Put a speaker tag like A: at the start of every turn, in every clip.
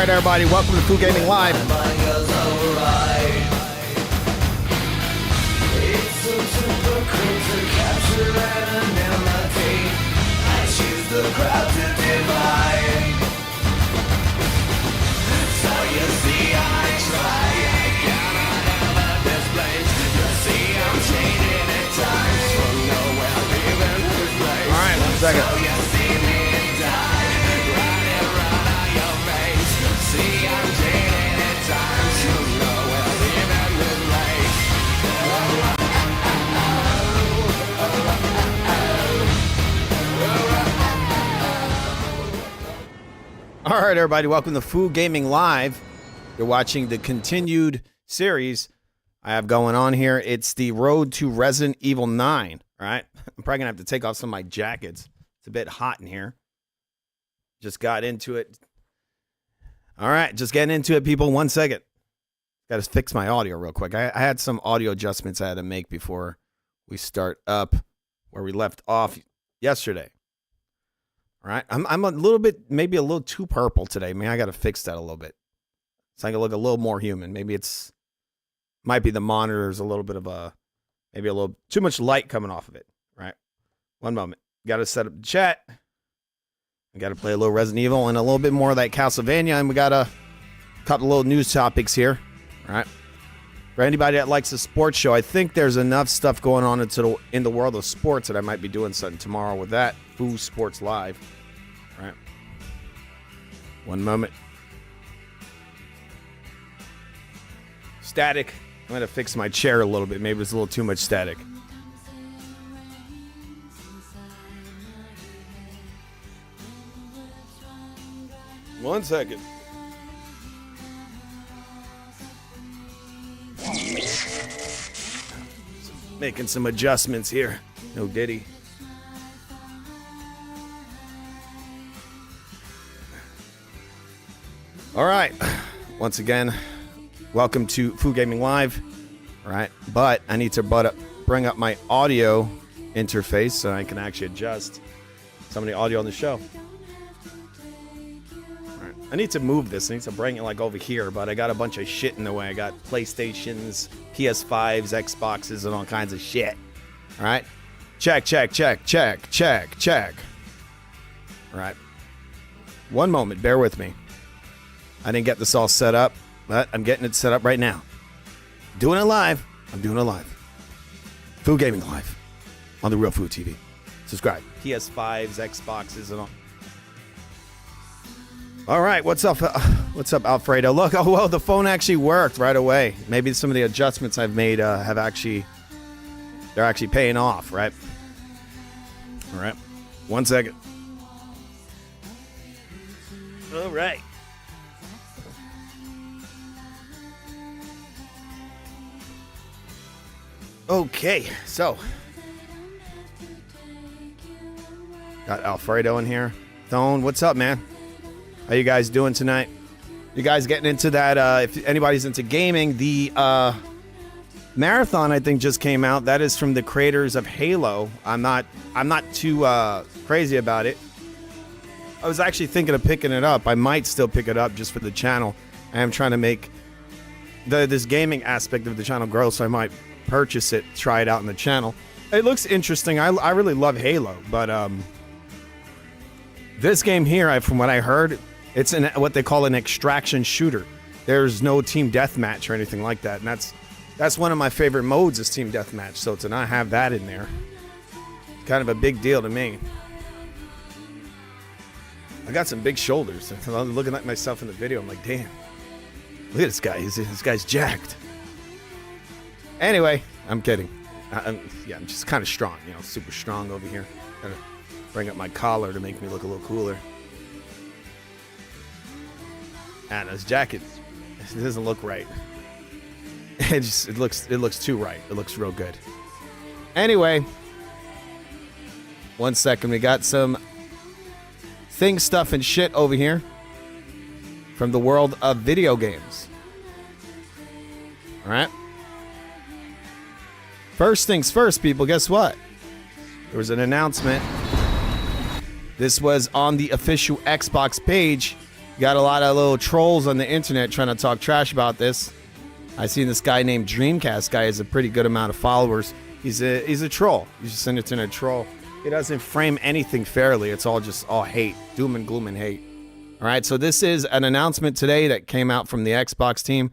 A: right, everybody, welcome to Food Gaming Live. All right, 1 second. All right, everybody, welcome to Food Gaming Live. You're watching the continued series I have going on here. It's the road to Resident Evil 9, all right? I'm probably going to have to take off some of my jackets. It's a bit hot in here. Just got into it. All right, just getting into it, people. 1 second. Got to fix my audio real quick. I had some audio adjustments I had to make before we start up where we left off yesterday. All right, I'm a little bit, maybe a little too purple today. Man, I got to fix that a little bit. So I can look a little more human. Maybe might be the monitors, a little bit of maybe a little too much light coming off of it. Right, 1 moment. Got to set up the chat. I got to play a little Resident Evil and a little bit more of that Castlevania, and we got a couple little news topics here. All right, for anybody that likes the sports show, I think there's enough stuff going on in the world of sports that I might be doing something tomorrow with that. Who Sports Live. All right. 1 moment. Static. I'm going to fix my chair a little bit. Maybe it's a little too much static. One second. Making some adjustments here. No diddy. All right. Once again, welcome to Food Gaming Live. All right. But I need to bring up my audio interface so I can actually adjust some of the audio on the show. All right. I need to move this. I need to bring it like over here, but I got a bunch of shit in the way. I got PlayStations, PS5s, Xboxes, and all kinds of shit. All right. Check. All right. 1 moment. Bear with me. I didn't get this all set up, but I'm getting it set up right now. Doing it live. I'm doing it live. Food Gaming Live on the Real Food TV. Subscribe. PS5s, Xboxes, and all. All right, what's up? What's up, Alfredo? Look, oh, well, the phone actually worked right away. Maybe some of the adjustments I've made they're actually paying off, right? All right, 1 second. All right. Okay, so got Alfredo in here. Thone, what's up, man? How you guys doing tonight? You guys getting into that? If anybody's into gaming, the marathon I think just came out. That is from the creators of Halo. I'm not too crazy about it. I was actually thinking of picking it up. I might still pick it up just for the channel. I am trying to make this gaming aspect of the channel grow, so I might purchase it, try it out on the channel. It looks interesting. I really love Halo, but this game here, from what I heard, it's what they call an extraction shooter. There's no team deathmatch or anything like that, and that's one of my favorite modes is team deathmatch. So to not have that in there, it's kind of a big deal to me. I got some big shoulders. I'm looking at myself in the video. I'm like, damn, look at this guy. This guy's jacked. Anyway, I'm kidding. I'm just kind of strong, super strong over here. Gotta bring up my collar to make me look a little cooler. And his jacket, it doesn't look right. It looks too right. It looks real good. Anyway, 1 second. We got some stuff and shit over here from the world of video games. All right. First things first, people, guess what? There was an announcement. This was on the official Xbox page. got a lot of little trolls on the internet trying to talk trash about this. I seen this guy named Dreamcast. Guy has a pretty good amount of followers. He's a troll. He's just an internet troll. He doesn't frame anything fairly. It's all just all hate, doom and gloom and hate. All right, so this is an announcement today that came out from the Xbox team.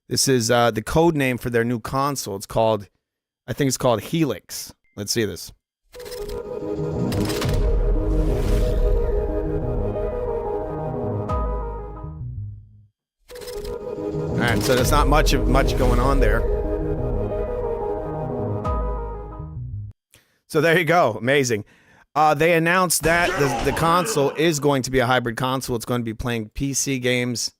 A: This is the code name for their new console. It's called, I think it's called Helix. Let's see this. All right, so there's not much going on there. So there you go. Amazing. They announced that the console is going to be a hybrid console. It's going to be playing PC games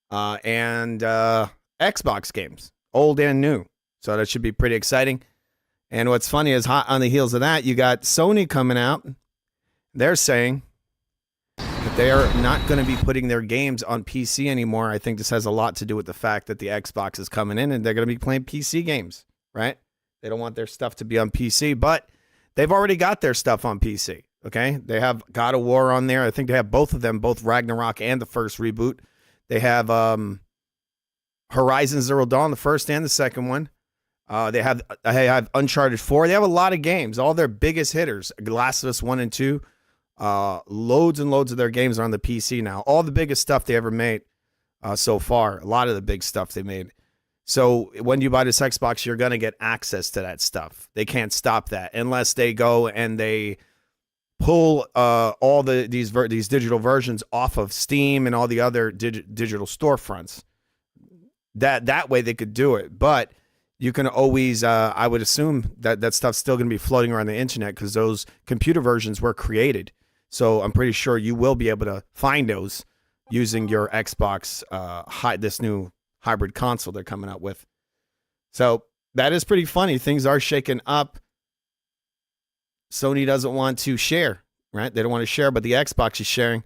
A: and Xbox games, old and new. So that should be pretty exciting. And what's funny is hot on the heels of that, you got Sony coming out. They're saying that they are not going to be putting their games on PC anymore. I think this has a lot to do with the fact that the Xbox is coming in and they're going to be playing PC games, right? They don't want their stuff to be on PC, but they've already got their stuff on PC, okay? They have God of War on there. I think they have both of them, both Ragnarok and the first reboot. They have Horizon Zero Dawn, the first and the second one. They have Uncharted 4. They have a lot of games, all their biggest hitters, Last of Us 1 and 2. Loads and loads of their games are on the PC now. All the biggest stuff they ever made so far, a lot of the big stuff they made. So when you buy this Xbox, you're going to get access to that stuff. They can't stop that unless they go and they pull all these digital versions off of Steam and all the other digital storefronts. That way they could do it. But you can always, I would assume that stuff's still going to be floating around the internet because those computer versions were created. So I'm pretty sure you will be able to find those using your Xbox, this new hybrid console they're coming out with. So that is pretty funny. Things are shaking up. Sony doesn't want to share, right? They don't want to share, but the Xbox is sharing.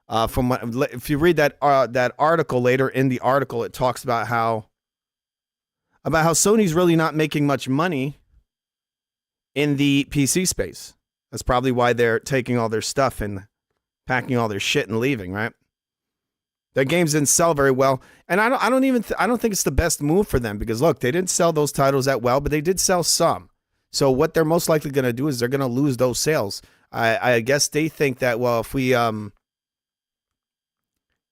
A: If you read that article later in the article, it talks about how Sony's really not making much money in the PC space. That's probably why they're taking all their stuff and packing all their shit and leaving, right? Their games didn't sell very well, and I don't think it's the best move for them because look, they didn't sell those titles that well, but they did sell some. So what they're most likely going to do is they're going to lose those sales. I guess they think that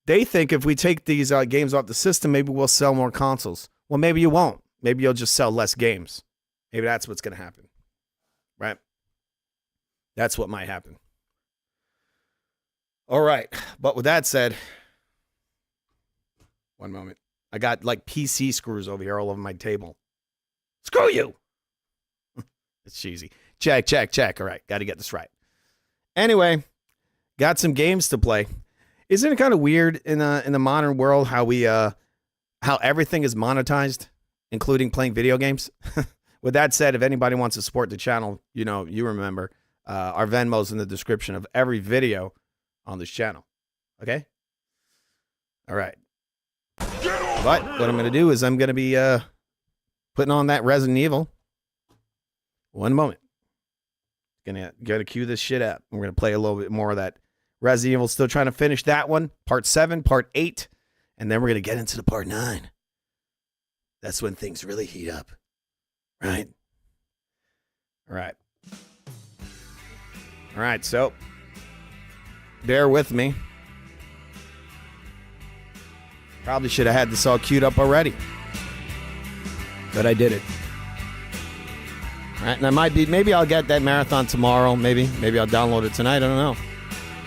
A: if we take these games off the system, maybe we'll sell more consoles. Well, maybe you won't. Maybe you'll just sell less games. Maybe that's what's going to happen, right? That's what might happen. All right, but with that said. One moment. I got like PC screws over here all over my table. Screw you. It's cheesy. Check. All right. Got to get this right. Anyway, got some games to play. Isn't it kind of weird in the modern world how everything is monetized, including playing video games? With that said, if anybody wants to support the channel, you remember our Venmo's in the description of every video on this channel. Okay? All right. But what I'm going to do is I'm going to be putting on that Resident Evil. One moment. Gonna cue this shit up. We're going to play a little bit more of that Resident Evil. Still trying to finish that one. Part 7, Part 8. And then we're going to get into the Part 9. That's when things really heat up. Right? All right. All right, so bear with me. Probably should have had this all queued up already. But I did it. All right, and maybe I'll get that marathon tomorrow. Maybe I'll download it tonight. I don't know.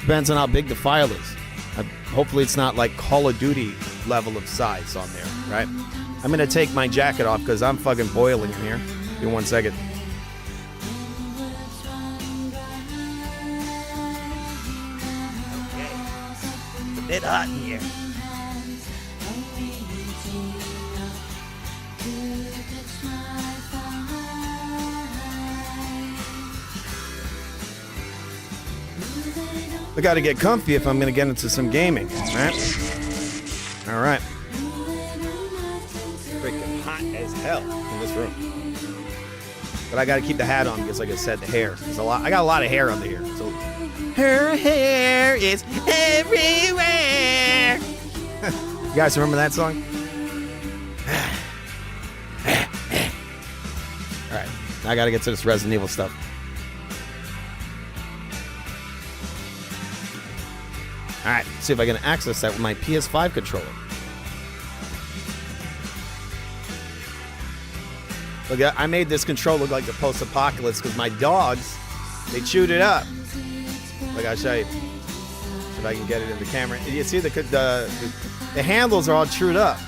A: Depends on how big the file is. Hopefully it's not like Call of Duty level of size on there, right? I'm going to take my jacket off because I'm fucking boiling in here. Give me 1 second. Okay. It's a bit hot in here. I got to get comfy if I'm going to get into some gaming, right? All right. Freaking hot as hell in this room. But I got to keep the hat on because, like I said, the hair. I got a lot of hair under here. So Her hair is everywhere. You guys remember that song? All right, now I gotta get to this Resident Evil stuff. All right, see if I can access that with my PS5 controller. Look, I made this control look like the post-apocalypse because my dogs, they chewed it up. Look, I'll show you. See if I can get it in the camera. You see the handles are all chewed up.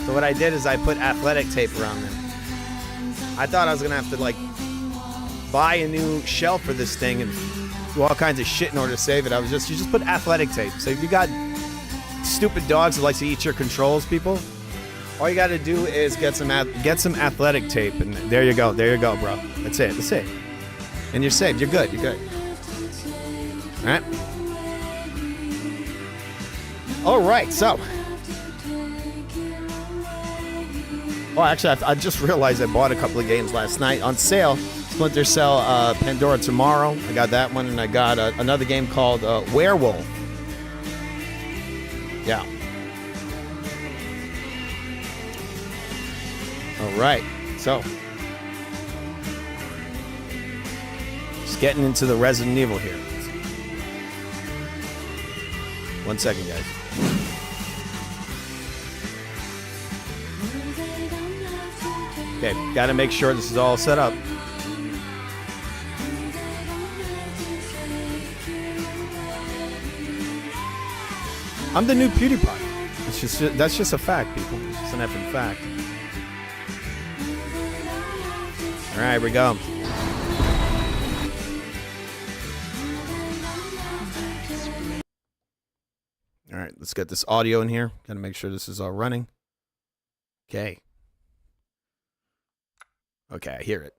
A: So what I did is I put athletic tape around them. I thought I was gonna have to like buy a new shelf for this thing and do all kinds of shit in order to save it. You just put athletic tape. So if you got stupid dogs that like to eat your controls, people, all you got to do is get some athletic tape, and there you go, bro. That's it. And you're saved. You're good. All right. All right. So, actually, I just realized I bought a couple of games last night on sale. Splinter Cell, Pandora tomorrow. I got that one, and I got another game called Werewolf. Yeah. All right, so just getting into the Resident Evil here. 1 second, guys. Okay, got to make sure this is all set up. I'm the new PewDiePie. That's just a fact, people. It's just an effing fact. All right, here we go. All right, let's get this audio in here. Got to make sure this is all running. Okay. Okay, I hear it.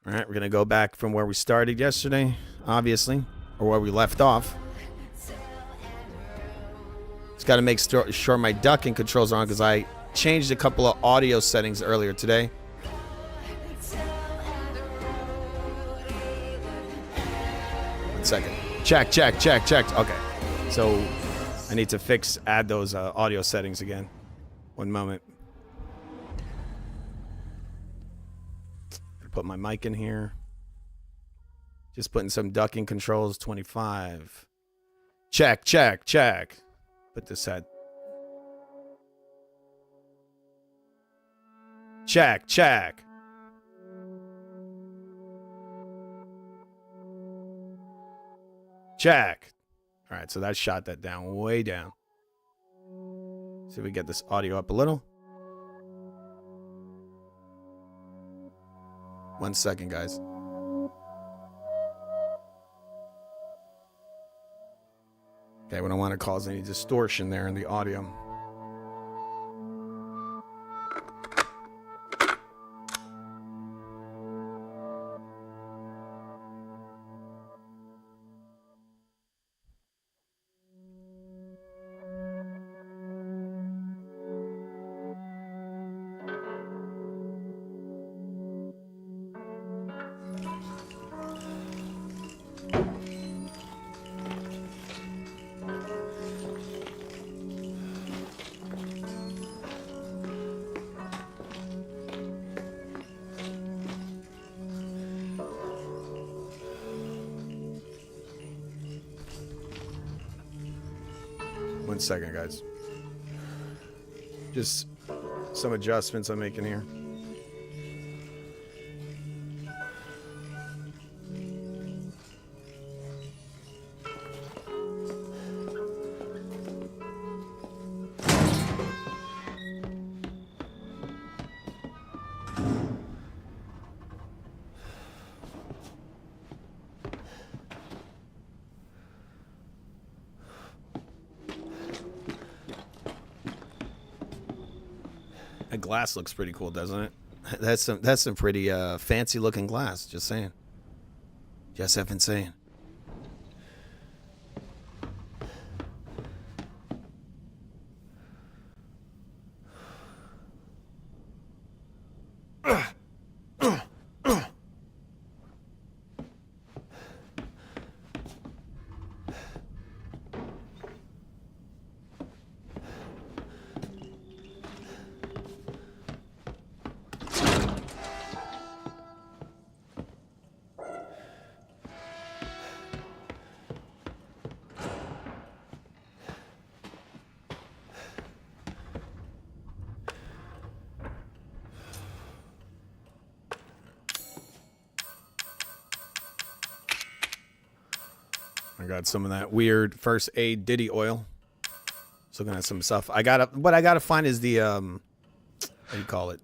A: All right, we're going to go back from where we started yesterday, obviously, or where we left off. Just got to make sure my ducking controls are on because I changed a couple of audio settings earlier today. One second. Check. Okay. So I need to add those audio settings again. One moment. Put my mic in here. Just putting some ducking controls. 25. Check. Put this at. Check. All right, so that shot that down, way down. See if we get this audio up a little. 1 second, guys. Okay, we don't want to cause any distortion there in the audio. One second, guys. Just some adjustments I'm making here. That glass looks pretty cool, doesn't it? That's some pretty fancy looking glass. Just saying. Just effing saying. got some of that weird first aid Diddy oil. Just looking at some stuff. What I gotta find is the what do you call it?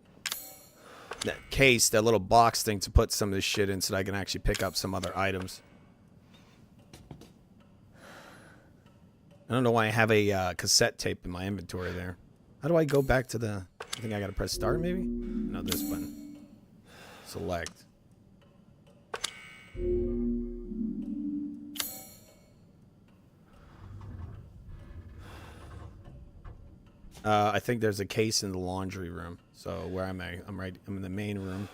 A: That case, that little box thing to put some of this shit in so that I can actually pick up some other items. I don't know why I have a cassette tape in my inventory there. How do I go back to the... I think I gotta press start, maybe? No, this button. Select. I think there's a case in the laundry room. So where am I? I'm in the main room.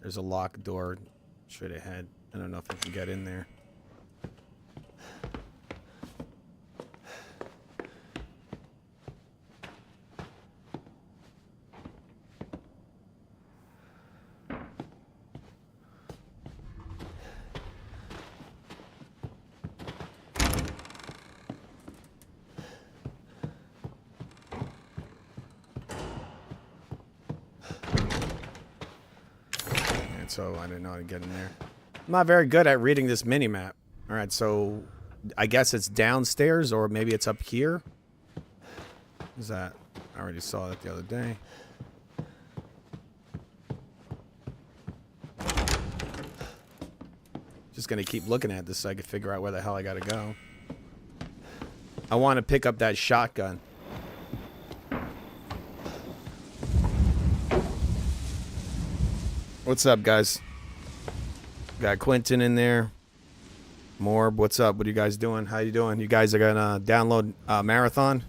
A: There's a locked door straight ahead. I don't know if I can get in there. So I didn't know how to get in there. I'm not very good at reading this mini map. All right, so I guess it's downstairs or maybe it's up here. What's that? I already saw that the other day. Just gonna keep looking at this so I can figure out where the hell I gotta go. I want to pick up that shotgun. What's up, guys? Got Quentin in there. Morb, what's up? What are you guys doing? How you doing? You guys are gonna download Marathon?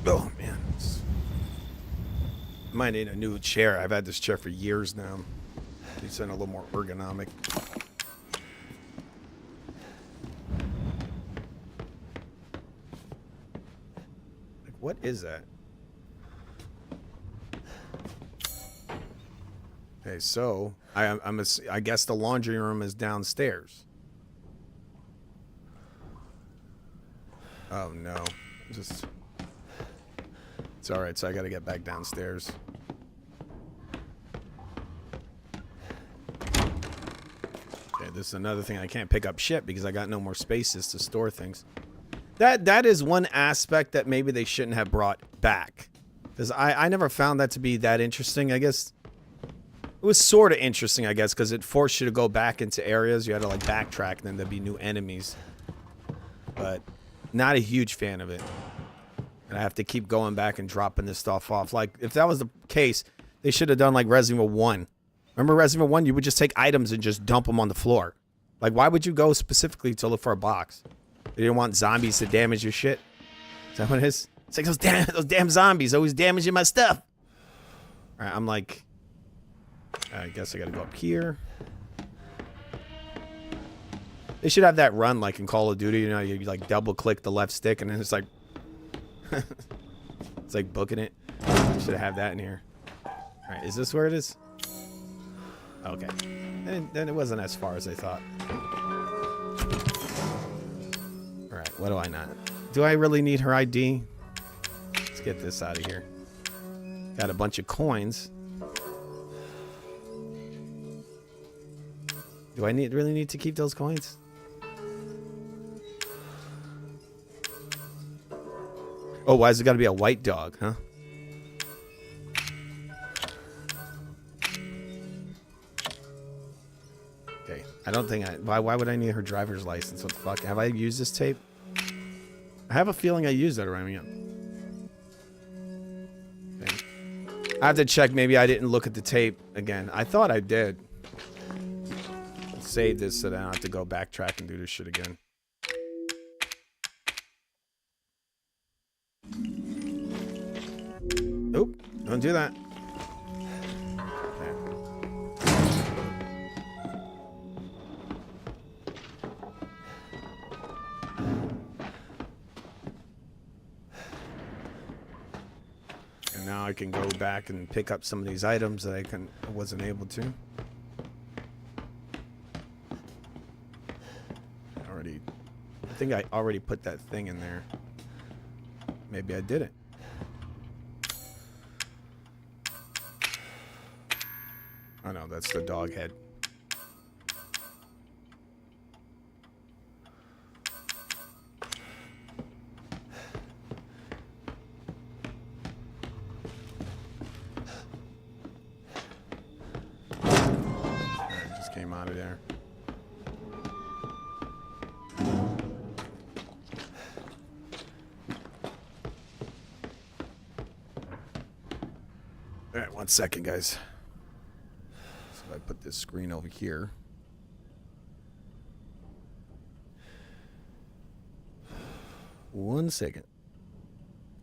A: Oh man, might need a new chair. I've had this chair for years now. It's a little more ergonomic. What is that? Okay, so I guess the laundry room is downstairs. Oh no, it's all right. So I got to get back downstairs. Okay, this is another thing. I can't pick up shit because I got no more spaces to store things. That is one aspect that maybe they shouldn't have brought back. Because I never found that to be that interesting, I guess. It was sort of interesting, I guess, because it forced you to go back into areas. You had to, like, backtrack, and then there'd be new enemies. But not a huge fan of it. And I have to keep going back and dropping this stuff off. Like, if that was the case, they should have done, like, Resident Evil 1. Remember Resident Evil 1? You would just take items and just dump them on the floor. Like, why would you go specifically to look for a box? You didn't want zombies to damage your shit? Is that what it is? It's like those damn zombies always damaging my stuff. Alright, I'm like... I guess I gotta go up here. They should have that run like in Call of Duty. You know, you like double click the left stick and then it's like... it's like booking it. Should have that in here. Alright, is this where it is? Okay. Then it wasn't as far as I thought. Alright, what do I not? Do I really need her ID? Let's get this out of here. Got a bunch of coins. Do I really need to keep those coins? Oh, why has it got to be a white dog, huh? Okay, I don't think why would I need her driver's license? What the fuck? Have I used this tape? I have a feeling I used that already. Okay. I have to check. Maybe I didn't look at the tape again. I thought I did. Save this so that I don't have to go backtrack and do this shit again. Nope, don't do that. Okay. And now I can go back and pick up some of these items that I wasn't able to. I think I already put that thing in there. Maybe I didn't. Oh no, that's the dog head. It just came out of there. All right, 1 second, guys. So if I put this screen over here. One second.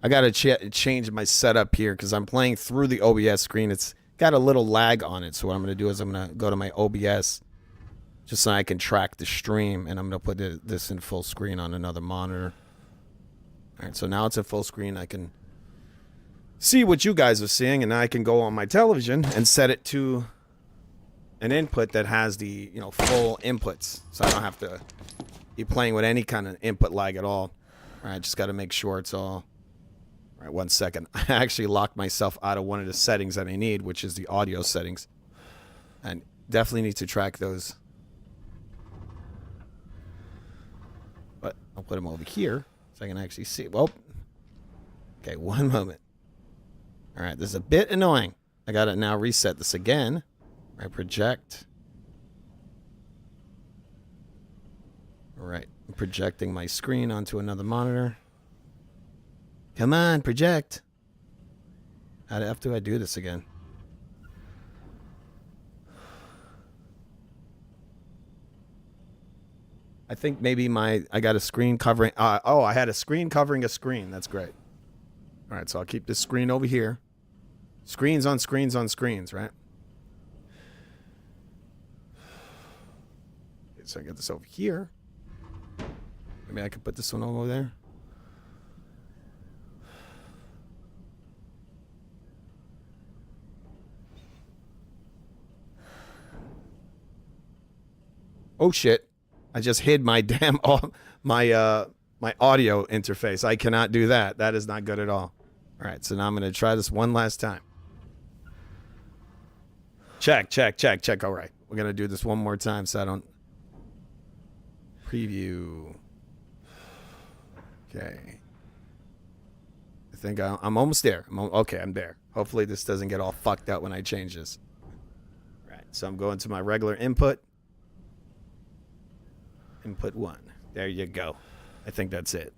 A: I got to change my setup here because I'm playing through the OBS screen. It's got a little lag on it. So what I'm going to do is I'm going to go to my OBS just so I can track the stream. And I'm going to put this in full screen on another monitor. All right, so now it's at full screen. I can see what you guys are seeing. And now I can go on my television and set it to an input that has the, full inputs. So I don't have to be playing with any kind of input lag at all. All right, just got to make sure it's all... All right, 1 second. I actually locked myself out of one of the settings that I need, which is the audio settings. And definitely need to track those. But I'll put them over here so I can actually see. Well, okay, one moment. All right, this is a bit annoying. I got to now reset this again. All right, project. All right, I'm projecting my screen onto another monitor. Come on, project. How do I do this again? I think maybe I got a screen covering. Oh, I had a screen covering a screen. That's great. All right, so I'll keep this screen over here. Screens on screens on screens, right? Okay, so I got this over here. Maybe I could put this one over there. Oh shit! I just hid my damn my audio interface. I cannot do that. That is not good at all. All right, so now I'm going to try this one last time. Check, check, check, check. All right, we're going to do this one more time so I don't preview. Okay. I think I'm almost there. Okay, I'm there. Hopefully this doesn't get all fucked up when I change this. All right, so I'm going to my regular input. Input 1. There you go. I think that's it.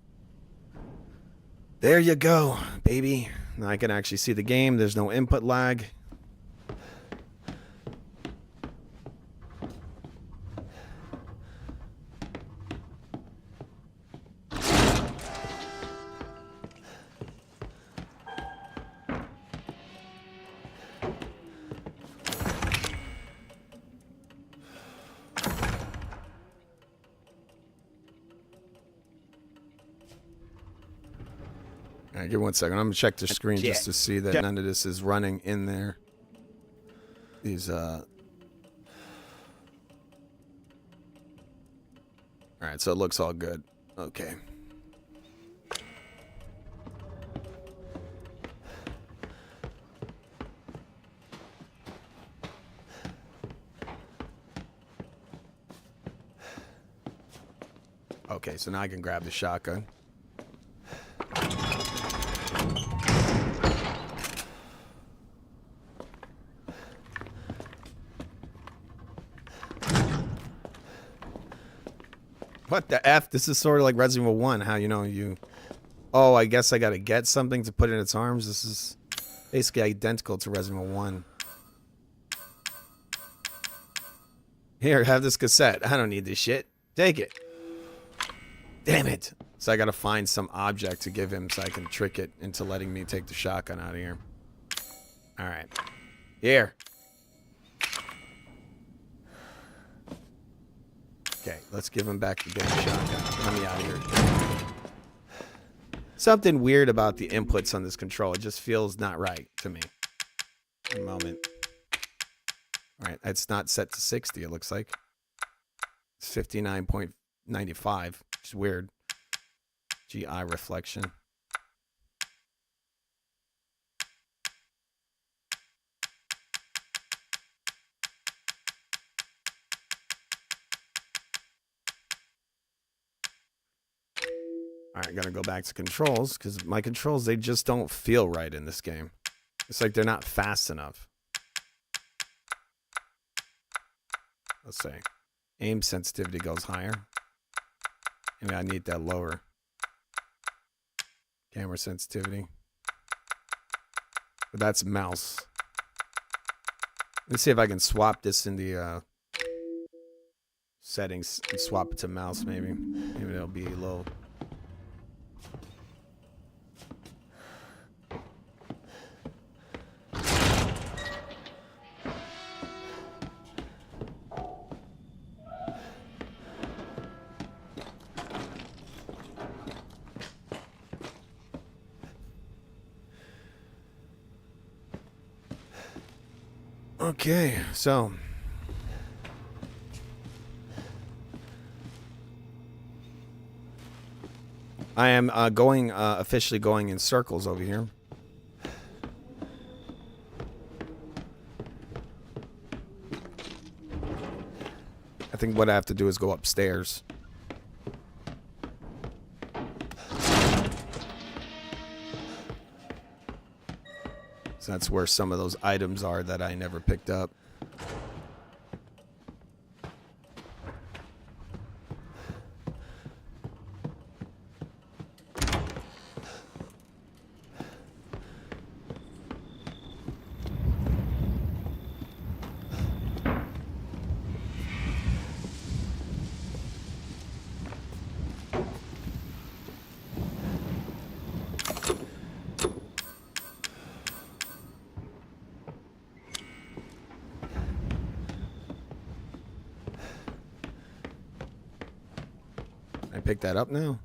A: There you go, baby. Now I can actually see the game. There's no input lag. All right, give me 1 second. I'm going to check the screen just to see that none of this is running in there. These, All right, so it looks all good. Okay. Okay, so now I can grab the shotgun. What the F? This is sort of like Resident Evil 1. How, Oh, I guess I got to get something to put in its arms. This is basically identical to Resident Evil 1. Here, have this cassette. I don't need this shit. Take it. Damn it. So I got to find some object to give him so I can trick it into letting me take the shotgun out of here. All right. Here. Okay, let's give him back the damn shotgun. Let me out of here. Something weird about the inputs on this controller. It just feels not right to me. A moment. All right, it's not set to 60, it looks like. It's 59.95, which is weird. GI reflection. All right, gotta go back to controls because my controls, they just don't feel right in this game. It's like they're not fast enough. Let's say aim sensitivity goes higher. Maybe I need that lower. Camera sensitivity. But that's mouse. Let's see if I can swap this in the settings and swap it to mouse maybe. Maybe it'll be low. Okay, so I am officially going in circles over here. I think what I have to do is go upstairs. So that's where some of those items are that I never picked up. I pick that up now.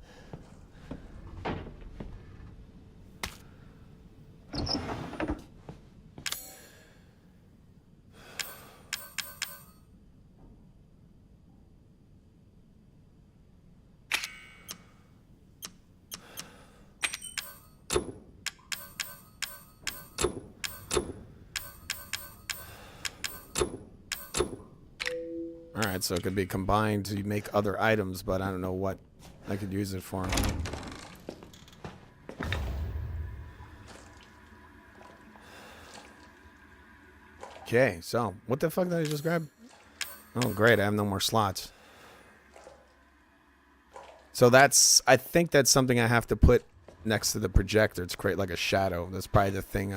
A: Alright, so it could be combined to make other items, but I don't know what I could use it for. Okay, so what the fuck did I just grab? Oh, great, I have no more slots. So that's, I think that's something I have to put next to the projector to create like a shadow. That's probably the thing,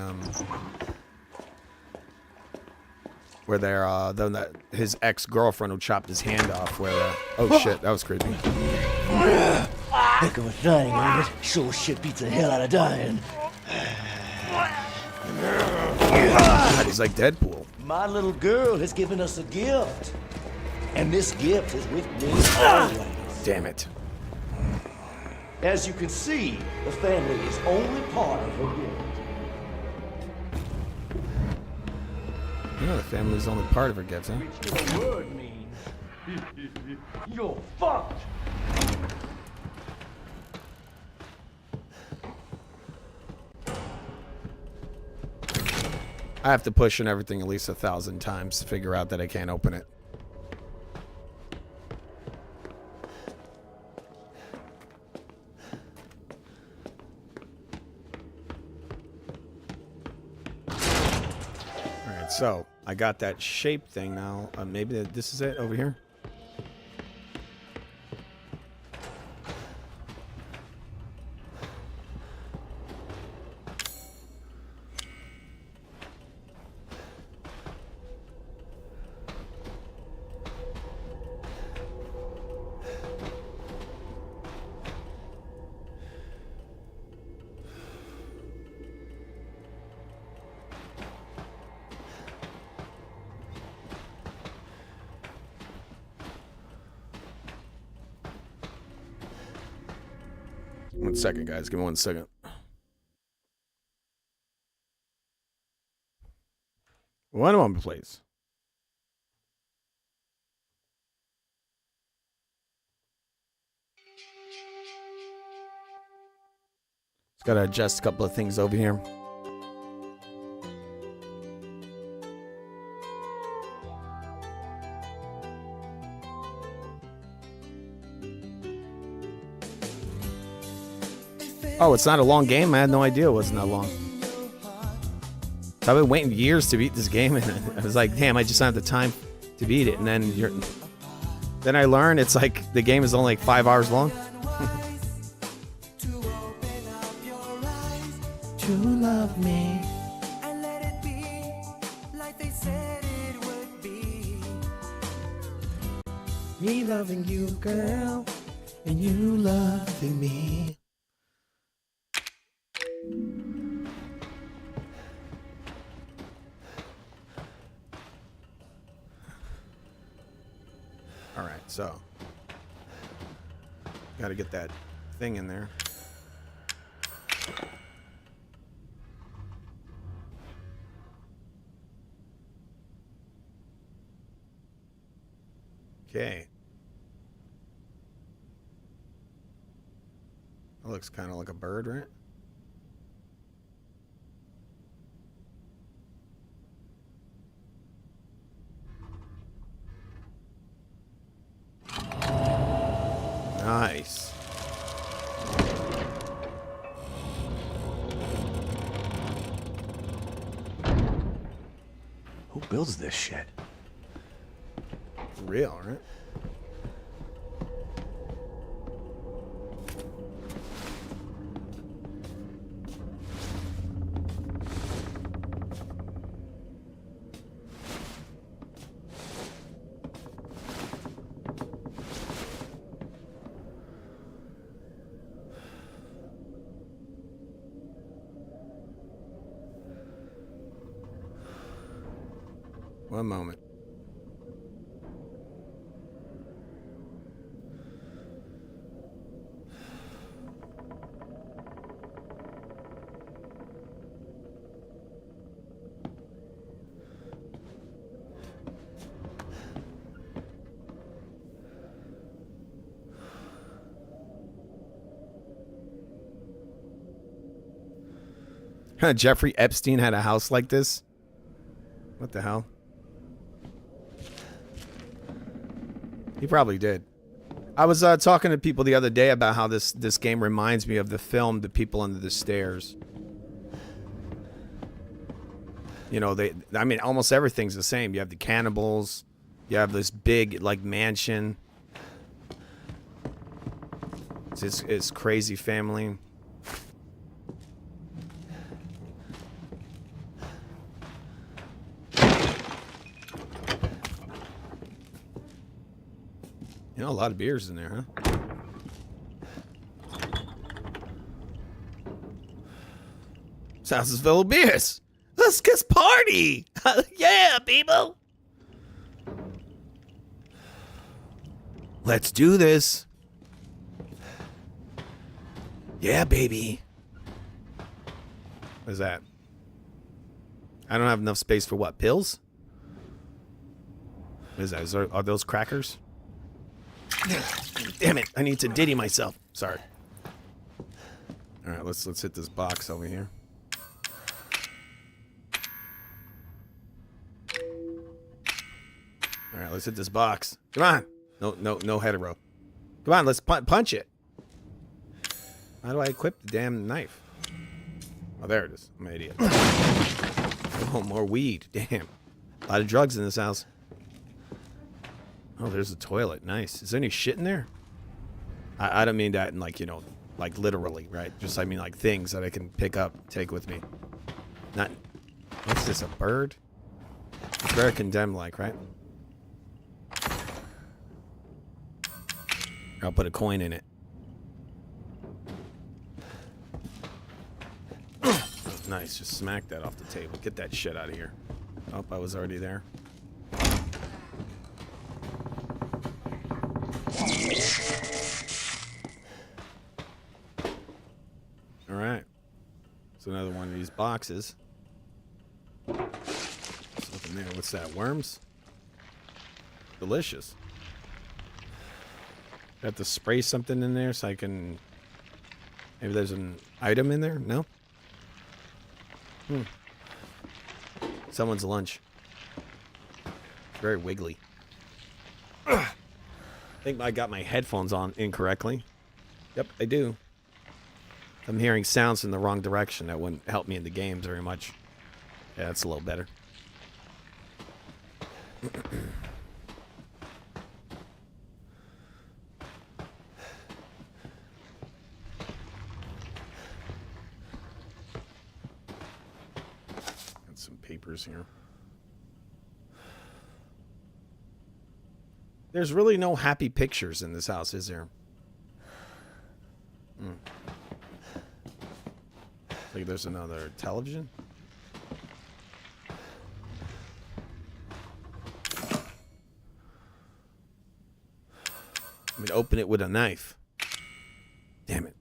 A: where they're, his ex-girlfriend who chopped his hand off, where, oh shit, that was creepy.
B: Heck of a thing, ain't it? Sure shit beats the hell out of dying.
A: God, he's like Deadpool.
B: My little girl has given us a gift. And this gift is with me always.
A: Damn it.
B: As you can see, the family is only part of her gift.
A: Yeah, the family's only part of her gifts, huh?
B: Which the word means you're fucked.
A: I have to push and everything at least 1,000 times to figure out that I can't open it. Alright, so I got that shape thing now. Maybe this is it over here. One second, guys. Give me 1 second. One moment, please. Just gotta adjust a couple of things over here. Oh, it's not a long game? I had no idea it wasn't that long. So I've been waiting years to beat this game, and I was like, damn, I just don't have the time to beat it. And then I learned it's like the game is only like 5 hours long. To love me.
C: And let it be like they said it would be.
A: Me loving you, girl, and you loving me. All right, so got to get that thing in there. Okay. That looks kind of like a bird, right? Nice.
B: Who builds this shit?
A: Real, right? One moment. Jeffrey Epstein had a house like this? What the hell? He probably did. I was talking to people the other day about how this game reminds me of the film The People Under the Stairs. You know, I mean, almost everything's the same. You have the cannibals. You have this big, like, mansion. It's crazy family. You know, a lot of beers in there, huh? This house is full of beers. Let's get party. Yeah, people. Let's do this. Yeah, baby. What is that? I don't have enough space for what? Pills? What is that? Are those crackers? Damn it, I need to diddy myself. Sorry. Alright, let's hit this box over here. Alright, let's hit this box. Come on. No hetero. Come on, let's punch it. How do I equip the damn knife? Oh, there it is. I'm an idiot. Oh, more weed. Damn. A lot of drugs in this house. Oh, there's a toilet. Nice. Is there any shit in there? I don't mean that in, like, you know, like literally, right? Just, I mean, like, things that I can pick up, take with me. Not... What's this, a bird? It's very condemned-like, right? I'll put a coin in it. Nice. Just smack that off the table. Get that shit out of here. Oh, I was already there. Alright. So another one of these boxes. What's up in there? What's that? Worms? Delicious. I have to spray something in there so I can... Maybe there's an item in there? No? Someone's lunch. Very wiggly. Ugh. I think I got my headphones on incorrectly. Yep, I do. I'm hearing sounds in the wrong direction. That wouldn't help me in the games very much. Yeah, that's a little better. Got some papers here. There's really no happy pictures in this house, is there? Like there's another television. I mean, open it with a knife. Damn it.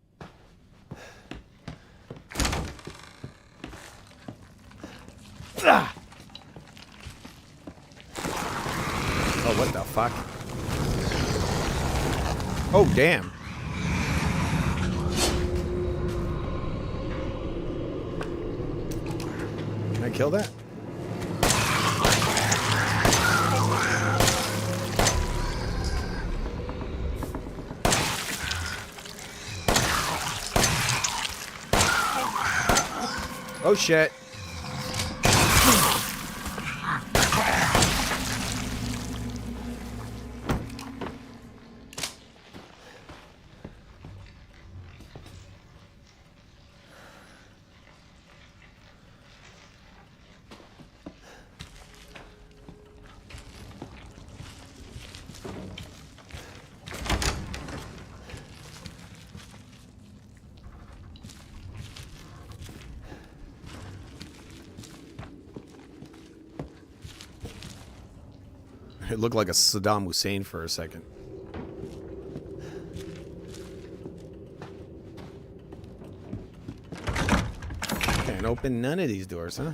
A: Ah! Oh, what the fuck? Oh, damn. Can I kill that? Oh, shit. It looked like a Saddam Hussein for a second. Can't open none of these doors, huh?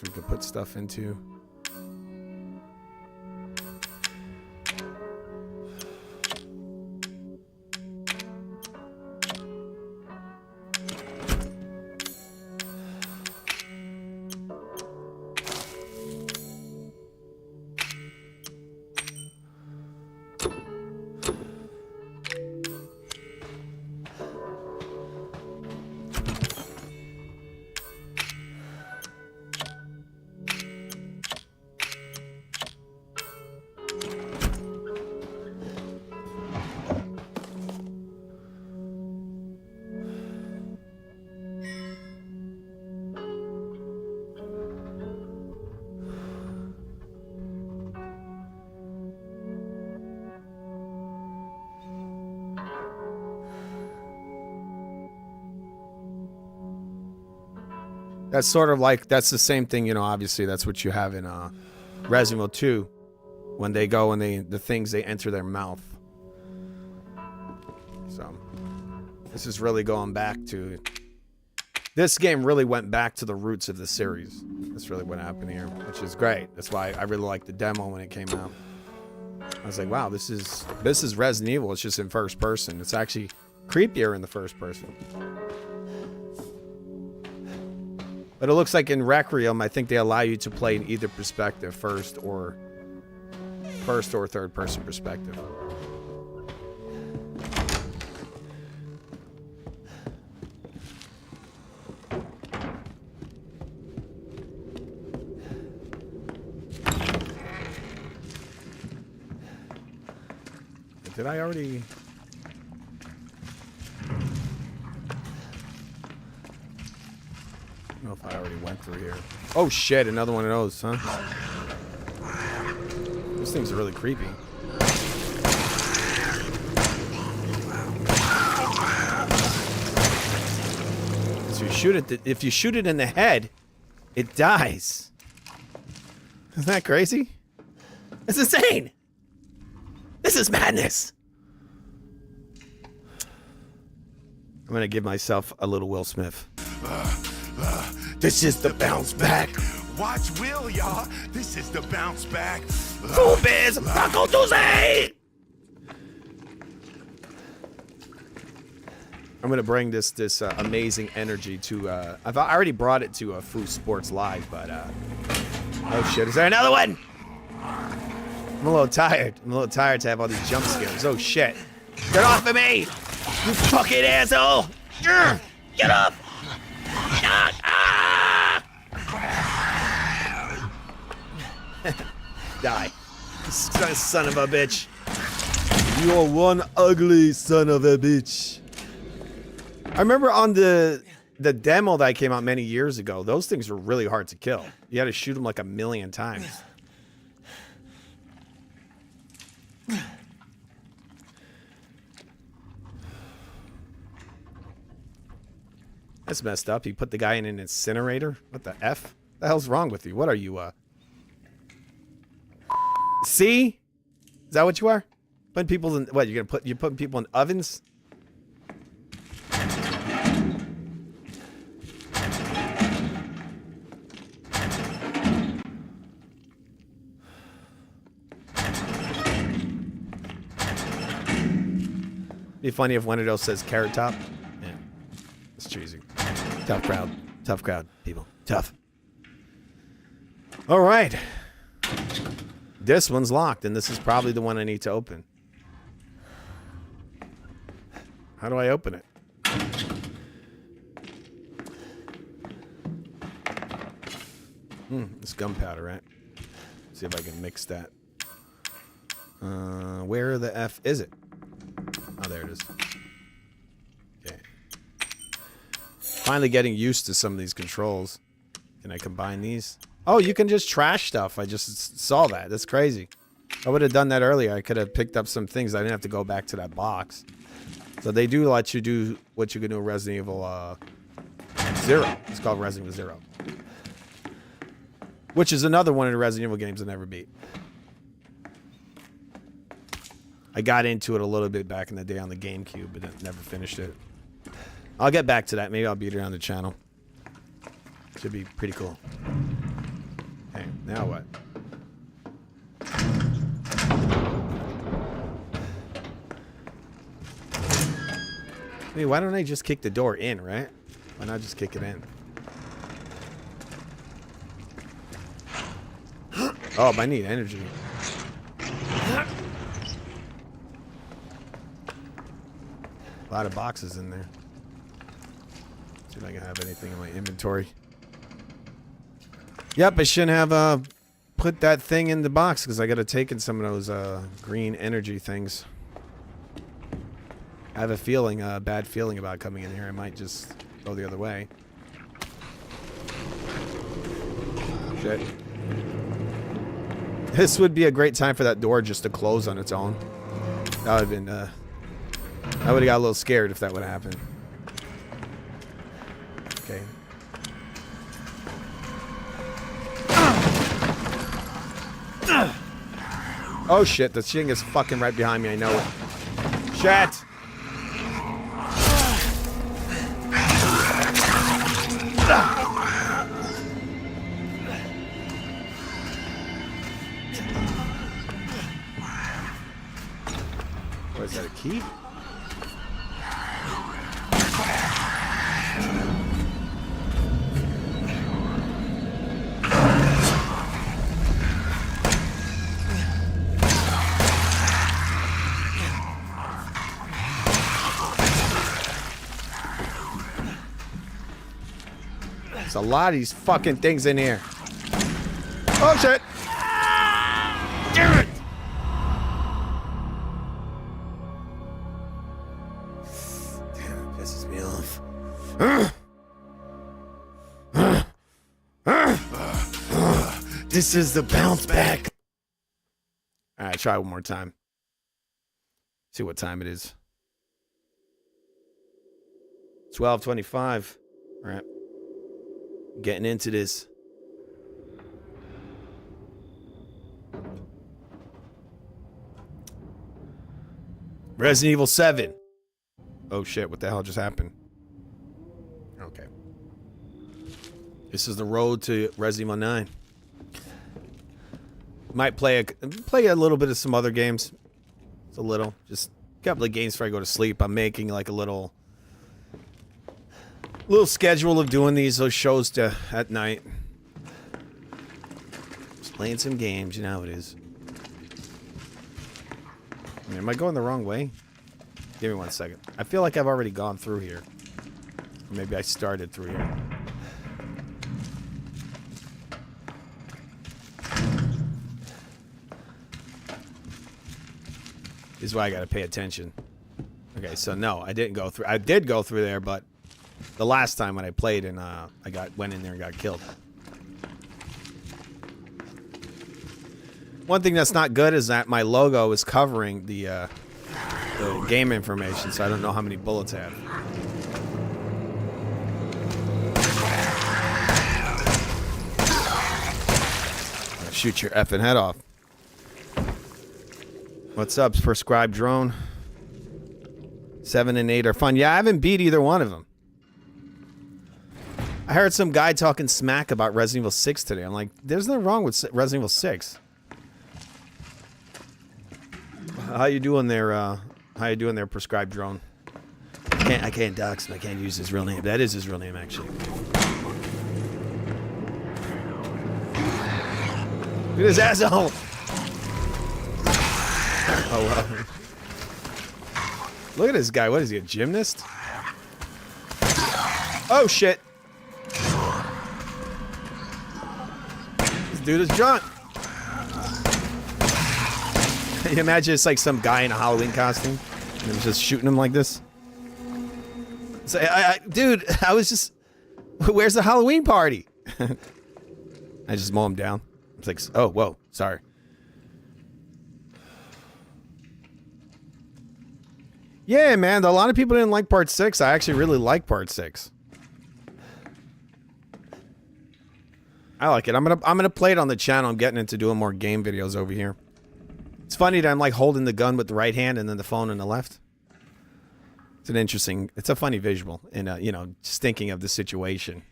A: We could put stuff into. That's sort of like, that's the same thing, you know, obviously that's what you have in Resident Evil 2 when they go and the things they enter their mouth. So this is really going back to, this game really went back to the roots of the series. That's really what happened here, which is great. That's why I really liked the demo when it came out. I was like, wow, this is Resident Evil. It's just in first person. It's actually creepier in the first person. But it looks like in Requiem, I think they allow you to play in either perspective, first or third person perspective. Did I already? I don't know if I already went through here. Oh shit, another one of those, huh? Those things are really creepy. So you shoot it, if you shoot it in the head, it dies. Isn't that crazy? It's insane! This is madness! I'm gonna give myself a little Will Smith.
D: This is the bounce back. Watch Will, y'all. This is the bounce back.
A: Taco Tuesday! I'm gonna bring this amazing energy to. I already brought it to Foo Sports Live, but oh shit! Is there another one? I'm a little tired. I'm a little tired to have all these jump scares. Oh shit! Get off of me! You fucking asshole! Get up! Die, son of a bitch! You're one ugly son of a bitch. I remember on the demo that came out many years ago, those things were really hard to kill. You had to shoot them like 1,000,000 times. That's messed up. He put the guy in an incinerator. What the F? The hell's wrong with you? What are you, C? Is that what you are? Putting people in what? You're putting people in ovens? Be funny if one of those says Carrot Top. Yeah, it's cheesy. Tough crowd. Tough crowd, people. Tough. All right. This one's locked, and this is probably the one I need to open. How do I open it? It's gunpowder, right? See if I can mix that. Where the F is it? Oh, there it is. Okay. Finally getting used to some of these controls. Can I combine these? Oh, you can just trash stuff. I just saw that. That's crazy. I would have done that earlier. I could have picked up some things. I didn't have to go back to that box. So they do let you do what you can do in Resident Evil 0. It's called Resident Evil 0. Which is another one of the Resident Evil games I never beat. I got into it a little bit back in the day on the GameCube, but never finished it. I'll get back to that. Maybe I'll beat it on the channel. Should be pretty cool. Okay, now what? I mean, why don't I just kick the door in, right? Why not just kick it in? Oh, I need energy. A lot of boxes in there. See if I can have anything in my inventory. Yep, I shouldn't have put that thing in the box because I gotta take in some of those green energy things. I have a feeling, a bad feeling about coming in here. I might just go the other way. Shit. This would be a great time for that door just to close on its own. That would have been, I would have got a little scared if that would have happened. Okay. Oh shit, the thing is fucking right behind me, I know it. Shit! What is that, a key? There's a lot of these fucking things in here. Oh shit! Damn it! Damn, it pisses me off. This is the bounce back. All right, try one more time. See what time it is. 12:25. All right. Getting into this. Resident Evil 7. Oh shit, what the hell just happened? Okay. This is the road to Resident Evil 9. Might play a little bit of some other games. It's a little. Just a couple of games before I go to sleep. I'm making like a little Little schedule of doing those shows at night. Just playing some games, you know how it is. Am I going the wrong way? Give me 1 second. I feel like I've already gone through here. Or maybe I started through here. This is why I gotta pay attention. Okay, so no, I didn't go through. I did go through there, but the last time when I played and went in there and got killed. One thing that's not good is that my logo is covering the game information, so I don't know how many bullets I have. I'll shoot your effing head off. What's up, Prescribed Drone? 7 and 8 are fun. Yeah, I haven't beat either one of them. I heard some guy talking smack about Resident Evil 6 today. I'm like, there's nothing wrong with Resident Evil 6. How you doing there? How you doing there, Prescribed Drone? I can't dox him. I can't use his real name. That is his real name, actually. Look at his asshole. Oh well. Look at this guy. What is he, a gymnast? Oh shit. This dude is drunk. Can you imagine it's like some guy in a Halloween costume and he was just shooting him like this? So, dude, I was just... Where's the Halloween party? I just mow him down. It's like, oh, whoa, sorry. Yeah, man, a lot of people didn't like Part 6. I actually really like Part 6. I like it. I'm gonna play it on the channel. I'm getting into doing more game videos over here. It's funny that I'm like holding the gun with the right hand and then the phone in the left. It's a funny visual, and you know, just thinking of the situation.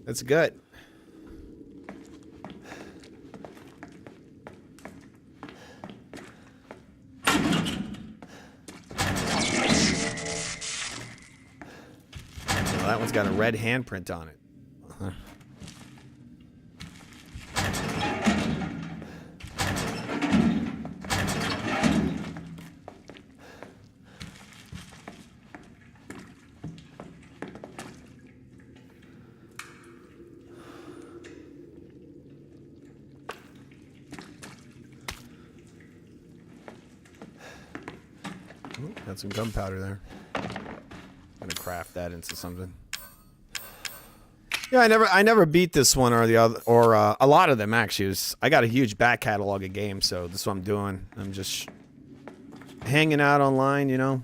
A: That's good. Well, that one's got a red handprint on it. Got some gunpowder there. I'm gonna craft that into something. Yeah, I never beat this one or the other, or a lot of them actually. I got a huge back catalog of games, so this is what I'm doing. I'm just hanging out online, you know,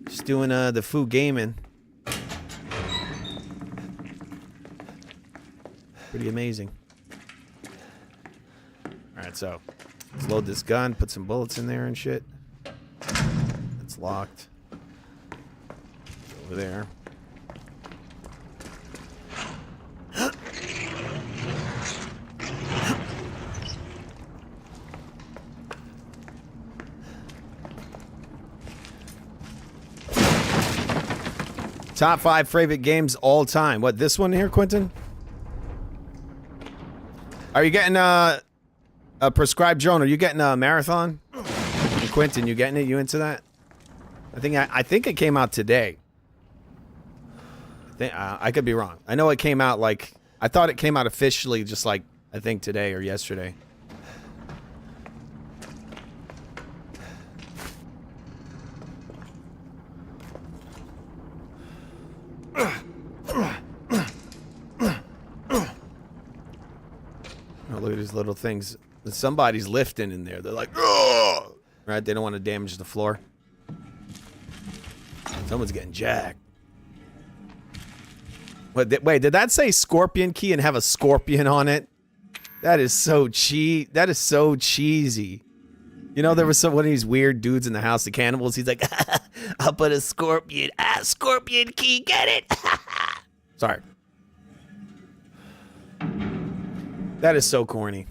A: just doing the food gaming. Pretty amazing. All right, so let's load this gun, put some bullets in there and shit. It's locked. Over there. Top 5 favorite games all time. What, this one here, Quentin? Are you getting a Prescribed Drone? Are you getting a Marathon? And Quentin, you getting it? You into that? I think it came out today. I could be wrong. I know it came out like... I thought it came out officially just like, I think today or yesterday. Oh, look at these little things. Somebody's lifting in there. They're like, ugh! Right? They don't want to damage the floor. Someone's getting jacked. Wait, did that say Scorpion Key and have a scorpion on it? That is so That is so cheesy. You know, there was one of these weird dudes in the House of Cannibals. He's like, I'll put a scorpion. Scorpion Key, get it? Sorry. That is so corny.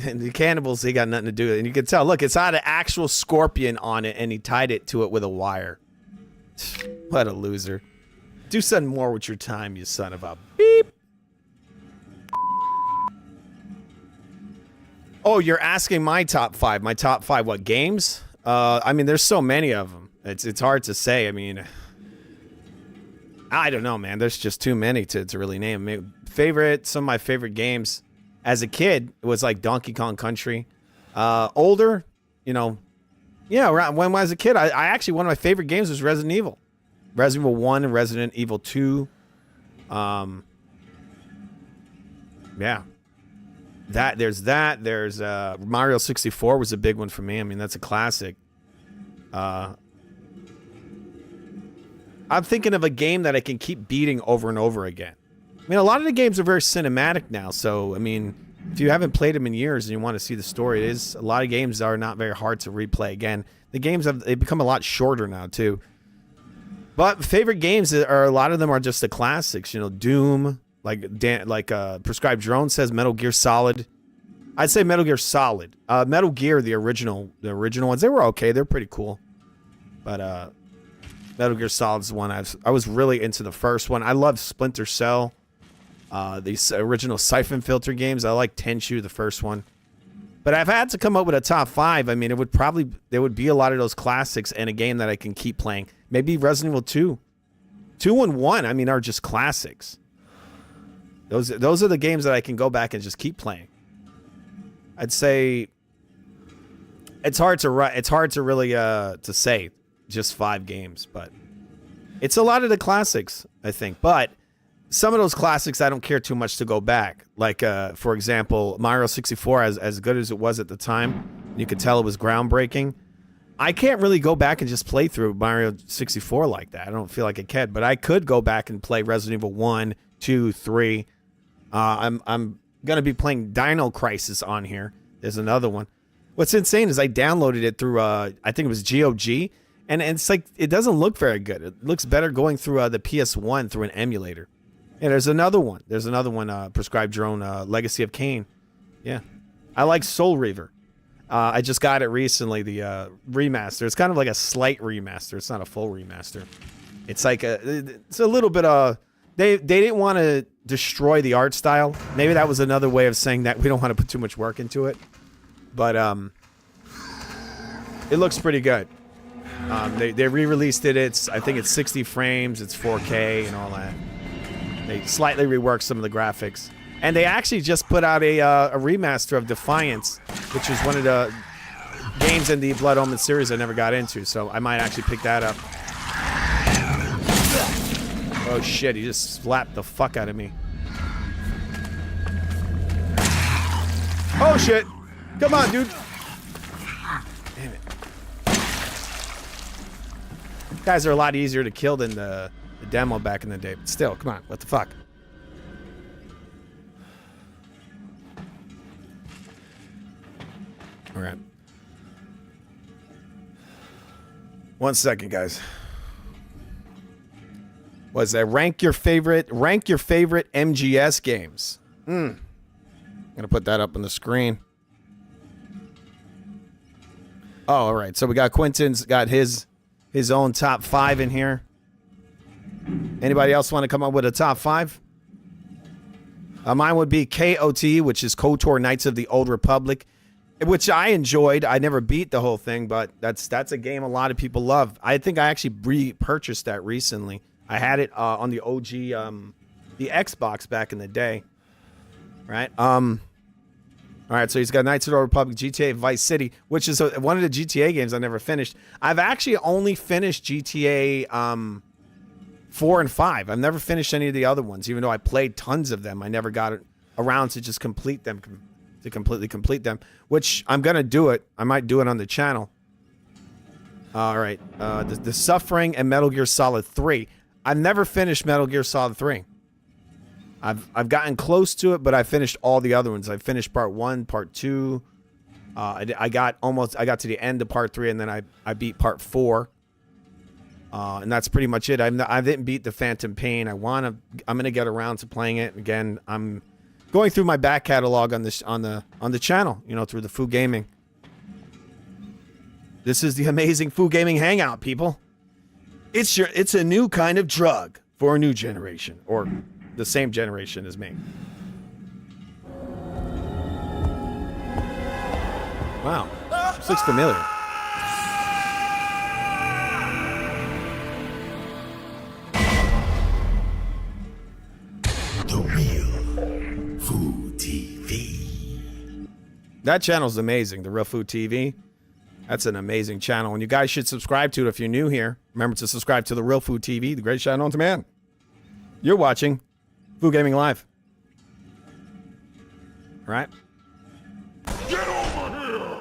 A: And the cannibals, they got nothing to do with it. And you can tell, look, it's had an actual scorpion on it, and he tied it to it with a wire. What a loser. Do something more with your time, you son of a beep. Oh, you're asking my top 5. My top 5 what, games? I mean, there's so many of them. It's hard to say. I mean, I don't know, man. There's just too many to really name. I mean, some of my favorite games as a kid, it was like Donkey Kong Country. Older, you know, yeah, when I was a kid, I actually, one of my favorite games was Resident Evil. Resident Evil 1 and Resident Evil 2. Yeah. There's Mario 64 was a big one for me. I mean, that's a classic. I'm thinking of a game that I can keep beating over and over again. I mean, a lot of the games are very cinematic now, so, I mean, if you haven't played them in years and you want to see the story, a lot of games are not very hard to replay again. The games they become a lot shorter now, too. But favorite games are, a lot of them are just the classics, you know, Doom, like Prescribed Drone says, Metal Gear Solid. I'd say Metal Gear Solid. Metal Gear, the original ones, they were okay. They're pretty cool. But Metal Gear Solid's the one I was really into the first one. I loved Splinter Cell. These original Siphon Filter games. I like Tenchu, the first one. But I've had to come up with a top 5. I mean, there would be a lot of those classics and a game that I can keep playing. Maybe Resident Evil 2. 2 and 1, I mean, are just classics. Those are the games that I can go back and just keep playing. I'd say it's hard to really to say just 5 games, but it's a lot of the classics, I think. But some of those classics I don't care too much to go back. Like for example, Mario 64, as good as it was at the time, you could tell it was groundbreaking. I can't really go back and just play through Mario 64 like that. I don't feel like I can, but I could go back and play Resident Evil 1, 2, 3. I'm going to be playing Dino Crisis on here. There's another one. What's insane is I downloaded it through, I think it was GOG, and it's like, it doesn't look very good. It looks better going through the PS1 through an emulator. Yeah, there's another one. Prescribed Drone, Legacy of Kain. Yeah. I like Soul Reaver. I just got it recently, the remaster. It's kind of like a slight remaster. It's not a full remaster. It's like it's a little bit of... They didn't want to destroy the art style. Maybe that was another way of saying that we don't want to put too much work into it. But it looks pretty good. They re-released it. I think it's 60 frames. It's 4K and all that. They slightly reworked some of the graphics. And they actually just put out a remaster of Defiance, which is one of the games in the Blood Omen series I never got into. So I might actually pick that up. Oh shit, he just slapped the fuck out of me. Oh shit! Come on, dude! Damn it. Guys are a lot easier to kill than the demo back in the day. But still, come on, what the fuck? Alright. 1 second, guys. What's that? Rank your favorite MGS games. I'm gonna put that up on the screen. Oh, all right. So we got Quentin's got his own top 5 in here. Anybody else want to come up with a top 5? Mine would be KOT, which is KOTOR Knights of the Old Republic, which I enjoyed. I never beat the whole thing, but that's a game a lot of people love. I think I actually repurchased that recently. I had it on the OG, the Xbox back in the day, right? All right, so he's got Knights of the Old Republic, GTA Vice City, which is one of the GTA games I never finished. I've actually only finished GTA 4 and 5. I've never finished any of the other ones, even though I played tons of them. I never got around to just complete them, to completely complete them, which I'm going to do it. I might do it on the channel. All right, the Suffering and Metal Gear Solid 3. I've never finished Metal Gear Solid 3. I've gotten close to it, but I finished all the other ones. I finished part 1, part 2. I got to the end of part 3, and then I beat part 4. And that's pretty much it. I didn't beat the Phantom Pain. I'm gonna get around to playing it again. I'm going through my back catalog on the channel, you know, through the Foo Gaming. This is the amazing Foo Gaming Hangout, people. It's a new kind of drug for a new generation, or the same generation as me. Wow, this looks familiar.
D: The Real Food TV.
A: That channel's amazing, the Real Food TV. That's an amazing channel, and you guys should subscribe to it if you're new here. Remember to subscribe to the Real Food TV, the greatest channel on demand. You're watching Food Gaming Live. All right?
D: Get over here!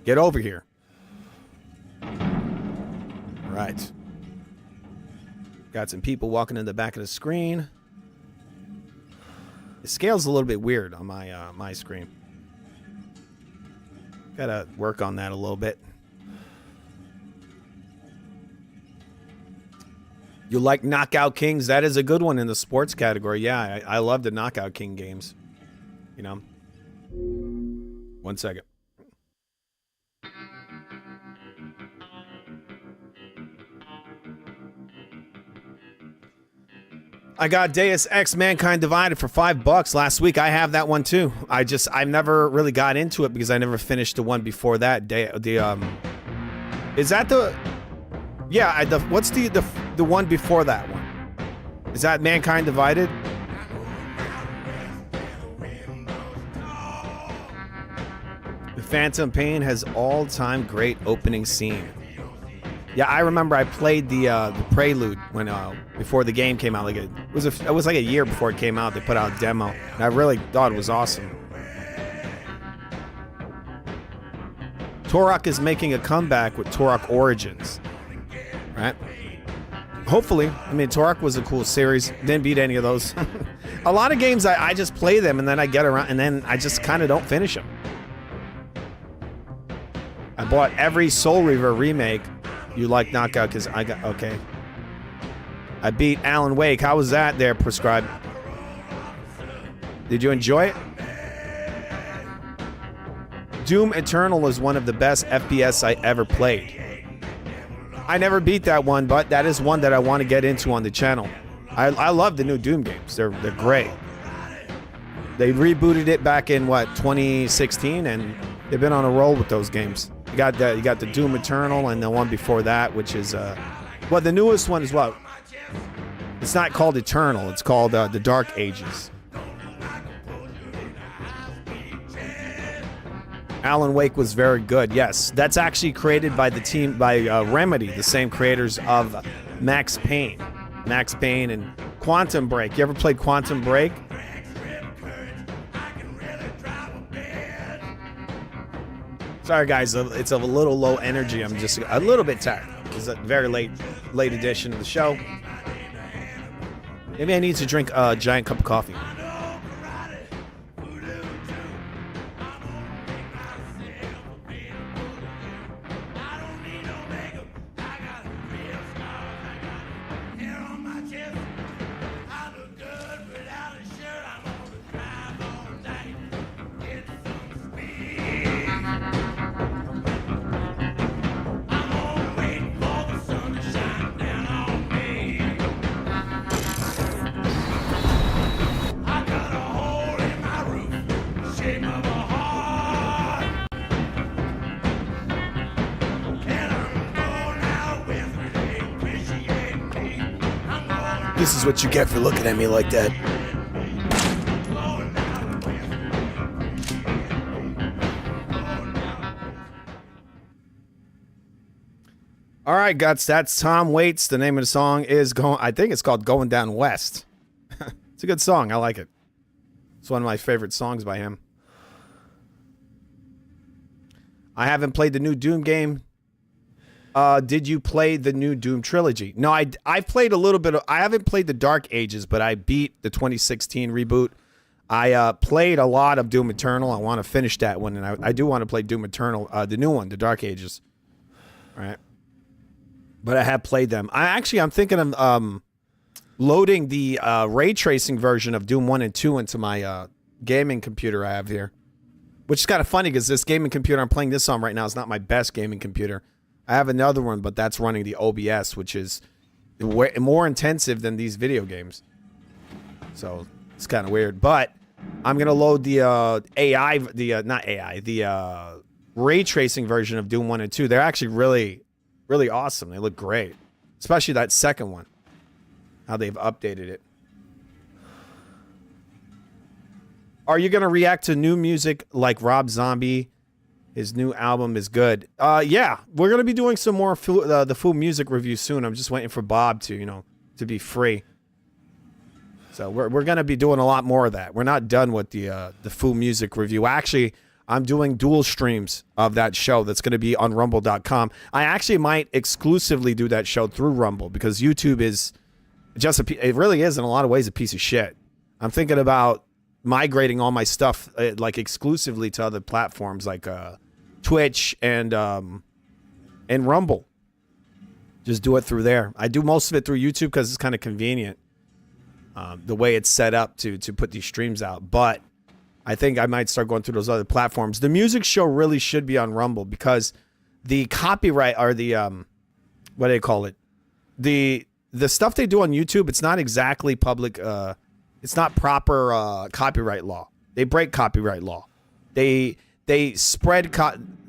A: Get over here. All right. Got some people walking in the back of the screen. The scale's a little bit weird on my my screen. Gotta work on that a little bit. You like Knockout Kings? That is a good one in the sports category. Yeah, I love the Knockout King games. You know? 1 second. I got Deus Ex Mankind Divided for $5 last week. I have that one too. I've never really got into it because I never finished the one before that. Is that the? Yeah. What's the one before that one? Is that Mankind Divided? The Phantom Pain has all-time great opening scene. Yeah, I remember I played the Prelude when before the game came out. Like it was like a year before it came out. They put out a demo, and I really thought it was awesome. Turok is making a comeback with Turok Origins, right? Hopefully. I mean, Turok was a cool series. Didn't beat any of those. A lot of games I just play them and then I get around and then I just kind of don't finish them. I bought every Soul Reaver remake. You like Knockout because I got okay. I beat Alan Wake. How was that there, Prescribed? Did you enjoy it? Doom Eternal is one of the best FPS I ever played. I never beat that one, but that is one that I want to get into on the channel. I love the new Doom games. They're great. They rebooted it back in what 2016, and they've been on a roll with those games. You got the Doom Eternal and the one before that, which is well, the newest one is what? It's not called Eternal. It's called the Dark Ages. Alan Wake was very good. Yes, that's actually created by the team by Remedy, the same creators of Max Payne, and Quantum Break. You ever played Quantum Break? Sorry, guys, it's a little low energy. I'm just a little bit tired. It's a very late edition of the show. Maybe I need to drink a giant cup of coffee. This is what you get for looking at me like that. All right, Guts, that's Tom Waits. The name of the song is I think it's called Going Down West. It's a good song. I like it. It's one of my favorite songs by him. I haven't played the new Doom game. Did you play the new Doom trilogy? No, I played a little bit. I haven't played the Dark Ages, but I beat the 2016 reboot. I played a lot of Doom Eternal. I want to finish that one, and I do want to play Doom Eternal, the new one, the Dark Ages. All right, but I have played them. I'm thinking of loading the ray tracing version of Doom 1 and 2 into my gaming computer I have here, which is kind of funny because this gaming computer I'm playing this on right now is not my best gaming computer. I have another one, but that's running the OBS, which is way more intensive than these video games. So it's kind of weird. But I'm gonna load the AI, not AI, the ray tracing version of Doom 1 and 2. They're actually really, really awesome. They look great, especially that second one. How they've updated it. Are you gonna react to new music like Rob Zombie? His new album is good. Yeah, we're gonna be doing some more the full music review soon. I'm just waiting for Bob to, to be free. So we're gonna be doing a lot more of that. We're not done with the full music review. Actually, I'm doing dual streams of that show. That's gonna be on Rumble.com. I actually might exclusively do that show through Rumble because YouTube is just it really is in a lot of ways a piece of shit. I'm thinking about migrating all my stuff like exclusively to other platforms like Twitch and Rumble. Just do it through there. I do most of it through YouTube because it's kind of convenient, the way it's set up to put these streams out. But I think I might start going through those other platforms. The music show really should be on Rumble because the copyright or the what do they call it? The stuff they do on YouTube, it's not exactly public. It's not proper copyright law. They break copyright law. They spread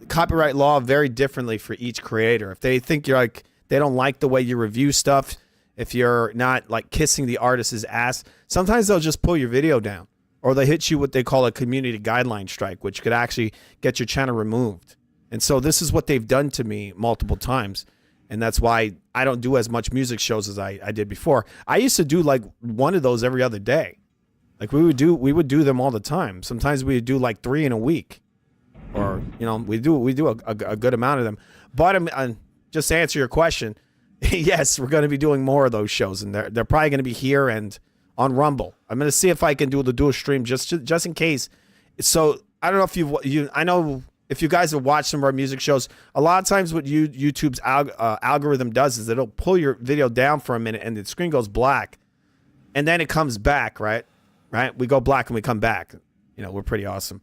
A: copyright law very differently for each creator. If they think they don't like the way you review stuff, if you're not like kissing the artist's ass, sometimes they'll just pull your video down, or they hit you what they call a community guideline strike, which could actually get your channel removed. And so this is what they've done to me multiple times. And that's why I don't do as much music shows as I did before. I used to do like one of those every other day. Like we would do them all the time. Sometimes we would do like 3 in a week. Or, we do a good amount of them. But just to answer your question, yes, we're going to be doing more of those shows, and they're probably going to be here and on Rumble. I'm going to see if I can do the dual stream just in case. So I don't know if I know if you guys have watched some of our music shows. A lot of times, what YouTube's algorithm does is it'll pull your video down for a minute, and the screen goes black, and then it comes back. Right? We go black and we come back. We're pretty awesome.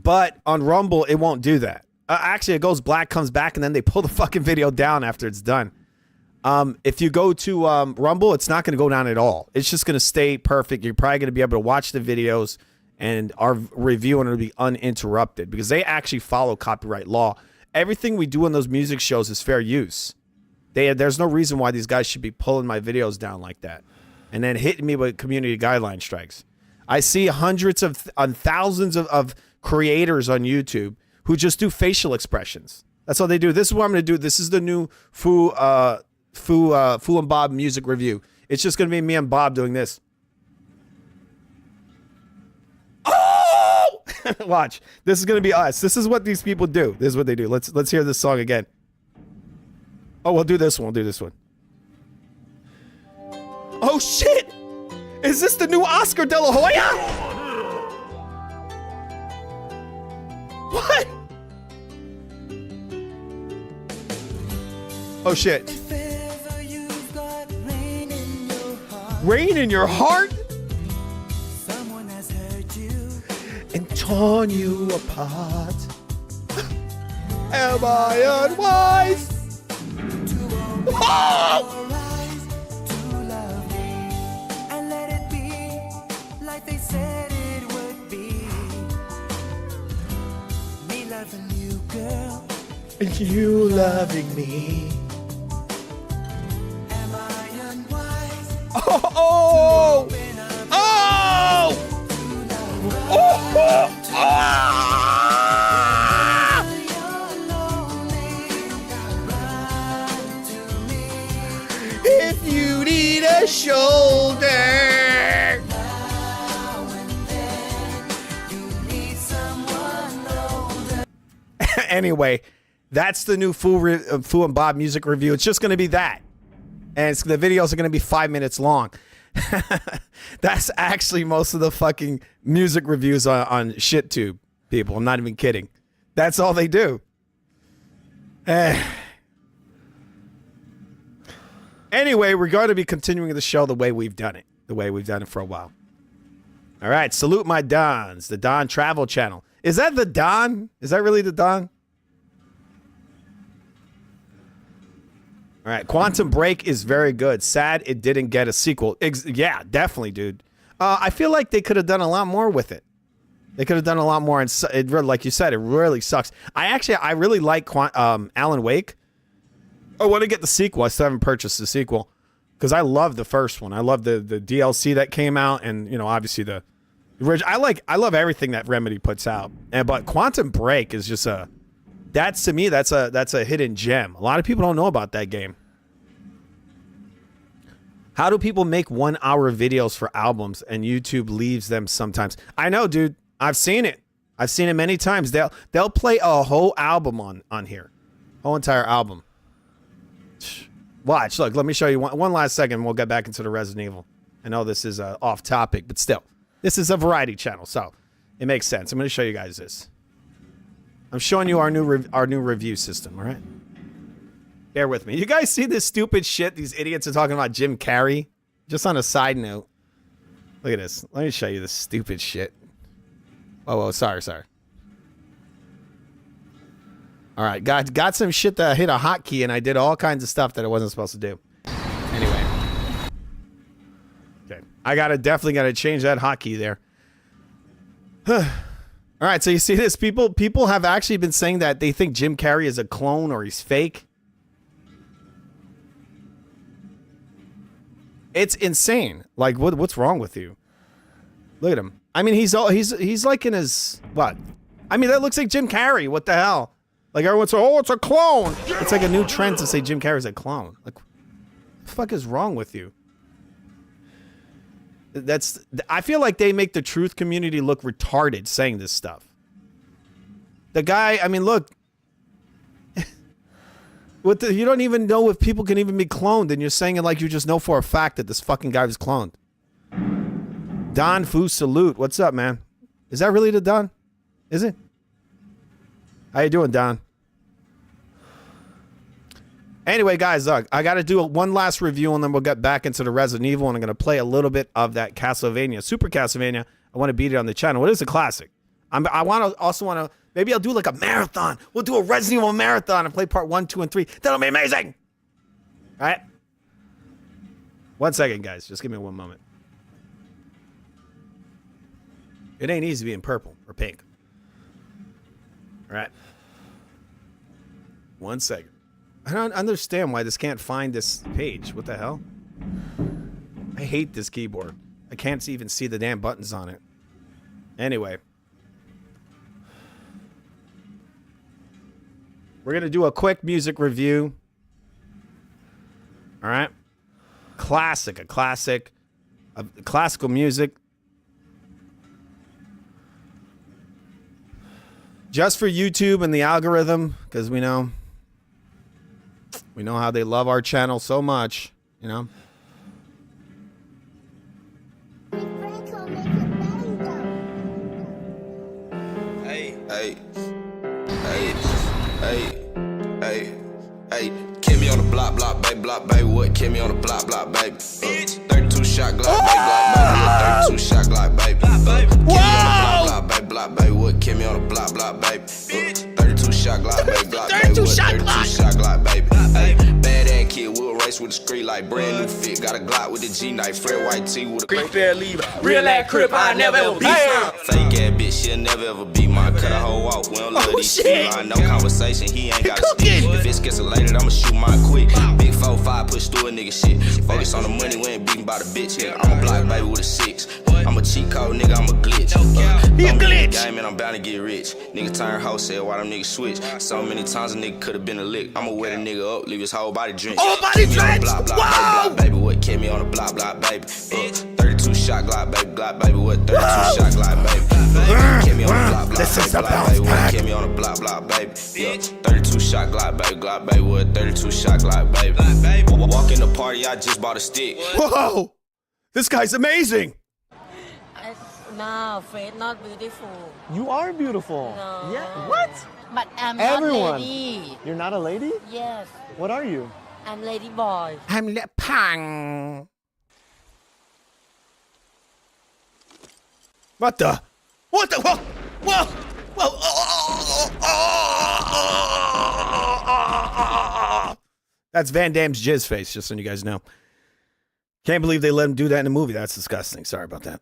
A: But on Rumble, it won't do that. Actually, it goes black, comes back, and then they pull the fucking video down after it's done. If you go to Rumble, it's not going to go down at all. It's just going to stay perfect. You're probably going to be able to watch the videos, and our review and it'll be uninterrupted because they actually follow copyright law. Everything we do in those music shows is fair use. There's no reason why these guys should be pulling my videos down like that and then hitting me with community guideline strikes. I see hundreds of thousands of creators on YouTube who just do facial expressions. That's all they do. This is what I'm going to do. This is the new Fu and Bob music review. It's just going to be me and Bob doing this. Oh! Watch. This is going to be us. This is what these people do. This is what they do. Let's hear this song again. Oh, we'll do this one. We'll do this one. Oh, shit! Is this the new Oscar De La Hoya? What? Oh shit. Rain in your heart?
C: Someone has hurt you
A: and torn you apart. Am I unwise? Oh!
C: to love me and let it be like they said it would be. Me loving you, girl.
A: And you loving me.
C: Am I unwise?
A: Oh! Oh! Oh! Oh! Ah! If you need a shoulder. Anyway, that's the new Fu and Bob music review. It's just going to be that. And the videos are going to be 5 minutes long. That's actually most of the fucking music reviews on ShitTube, people. I'm not even kidding. That's all they do. Anyway, we're going to be continuing the show the way we've done it. The way we've done it for a while. All right. Salute my Dons. The Don Travel Channel. Is that the Don? Is that really the Don? All right, Quantum Break is very good. Sad it didn't get a sequel. Yeah, definitely, dude. I feel like they could have done a lot more with it. They could have done a lot more, and like you said, it really sucks. I really like Alan Wake. I want to get the sequel. I still haven't purchased the sequel because I love the first one. I love the DLC that came out, and obviously the original. I love everything that Remedy puts out, but Quantum Break is just that's a hidden gem. A lot of people don't know about that game. How do people make 1 hour videos for albums and YouTube leaves them sometimes? I know, dude. I've seen it. I've seen it many times. They'll play a whole album on here. Whole entire album. Watch. Look, let me show you one last second. We'll get back into the Resident Evil. I know this is off topic, but still. This is a variety channel, so it makes sense. I'm going to show you guys this. I'm showing you our new review system, all right? Bear with me. You guys see this stupid shit these idiots are talking about Jim Carrey? Just on a side note. Look at this. Let me show you this stupid shit. Oh, sorry. All right, got some shit that hit a hotkey, and I did all kinds of stuff that I wasn't supposed to do. Anyway. Okay. I definitely gotta change that hotkey there. All right, so you see this? People have actually been saying that they think Jim Carrey is a clone or he's fake. It's insane. Like, what's wrong with you? Look at him. I mean, he's like in his what? I mean, that looks like Jim Carrey. What the hell? Like everyone's saying, oh, it's a clone. It's like a new trend to say Jim Carrey's a clone. Like, what the fuck is wrong with you? I feel like they make the truth community look retarded saying this stuff. The guy, I mean, look. You don't even know if people can even be cloned, and you're saying it like you just know for a fact that this fucking guy was cloned. Don Fu Salute. What's up, man? Is that really the Don? Is it? How you doing, Don? Anyway, guys, look, I got to do one last review, and then we'll get back into the Resident Evil, and I'm going to play a little bit of that Castlevania, Super Castlevania. I want to beat it on the channel. It is a classic. Maybe I'll do like a marathon. We'll do a Resident Evil marathon and play part 1, 2, and 3. That'll be amazing. All right. 1 second, guys. Just give me one moment. It ain't easy being purple or pink. All right. 1 second. I don't understand why this can't find this page. What the hell? I hate this keyboard. I can't even see the damn buttons on it. Anyway. We're going to do a quick music review. All right. Classical music. Just for YouTube and the algorithm, because we know how they love our channel so much, you know.
E: Hey, kill me on the block, baby, what? Kill me on the block, baby. 32 shot Glock, baby, 32 shot Glock, baby. Kill me on the block, baby, what? Kill me on the block, baby. 32 shot Glock, baby, what? 32 shot Glock, baby. Bad ass kid, we'll race with the street like brand new fit. Got a Glock with the G knife, Fred White T with a great fair leave. Real ass crip, I never ever be. Fake ass bitch, she'll never ever be mine. Cut a hoe off, we don't love these people. I know conversation, he ain't got to speak. If it's escalated, I'ma shoot mine quick. Big 4-5, push through a nigga shit. Focus on the money, we ain't beating by the bitch. Yeah, I'm a block baby with a 6. I'm a cheat code, nigga, I'm a glitch. He a glitch. Game and I'm bound to get rich. Nigga turn wholesale, why them niggas switch? So many times a nigga could've been a lick. I'ma wet a nigga up, leave his whole body drenched. Oh, body drenched! Wow! Baby, what? Kept me on the block, baby. 32 shot Glock, baby, what? 32 shot Glock, baby. Kept me on the block, baby, what? Kept me on the block, baby. 32 shot Glock, baby, what? 32 shot Glock, baby. Walk in the party, I just bought a stick.
A: Whoa! This guy's amazing!
F: No, Fred, not beautiful.
G: You are beautiful.
F: No.
G: Yeah. What?
F: But I'm
G: Everyone.
F: not lady.
G: You're not a lady?
F: Yes.
G: What are you?
F: I'm lady boy.
A: I'm pang. What the? What the? Whoa! That's Van Damme's jizz face, just so you guys know. Can't believe they let him do that in a movie. That's disgusting. Sorry about that.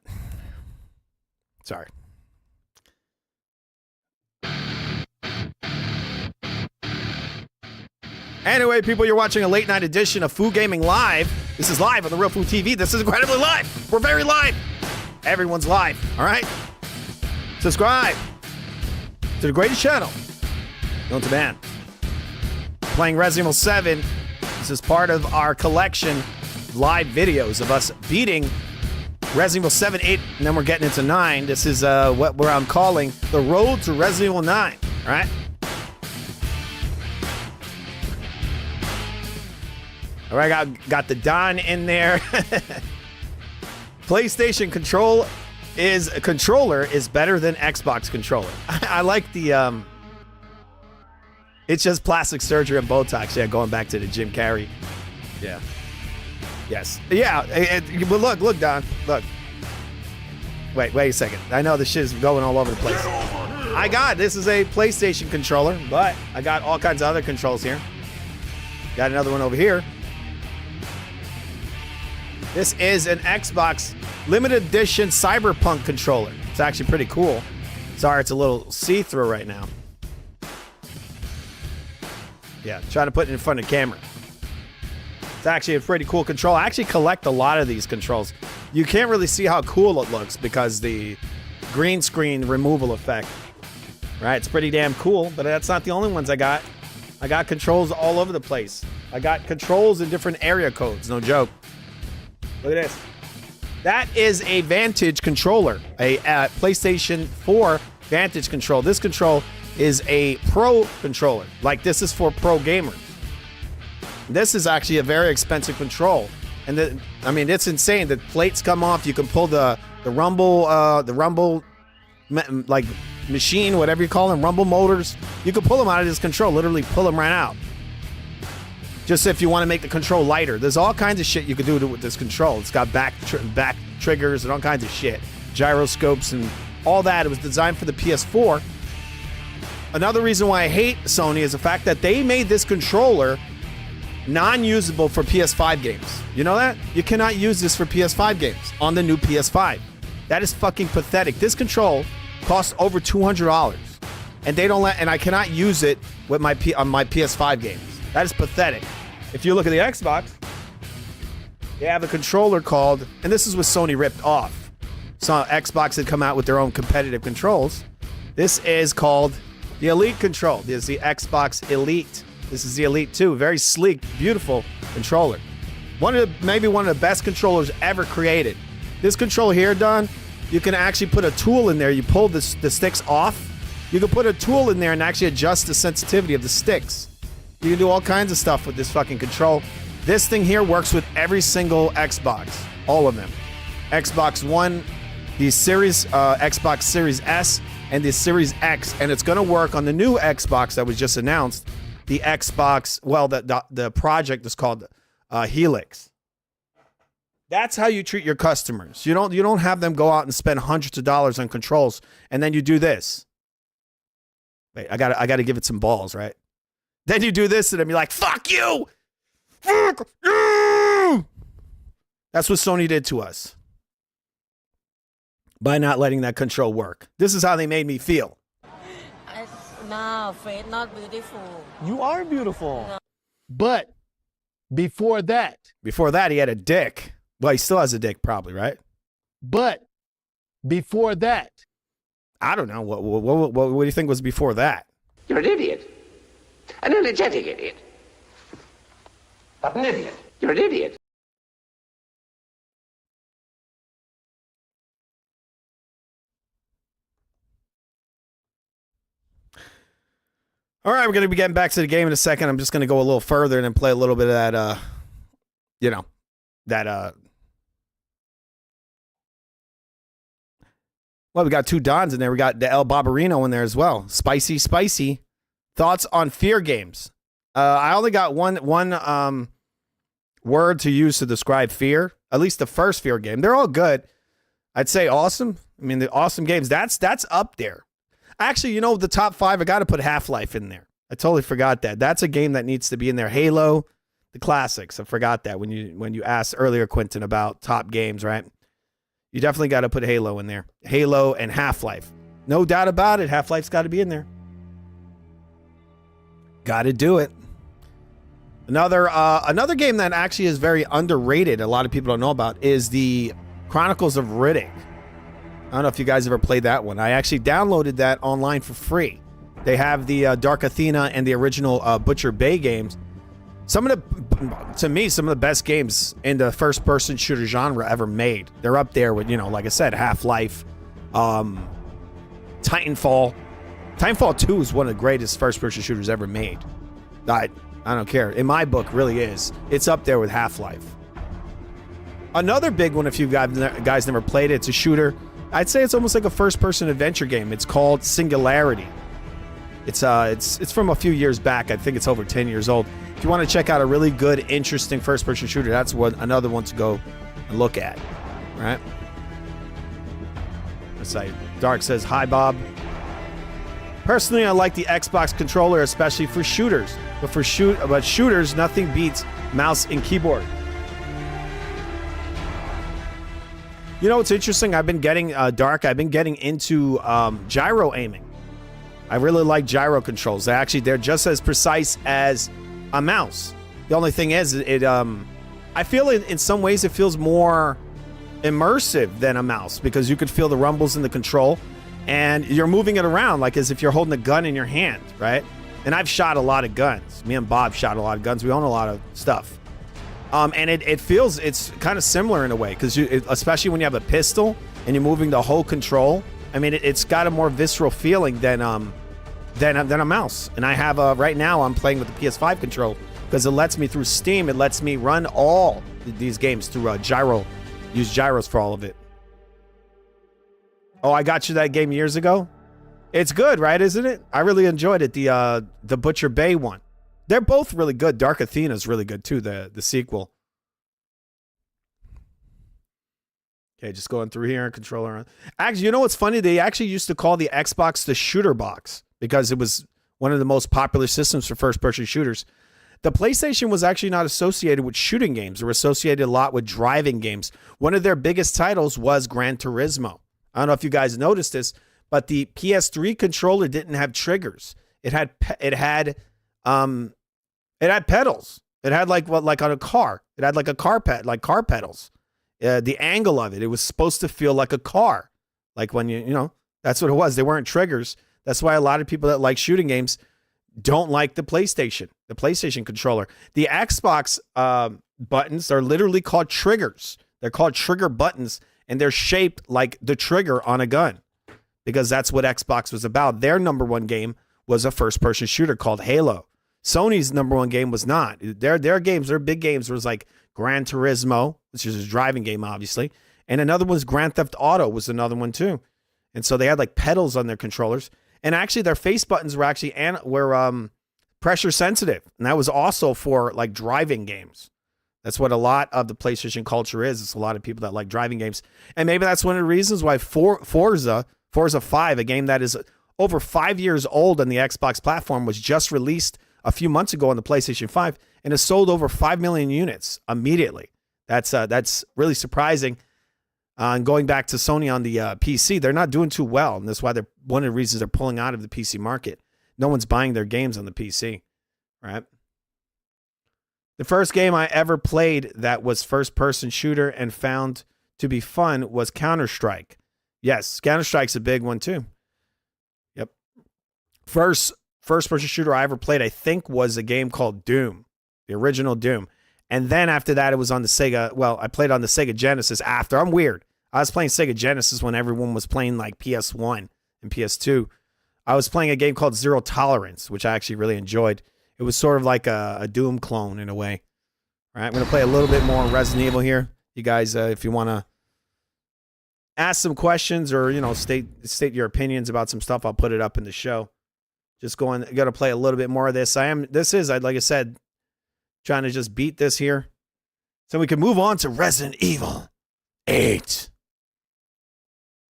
A: Sorry. Anyway, people, you're watching a late night edition of Food Gaming Live. This is live on the Real Food TV. This is incredibly live. We're very live. Everyone's live, all right? Subscribe to the greatest channel known to man. Playing Resident Evil 7. This is part of our collection of live videos of us beating Resident Evil 7, 8, and then we're getting into 9. This is where I'm calling the road to Resident Evil 9, all right? All right, got the Don in there. PlayStation controller is better than Xbox controller. I like the it's just plastic surgery and Botox. Yeah, going back to the Jim Carrey. Yeah. Yes. Yeah. But look, Don. Look. Wait a second. I know the shit is going all over the place. This is a PlayStation controller, but I got all kinds of other controls here. Got another one over here. This is an Xbox limited edition Cyberpunk controller. It's actually pretty cool. Sorry, it's a little see-through right now. Yeah, trying to put it in front of the camera. It's actually a pretty cool control. I actually collect a lot of these controls. You can't really see how cool it looks because the green screen removal effect. Right, it's pretty damn cool, but that's not the only ones I got. I got controls all over the place. I got controls in different area codes, no joke. Look at this. That is a Vantage controller, a PlayStation 4 Vantage control. This control is a pro controller. Like, this is for pro gamers. This is actually a very expensive control. And I mean, it's insane. The plates come off. You can pull the rumble like machine, whatever you call them, rumble motors. You can pull them out of this control, literally pull them right out. Just if you want to make the control lighter. There's all kinds of shit you can do with this control. It's got back triggers and all kinds of shit. Gyroscopes and all that. It was designed for the PS4. Another reason why I hate Sony is the fact that they made this controller non-usable for PS5 games. You know that? You cannot use this for PS5 games on the new PS5. That is fucking pathetic. This control costs over $200, and they don't let. And I cannot use it with on my PS5 games. That is pathetic. If you look at the Xbox, they have a controller called, and this is what Sony ripped off. So Xbox had come out with their own competitive controls. This is called the Elite control. This is the Xbox Elite. This is the Elite 2. Very sleek, beautiful controller. Maybe one of the best controllers ever created. This controller here, Don, you can actually put a tool in there. You pull the sticks off. You can put a tool in there and actually adjust the sensitivity of the sticks. You can do all kinds of stuff with this fucking control. This thing here works with every single Xbox. All of them. Xbox One, the Series, Xbox Series S, and the Series X. And it's going to work on the new Xbox that was just announced. The Xbox, well, the project is called Helix. That's how you treat your customers. You don't have them go out and spend hundreds of dollars on controls, and then you do this. Wait, I gotta give it some balls, right? Then you do this, and then be like, "Fuck you, fuck you." That's what Sony did to us by not letting that control work. This is how they made me feel.
F: No, face not beautiful.
G: You are beautiful.
F: No.
H: But before that,
A: he had a dick. Well, he still has a dick, probably, right?
H: but before that,
A: I don't know. What do you think was before that?
I: You're an idiot. An energetic idiot. Not an idiot. You're an idiot.
A: All right, we're going to be getting back to the game in a second. I'm just going to go a little further and then play a little bit of that, well, we got two Dons in there. We got the El Barbarino in there as well. Spicy. Thoughts on fear games? I only got one word to use to describe fear. At least the first fear game. They're all good. I'd say awesome. I mean, the awesome games. That's up there. Actually, the top 5, I got to put Half-Life in there. I totally forgot that. That's a game that needs to be in there. Halo, The classics. I forgot that when you asked earlier, Quentin, about top games, right? You definitely got to put Halo in there. Halo and Half-Life. No doubt about it. Half-Life's got to be in there. Got to do it. Another game that actually is very underrated, a lot of people don't know about, is the Chronicles of Riddick. I don't know if you guys ever played that one. I actually downloaded that online for free. They have the Dark Athena and the original Butcher Bay games. To me, some of the best games in the first-person shooter genre ever made. They're up there with, like I said, Half-Life, Titanfall. Titanfall 2 is one of the greatest first-person shooters ever made. I don't care. In my book, really is. It's up there with Half-Life. Another big one, if you guys never played it, it's a shooter. I'd say it's almost like a first-person adventure game. It's called Singularity. It's from a few years back. I think it's over 10 years old. If you want to check out a really good, interesting first-person shooter, that's another one to go and look at. Right? Let's say Dark says, "Hi, Bob. Personally, I like the Xbox controller, especially for shooters. But shooters, nothing beats mouse and keyboard." You know what's interesting? I've been getting Dark. I've been getting into gyro aiming. I really like gyro controls. They're just as precise as a mouse. The only thing is, I feel in some ways it feels more immersive than a mouse because you could feel the rumbles in the control, and you're moving it around like as if you're holding a gun in your hand, right? And I've shot a lot of guns. Me and Bob shot a lot of guns. We own a lot of stuff. And it's kind of similar in a way because especially when you have a pistol and you're moving the whole control. I mean, it's got a more visceral feeling than a mouse. And I have right now I'm playing with the PS5 control because it lets me through Steam. It lets me run all these games through gyro. Use gyros for all of it. Oh, I got you that game years ago. It's good, right? Isn't it? I really enjoyed it. The Butcher Bay one. They're both really good. Dark Athena is really good too. The sequel. Okay, just going through here. Controller. Actually, you know what's funny? They actually used to call the Xbox the shooter box because it was one of the most popular systems for first-person shooters. The PlayStation was actually not associated with shooting games. They were associated a lot with driving games. One of their biggest titles was Gran Turismo. I don't know if you guys noticed this, but the PS3 controller didn't have triggers. It had pedals. It had like on a car. It had like car pedals. The angle of it was supposed to feel like a car. Like when that's what it was. They weren't triggers. That's why a lot of people that like shooting games don't like the PlayStation controller. The Xbox buttons are literally called triggers. They're called trigger buttons, and they're shaped like the trigger on a gun because that's what Xbox was about. Their number one game was a first-person shooter called Halo. Sony's number one game was not. Their big games was like Gran Turismo, which is a driving game, obviously, and another was Grand Theft Auto was another one too. And so they had like pedals on their controllers, and actually their face buttons were pressure sensitive, and that was also for like driving games. That's what a lot of the PlayStation culture is. It's a lot of people that like driving games, and maybe that's one of the reasons why Forza 5, a game that is over 5 years old on the Xbox platform, was just released a few months ago on the PlayStation 5 and has sold over 5 million units immediately. That's really surprising. And going back to Sony on the PC, they're not doing too well, and that's why they're one of the reasons they're pulling out of the PC market. No one's buying their games on the PC, right? The first game I ever played that was first-person shooter and found to be fun was Counter-Strike. Yes, Counter-Strike's a big one too. Yep. First-person shooter I ever played, I think, was a game called Doom, the original Doom. And then after that, it was on the Sega. Well, I played on the Sega Genesis after. I'm weird. I was playing Sega Genesis when everyone was playing like PS1 and PS2. I was playing a game called Zero Tolerance, which I actually really enjoyed. It was sort of like a Doom clone in a way. All right, I'm going to play a little bit more Resident Evil here. You guys, if you want to ask some questions or, state your opinions about some stuff, I'll put it up in the show. Just got to play a little bit more of this. Like I said, trying to just beat this here so we can move on to Resident Evil 8.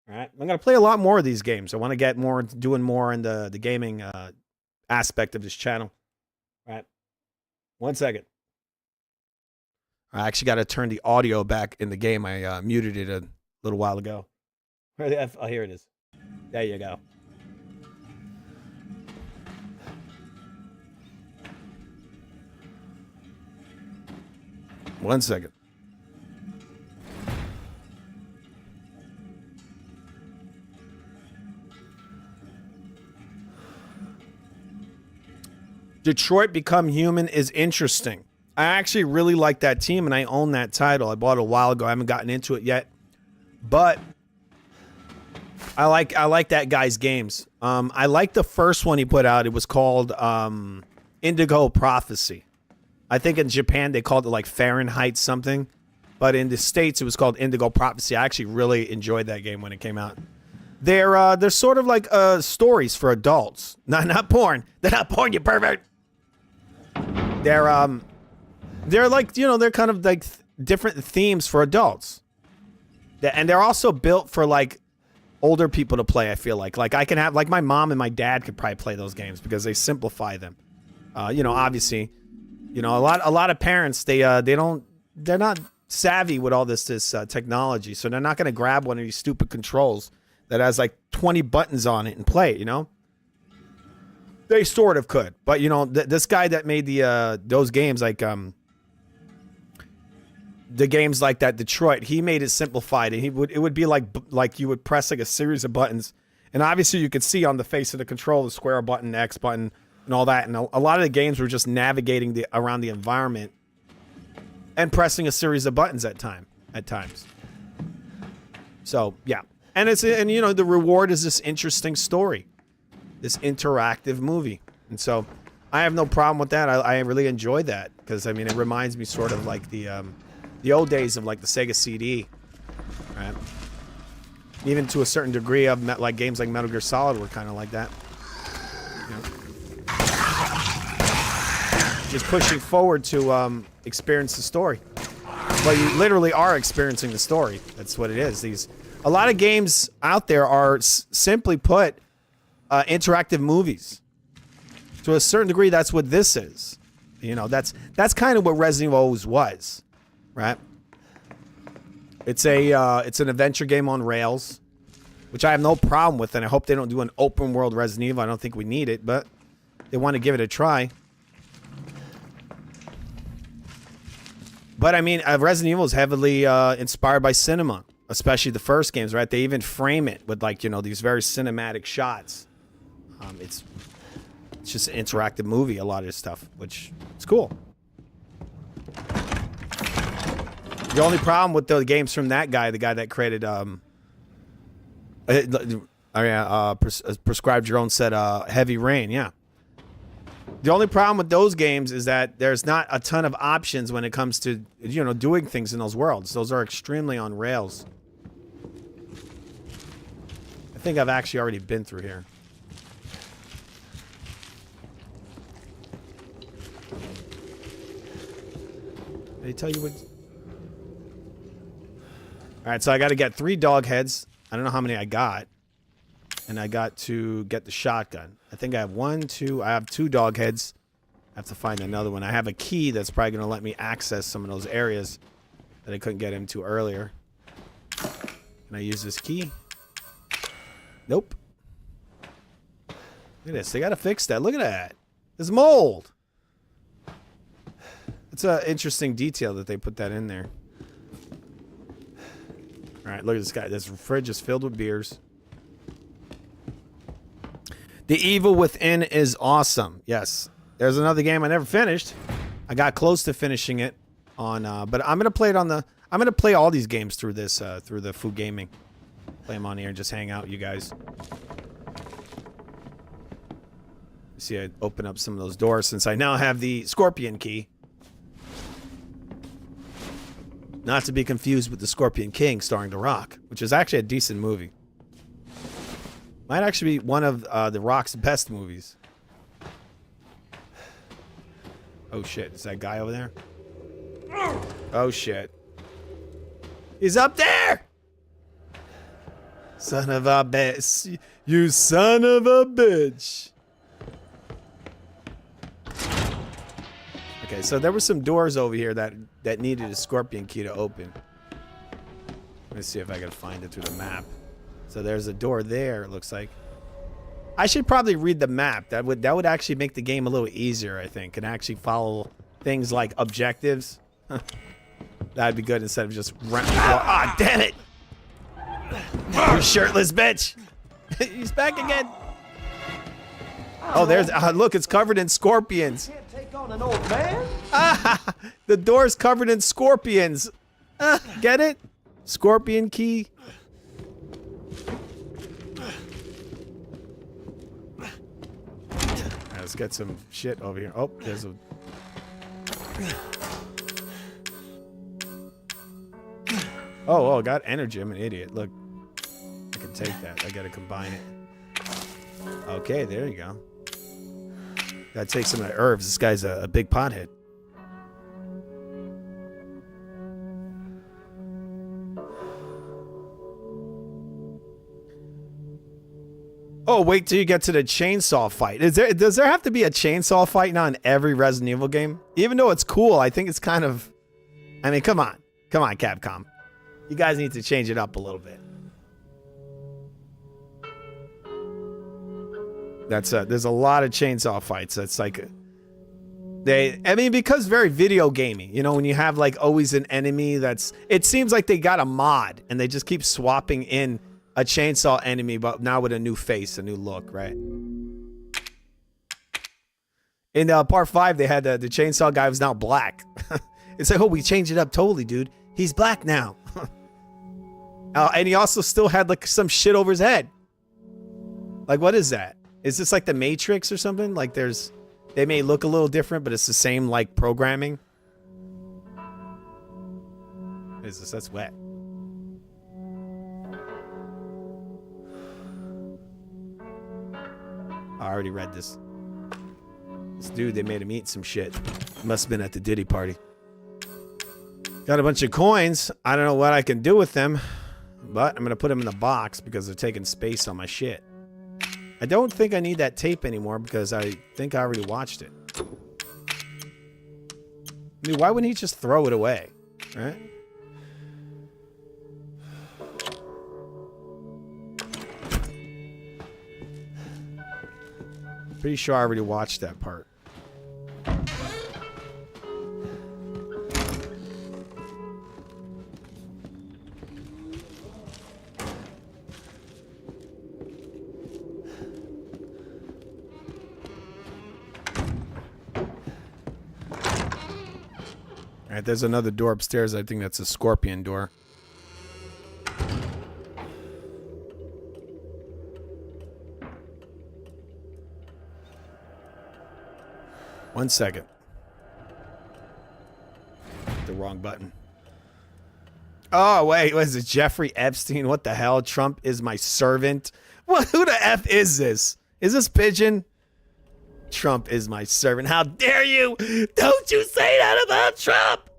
A: All right, I'm going to play a lot more of these games. I want to get doing more in the gaming aspect of this channel. All right, 1 second. I actually got to turn the audio back in the game. I muted it a little while ago. Where the F? Oh, here it is. There you go. One second. Detroit Become Human is interesting. I actually really like that team, and I own that title. I bought it a while ago. I haven't gotten into it yet, but I like that guy's games. I like the first one he put out. It was called Indigo Prophecy. I think in Japan they called it like Fahrenheit something, but in the States it was called Indigo Prophecy. I actually really enjoyed that game when it came out. They're sort of like stories for adults, not porn. They're not porn, you pervert. They're like, you know, they're kind of like different themes for adults. And they're also built for like older people to play, I feel like. Like I can have, like my mom and my dad could probably play those games because they simplify them. You know, obviously, you know, a lot of parents, they're not savvy with all this technology. So they're not going to grab one of these stupid controls that has like 20 buttons on it and play it, you know? They sort of could. But, you know, this guy that made those games, like the games like that, Detroit, he made it simplified. And it would be like you would press like a series of buttons. And obviously you could see on the face of the control, the square button, the X button, and all that. And a lot of the games were just navigating around the environment and pressing a series of buttons at times. So, yeah. And you know, the reward is this interesting story, this interactive movie. And so I have no problem with that. I really enjoy that because, I mean, it reminds me sort of like the old days of like the Sega CD, right? Even to a certain degree of like games like Metal Gear Solid were kind of like that. You know? Just pushing forward to experience the story. Well, you literally are experiencing the story. That's what it is. A lot of games out there are simply put interactive movies. To a certain degree, that's what this is. You know, that's kind of what Resident Evil always was, right? It's an adventure game on rails, which I have no problem with, and I hope they don't do an open world Resident Evil. I don't think we need it, but they want to give it a try. But I mean, Resident Evil is heavily inspired by cinema. Especially the first games, right? They even frame it with, like, you know, these very cinematic shots. It's just an interactive movie, a lot of this stuff, which is cool. The only problem with the games from that guy, the guy that created Prescribed Your Own said Heavy Rain, yeah. The only problem with those games is that there's not a ton of options when it comes to, you know, doing things in those worlds. Those are extremely on rails. I think I've actually already been through here. Did they tell you what? All right, so I got to get 3 dog heads. I don't know how many I got. And I got to get the shotgun. I think I have 1, 2. I have 2 dog heads. I have to find another one. I have a key that's probably going to let me access some of those areas that I couldn't get into earlier. Can I use this key? Nope. Look at this. They got to fix that. Look at that. There's mold. It's an interesting detail that they put that in there. All right, look at this guy. This fridge is filled with beers. The Evil Within is awesome. Yes. There's another game I never finished. I got close to finishing it on, but I'm gonna play it on the. I'm gonna play all these games through this, through the Food Gaming. Play them on here and just hang out, you guys. See, I open up some of those doors since I now have the Scorpion key. Not to be confused with the Scorpion King starring The Rock, which is actually a decent movie. Might actually be one of The Rock's best movies. Oh shit, is that guy over there? Oh shit. He's up there! Son of a bitch. You son of a bitch. Okay, so there were some doors over here that that needed a scorpion key to open. Let me see if I can find it through the map. So there's a door there, it looks like. I should probably read the map. That would actually make the game a little easier, I think, and actually follow things like objectives. That'd be good instead of just running. Ah, damn it! You shirtless bitch! He's back again. Oh, there's look, it's covered in scorpions.
B: Can't take on an old man.
A: Ah, the door's covered in scorpions. Get it? Scorpion key. Let's get some shit over here. Oh, there's a... Oh, got energy. I'm an idiot. Look. I can take that. I gotta combine it. Okay, there you go. Gotta take some of the herbs. This guy's a big pothead. Oh, wait till you get to the chainsaw fight. Does there have to be a chainsaw fight now in every Resident Evil game? Even though it's cool, I think it's kind of... I mean, come on. Come on, Capcom. You guys need to change it up a little bit. There's a lot of chainsaw fights. It's like... I mean, because very video gamey. You know, when you have, like, always an enemy that's... It seems like they got a mod, and they just keep swapping in a chainsaw enemy, but now with a new face, a new look, right? In part 5, they had the chainsaw guy was now black. It's like, oh, we changed it up totally, dude. He's black now. And he also still had like some shit over his head. Like, what is that? Is this like the Matrix or something? Like they may look a little different, but it's the same like programming. What is this? That's wet. I already read this. This dude, they made him eat some shit. Must have been at the Diddy party. Got a bunch of coins. I don't know what I can do with them, but I'm going to put them in the box because they're taking space on my shit. I don't think I need that tape anymore because I think I already watched it. I mean, why wouldn't he just throw it away? Right? Pretty sure I already watched that part. All right, there's another door upstairs. I think that's a scorpion door. One second. The wrong button. Oh, wait. What is it? Jeffrey Epstein? What the hell? Trump is my servant? What? Who the F is this? Is this Pigeon? Trump is my servant. How dare you? Don't you say that about Trump!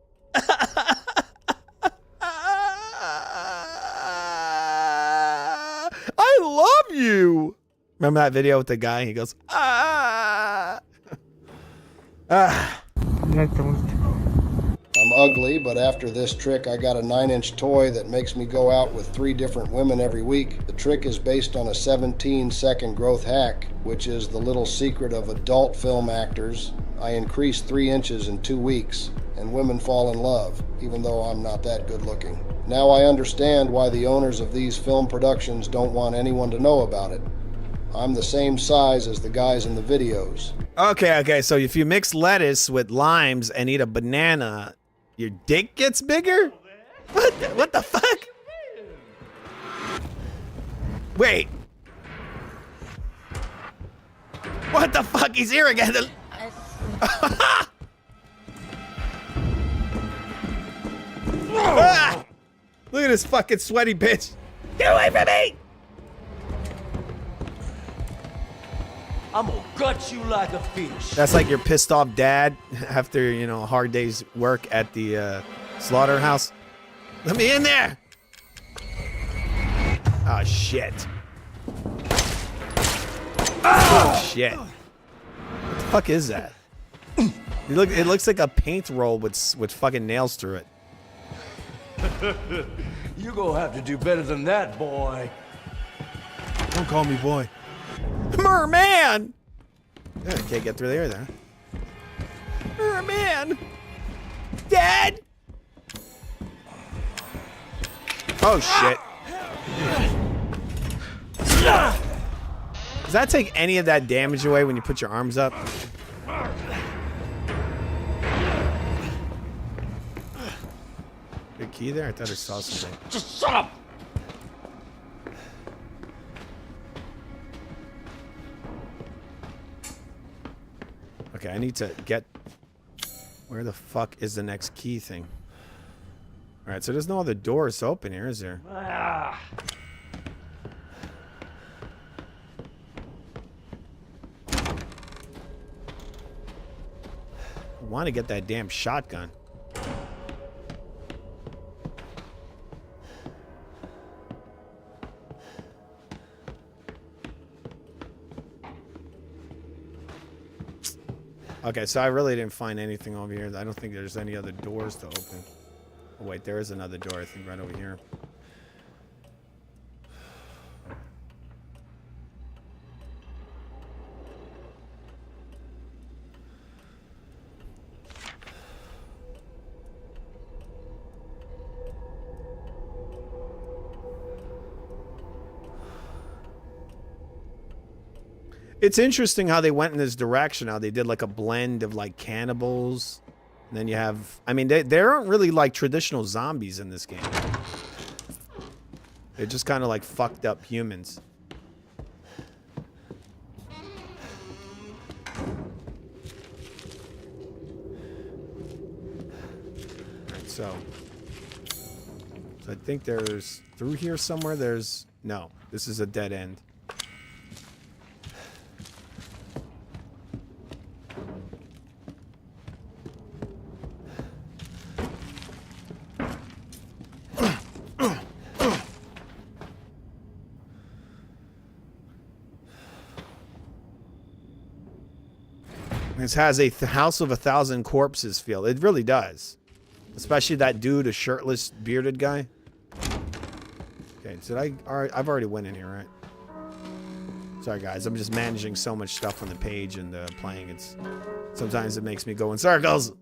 A: I love you! Remember that video with the guy? He goes, ah!
J: I'm ugly, but after this trick, I got a 9-inch toy that makes me go out with 3 different women every week. The trick is based on a 17-second growth hack, which is the little secret of adult film actors. I increase 3 inches in 2 weeks, and women fall in love, even though I'm not that good looking. Now I understand why the owners of these film productions don't want anyone to know about it. I'm the same size as the guys in the videos.
A: Okay, so if you mix lettuce with limes and eat a banana, your dick gets bigger? What the fuck? Wait. What the fuck? He's here again. Ah! Look at this fucking sweaty bitch. Get away from me!
B: I'm gonna gut you like a fish.
A: That's like your pissed off dad after, you know, a hard day's work at the slaughterhouse. Let me in there! Oh, shit. Oh, shit. What the fuck is that? It looks like a paint roll with fucking nails through it.
B: You're gonna have to do better than that, boy.
A: Don't call me boy. Merman! Yeah, I can't get through there then. Merman! Dad! Oh shit. Does that take any of that damage away when you put your arms up? Big key there? I thought I saw something.
B: Just shut up!
A: Okay, I need to get... Where the fuck is the next key thing? Alright, so there's no other doors to open here, is there?
B: Ah.
A: I want to get that damn shotgun. Okay, so I really didn't find anything over here. I don't think there's any other doors to open. Oh, wait, there is another door, I think, right over here. It's interesting how they went in this direction. How they did like a blend of like cannibals. And then you have... I mean, there aren't really like traditional zombies in this game. They're just kind of like fucked up humans. Alright, so I think there's... Through here somewhere there's... No, this is a dead end. This has a House of 1,000 Corpses feel. It really does. Especially that dude, a shirtless, bearded guy. Okay, I've already went in here, right? Sorry, guys. I'm just managing so much stuff on the page and playing. Sometimes it makes me go in circles.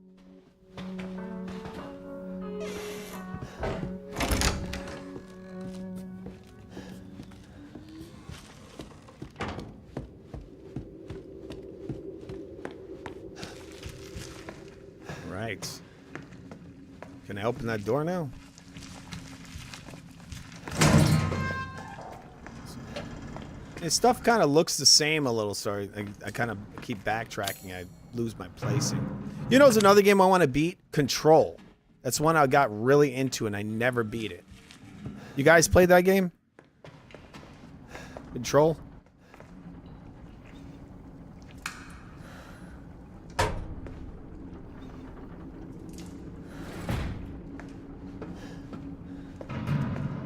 A: Right. Can I open that door now? And stuff kind of looks the same a little. Sorry, I kind of keep backtracking. I lose my placing. You know, it's another game I want to beat. Control. That's one I got really into, and I never beat it. You guys played that game? Control.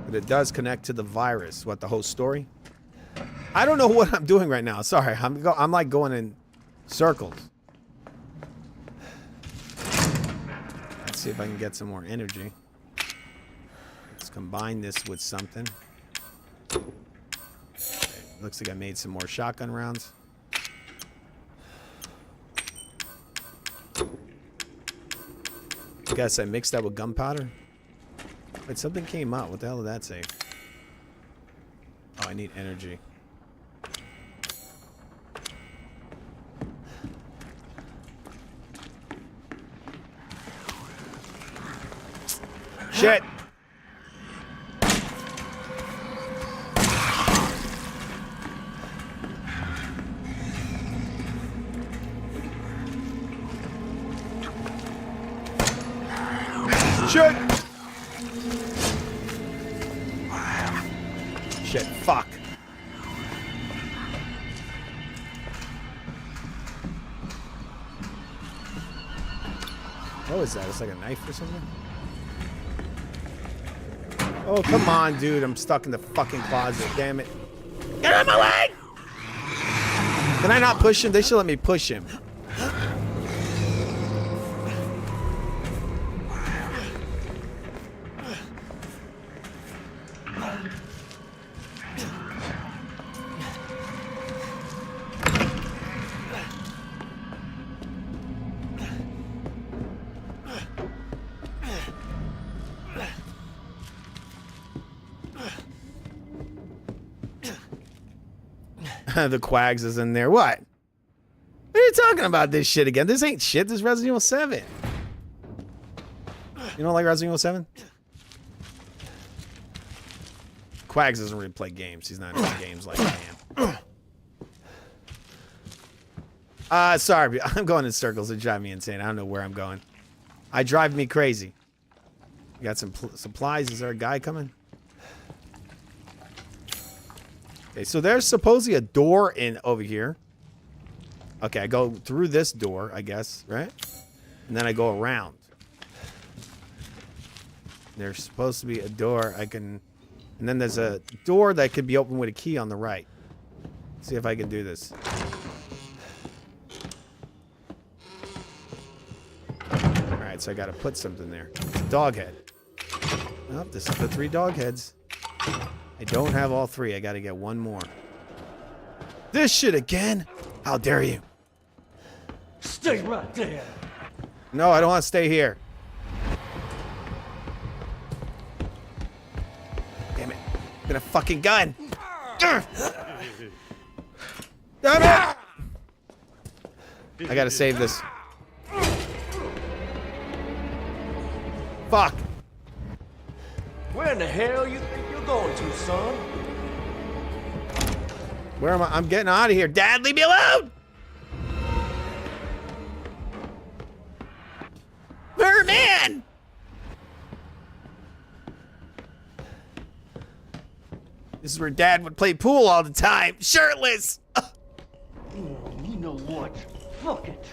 A: But it does connect to the virus. What, the whole story? I don't know what I'm doing right now. Sorry, I'm like going in circles. Let's see if I can get some more energy. Let's combine this with something. Okay, looks like I made some more shotgun rounds. I guess I mixed that with gunpowder. Wait, something came out. What the hell did that say? Oh, I need energy. Shit! Shit! Shit, fuck. What was that? It's like a knife or something? Oh, come on, dude. I'm stuck in the fucking closet. Damn it. Get out of my way! Can I not push him? They should let me push him. The Quags is in there. What? What are you talking about this shit again? This ain't shit. This is Resident Evil 7. You don't like Resident Evil 7? Quags doesn't really play games. He's not into games like I am. Sorry. I'm going in circles. It drives me insane. I don't know where I'm going. I drive me crazy. You got some supplies. Is there a guy coming? Okay, so there's supposedly a door in over here. Okay, I go through this door, I guess, right? And then I go around. There's supposed to be a door I can... And then there's a door that could be opened with a key on the right. See if I can do this. Alright, so I gotta put something there. It's a dog head. Oh, this is the 3 dog heads. I don't have all 3. I gotta get one more. This shit again? How dare you?
B: Stay right there.
A: No, I don't want to stay here. Damn it. Get a fucking gun. Damn it! I gotta save this. Fuck.
B: Where in the hell you think you're going to, son?
A: Where am I? I'm getting out of here. Dad, leave me alone! Merman! This is where Dad would play pool all the time, shirtless.
B: You know what? Fuck it.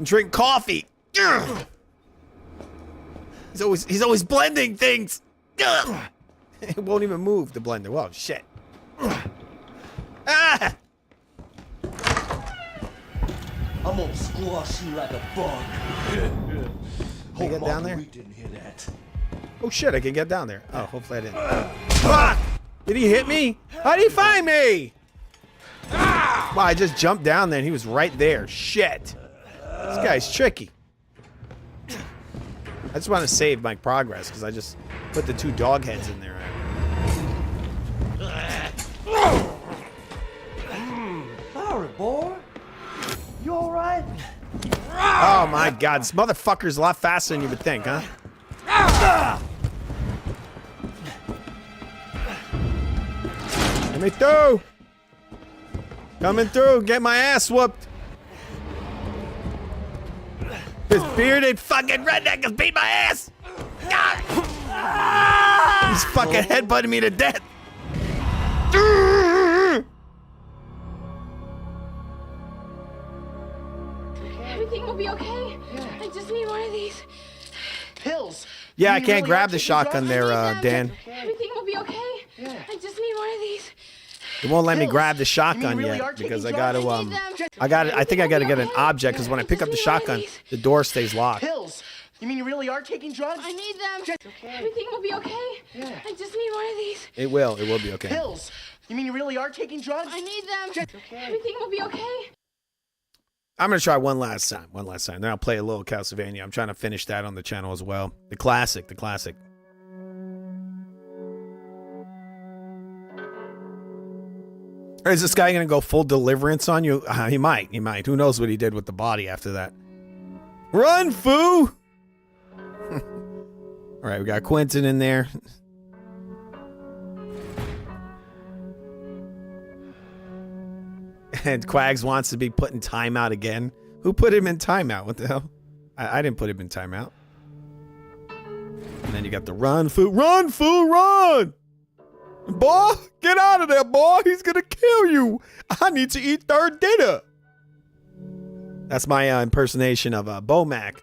A: Drink coffee. Ugh. He's always blending things. Ugh. It won't even move the blender. Whoa, shit. Ah!
B: I'm gonna squash you like a bug.
A: Can I get down there?
B: We didn't hear that.
A: Oh shit, I can get down there. Oh, hopefully I didn't. Fuck! Did he hit me? How did he find me? Wow, I just jumped down there and he was right there. Shit. This guy's tricky. I just want to save my progress because I just put the 2 dog heads in there.
B: Sorry, boy. You alright?
A: Oh my god, this motherfucker's a lot faster than you would think, huh? Coming through! Coming through, get my ass whooped! This bearded fucking redneck has beat my ass! God! He's fucking headbutting me to death!
K: Everything will be okay. I just need one of these.
G: Pills.
A: Yeah, I can't grab the shotgun there, Dan.
K: Everything will be okay. I just need one of these.
A: It won't let me grab the shotgun yet because I gotta I think I gotta get an object because when I pick up the shotgun, the door stays locked.
G: Pills. You mean you really are taking drugs?
K: I need them. Everything will be okay. I just need one of these.
A: It will be okay.
G: Pills. You mean you really are taking drugs?
K: I need them. Everything will be okay.
A: I'm gonna try one last time. Then I'll play a little Castlevania. I'm trying to finish that on the channel as well. The classic. Or is this guy gonna go full deliverance on you? He might. Who knows what he did with the body after that? Run, foo! All right, we got Quentin in there. And Quags wants to be put in timeout again. Who put him in timeout? What the hell? I didn't put him in timeout. And then you got the run, foo, run! Boy, get out of there, boy. He's gonna kill you. I need to eat third dinner. That's my impersonation of Bomac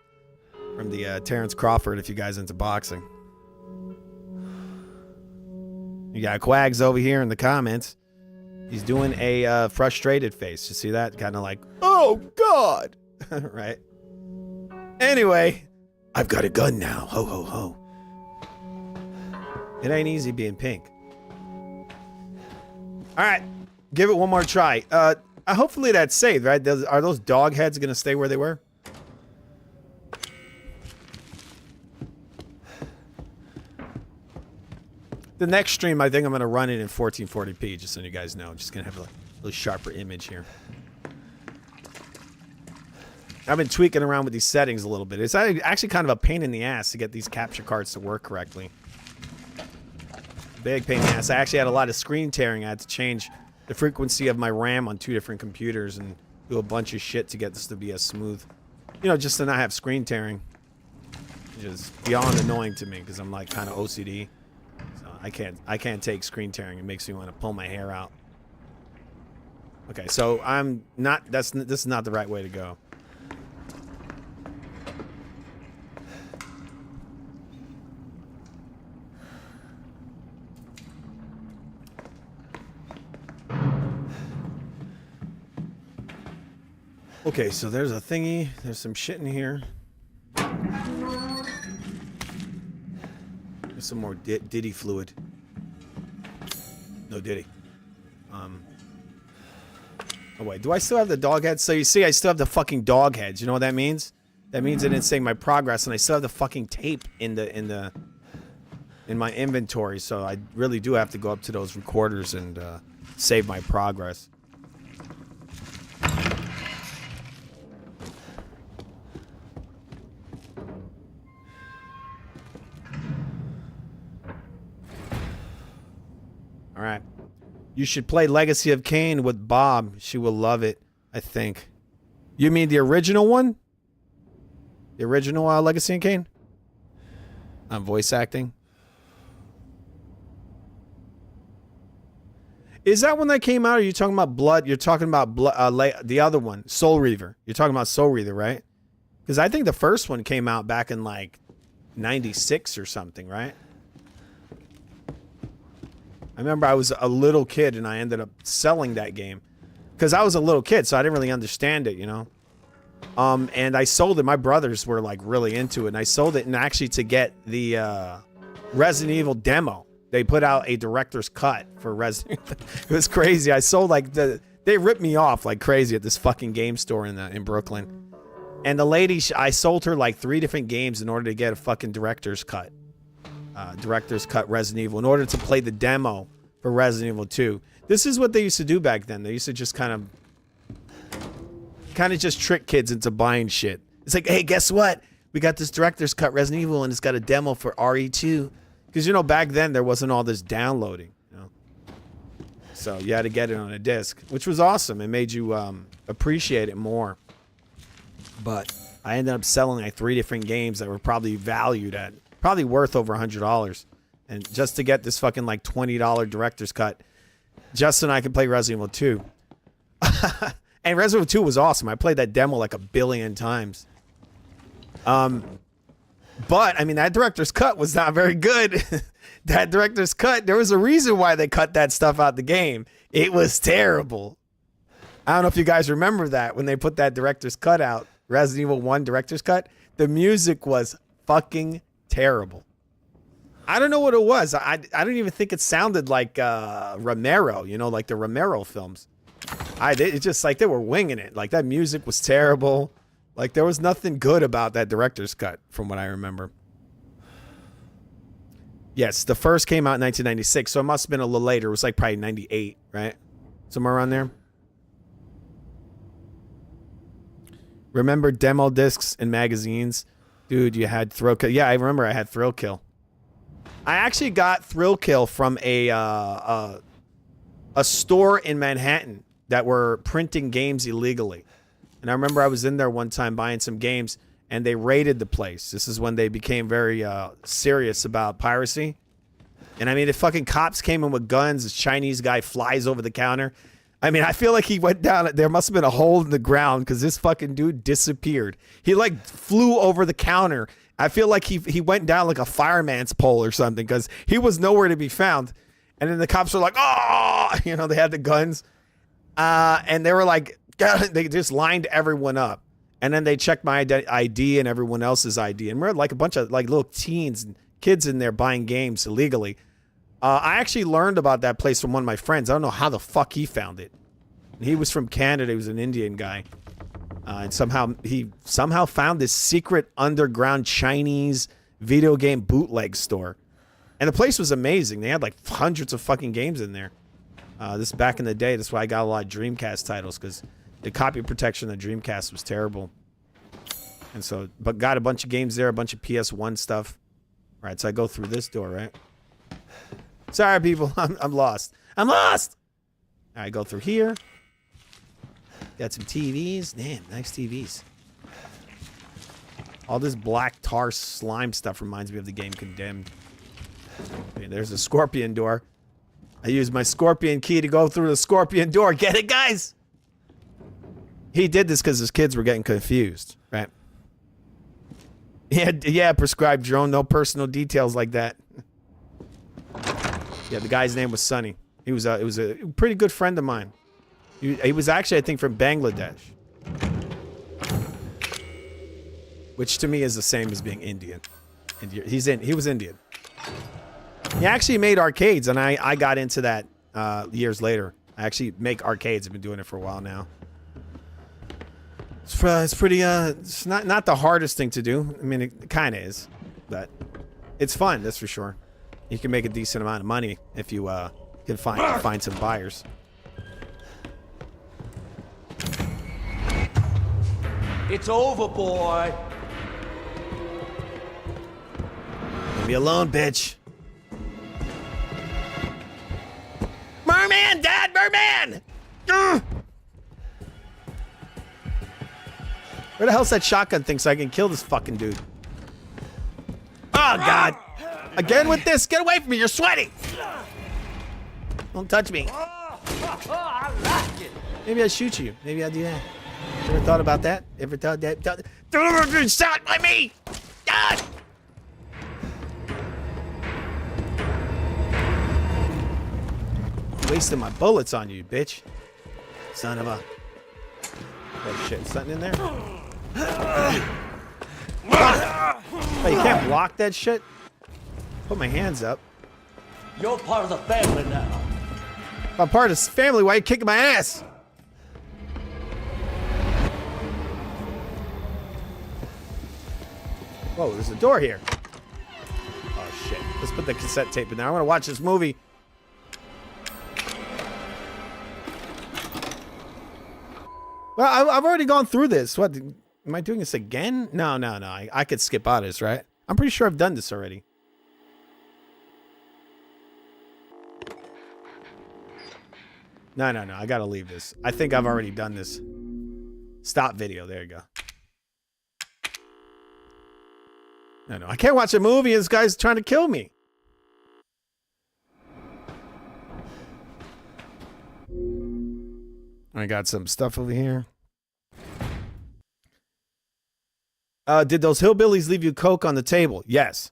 A: from the Terrence Crawford, if you guys into boxing. You got Quags over here in the comments. He's doing a frustrated face. You see that? Kind of like, oh, God. Right? Anyway, I've got a gun now. Ho, ho, ho. It ain't easy being pink. All right. Give it one more try. Hopefully that's saved, right? Are those dog heads going to stay where they were? The next stream, I think I'm going to run it in 1440p, just so you guys know. I'm just going to have a little sharper image here. I've been tweaking around with these settings a little bit. It's actually kind of a pain in the ass to get these capture cards to work correctly. Big pain in the ass. I actually had a lot of screen tearing. I had to change the frequency of my RAM on 2 different computers and do a bunch of shit to get this to be as smooth. You know, just to not have screen tearing. Which is beyond annoying to me because I'm like kind of OCD. So I can't take screen tearing. It makes me want to pull my hair out. Okay, so I'm not, this is not the right way to go. Okay, so there's a thingy. There's some shit in here. There's some more Diddy fluid. No Diddy. Oh wait, do I still have the dog heads? So you see, I still have the fucking dog heads. You know what that means? That means it didn't say my progress, and I still have the fucking tape in my inventory. So I really do have to go up to those recorders and save my progress. All right. You should play Legacy of Kain with Bob. She will love it, I think. You mean the original one? The original Legacy of Kain? I'm voice acting. Is that one that came out? Or are you talking about Blood? You're talking about the other one, Soul Reaver. You're talking about Soul Reaver, right? Because I think the first one came out back in like 96 or something, right? I remember I was a little kid and I ended up selling that game because I was a little kid, so I didn't really understand it, you know. And I sold it. My brothers were like really into it, and I sold it. And actually, to get the Resident Evil demo, they put out a director's cut for Resident. It was crazy. I sold like they ripped me off like crazy at this fucking game store in Brooklyn. And the lady, I sold her like 3 different games in order to get a fucking director's cut. Director's cut Resident Evil in order to play the demo for Resident Evil 2. This is what they used to do back then. They used to just kind of just trick kids into buying shit. It's like, hey, guess what? We got this director's cut Resident Evil and it's got a demo for RE2. Because, you know, back then there wasn't all this downloading, you know. So you had to get it on a disc, which was awesome. It made you appreciate it more. But I ended up selling like 3 different games that were probably valued at probably worth over $100, and just to get this fucking like $20 director's cut, just so I could play Resident Evil 2. And Resident Evil 2 was awesome. I played that demo like 1 billion times. But I mean, that director's cut was not very good. That director's cut, there was a reason why they cut that stuff out the game. It was terrible. I don't know if you guys remember that when they put that director's cut out, Resident Evil 1 director's cut. The music was fucking terrible. I don't know what it was. I don't even think it sounded like Romero, you know, like the Romero films. It's just like they were winging it. Like that music was terrible. Like there was nothing good about that director's cut from what I remember. Yes, the first came out in 1996, so it must have been a little later. It was like probably 98, right? Somewhere around there. Remember demo discs and magazines? Dude, you had Thrill Kill. Yeah, I remember I had Thrill Kill. I actually got Thrill Kill from a store in Manhattan that were printing games illegally. And I remember I was in there one time buying some games, and they raided the place. This is when they became very serious about piracy. And I mean, the fucking cops came in with guns. This Chinese guy flies over the counter. I mean, I feel like he went down. There must have been a hole in the ground because this fucking dude disappeared. He like flew over the counter. I feel like he went down like a fireman's pole or something because he was nowhere to be found. And then the cops were like, oh, you know, they had the guns. And they were like, they just lined everyone up. And then they checked my ID and everyone else's ID. And we're like a bunch of like little teens and kids in there buying games illegally. I actually learned about that place from one of my friends. I don't know how the fuck he found it. He was from Canada. He was an Indian guy. And he somehow found this secret underground Chinese video game bootleg store. And the place was amazing. They had like hundreds of fucking games in there. This back in the day. That's why I got a lot of Dreamcast titles, because the copy protection of the Dreamcast was terrible. And so, but got a bunch of games there, a bunch of PS1 stuff. All right, so I go through this door, right? Sorry, people, I'm lost. I'm lost. All right, go through here. Got some TVs. Damn, nice TVs. All this black tar slime stuff reminds me of the game Condemned. Okay, there's a scorpion door. I use my scorpion key to go through the scorpion door. Get it, guys? He did this because his kids were getting confused, right? Yeah, prescribed drone, no personal details like that. Yeah, the guy's name was Sonny. He was a pretty good friend of mine. He was actually, I think, from Bangladesh, which to me is the same as being Indian. He was Indian. He actually made arcades, and I got into that years later. I actually make arcades. I've been doing it for a while now. It's pretty. It's not the hardest thing to do. I mean, it kind of is, but it's fun. That's for sure. You can make a decent amount of money if you can find some buyers.
B: It's over, boy.
A: Leave me alone, bitch. Merman, Dad, Merman! Ugh! Where the hell's that shotgun thing so I can kill this fucking dude? Oh, God. Again with this? Get away from me. You're sweating. Don't touch me. Maybe I shoot you. Maybe I do that. Ever thought about that? Ever thought that? Don't ever get shot by me! God! Wasting my bullets on you, bitch. Son of a... Oh, shit. Something in there? Oh, you can't block that shit? Put my hands up.
B: You're part of the family now.
A: If I'm part of this family, why are you kicking my ass? Whoa, there's a door here. Oh, shit. Let's put the cassette tape in there. I want to watch this movie. Well, I've already gone through this. What? Am I doing this again? No. I could skip out of this, right? I'm pretty sure I've done this already. No. I gotta leave this. I think I've already done this. Stop video. There you go. No. I can't watch a movie. This guy's trying to kill me. I got some stuff over here. Did those hillbillies leave you coke on the table? Yes.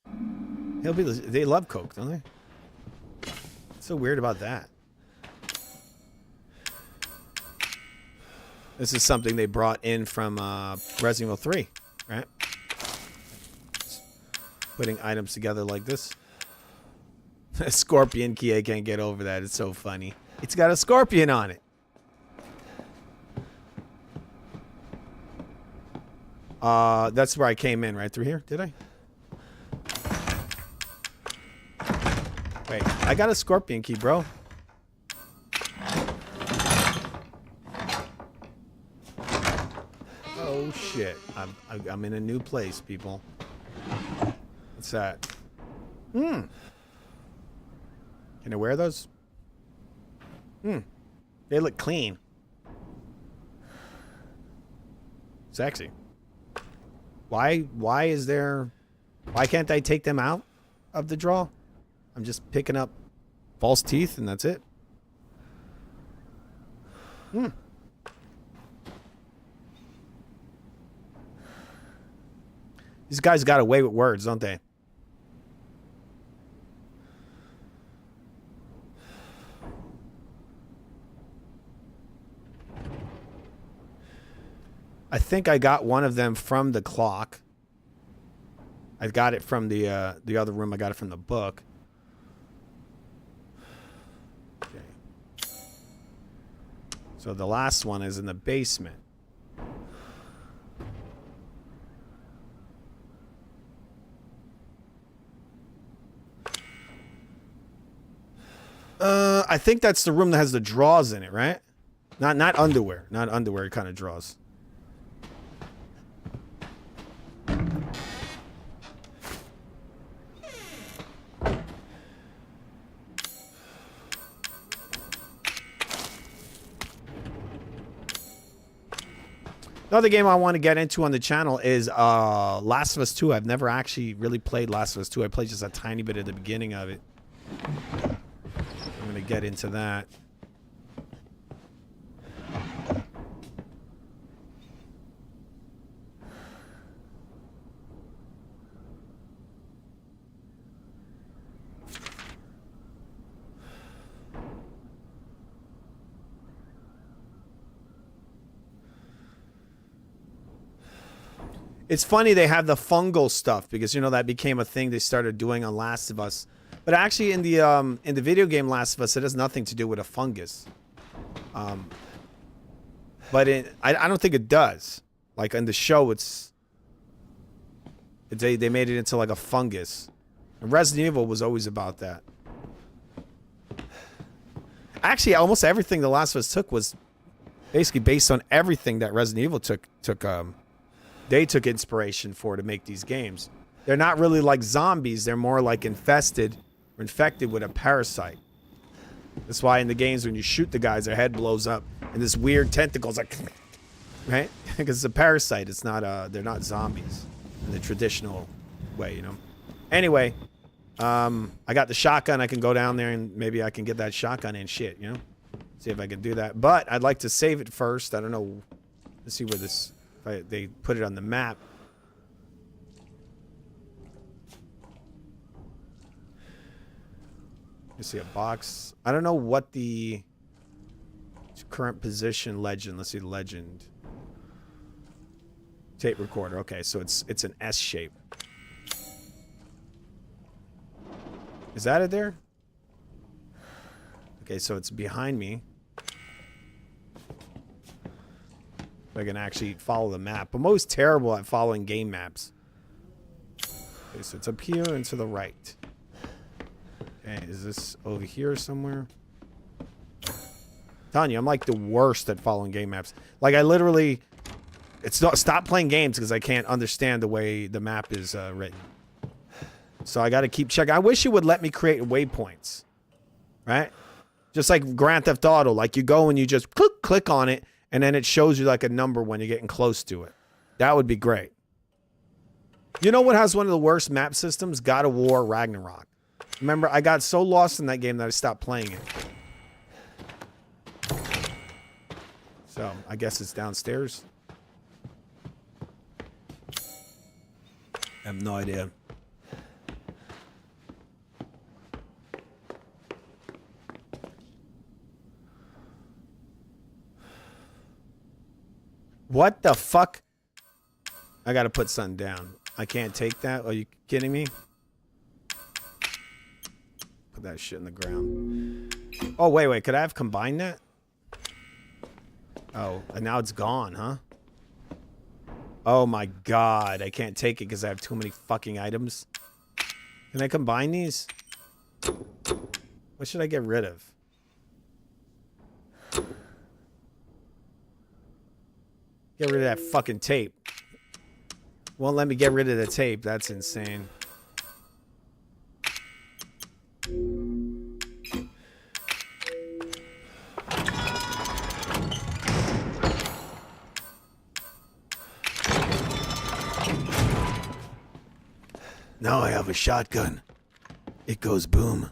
A: Hillbillies, they love coke, don't they? What's so weird about that? This is something they brought in from Resident Evil 3, right? Putting items together like this. A scorpion key, I can't get over that. It's so funny. It's got a scorpion on it. That's where I came in, right through here. Did I? Wait, I got a scorpion key, bro. Oh shit! I'm in a new place, people. What's that? Can I wear those? They look clean. Sexy. Why can't I take them out of the draw? I'm just picking up false teeth and that's it. These guys got away with words, don't they? I think I got one of them from the clock. I got it from the other room. I got it from the book. Okay. So the last one is in the basement. I think that's the room that has the drawers in it, right? Not underwear. Not underwear kind of drawers. Another game I want to get into on the channel is Last of Us 2. I've never actually really played Last of Us 2. I played just a tiny bit at the beginning of it. I'm going to get into that. It's funny they have the fungal stuff because, you know, that became a thing they started doing on Last of Us. But actually in the video game Last of Us, it has nothing to do with a fungus. But I don't think it does. Like in the show, they made it into like a fungus. And Resident Evil was always about that. Actually, almost everything The Last of Us took was basically based on everything that Resident Evil they took inspiration for to make these games. They're not really like zombies. They're more like infested or infected with a parasite. That's why in the games when you shoot the guys, their head blows up and this weird tentacles like, right? Because it's a parasite. It's not they're not zombies in the traditional way, you know. Anyway, I got the shotgun. I can go down there and maybe I can get that shotgun and shit, you know. See if I can do that. But I'd like to save it first. I don't know. Let's see where this. They put it on the map. You see a box. I don't know what the current position legend. Let's see the legend. Tape recorder. Okay, so it's an S shape. Is that it there? Okay, so it's behind me. I can actually follow the map. I'm always terrible at following game maps. Okay, so it's up here and to the right. Okay, is this over here somewhere? I'm telling you, I'm like the worst at following game maps. Like I literally, it's not stop playing games because I can't understand the way the map is written. So I got to keep checking. I wish it would let me create waypoints, right? Just like Grand Theft Auto, like you go and you just click on it. And then it shows you like a number when you're getting close to it. That would be great. You know what has one of the worst map systems? God of War Ragnarok. Remember, I got so lost in that game that I stopped playing it. So, I guess it's downstairs. I have no idea. What the fuck? I gotta put something down. I can't take that. Are you kidding me? Put that shit in the ground. Oh, wait. Could I have combined that? Oh, and now it's gone, huh? Oh my god. I can't take it because I have too many fucking items. Can I combine these? What should I get rid of? Get rid of that fucking tape. Won't let me get rid of the tape. That's insane. Now I have a shotgun. It goes boom.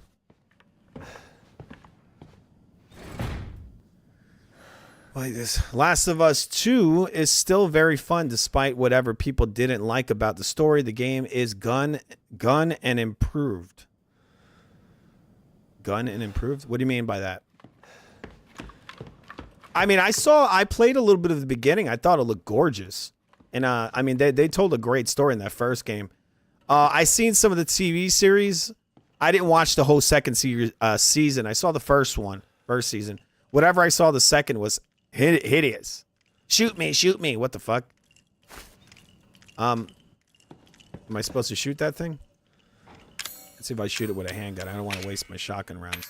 A: Like this. Last of Us 2 is still very fun despite whatever people didn't like about the story. The game is gun and improved. Gun and improved? What do you mean by that? I mean, I played a little bit of the beginning. I thought it looked gorgeous. And I mean, they told a great story in that first game. I seen some of the TV series. I didn't watch the whole second season. I saw the first season. Whatever I saw the second was hideous. Shoot me. What the fuck? Am I supposed to shoot that thing? Let's see if I shoot it with a handgun. I don't want to waste my shotgun rounds.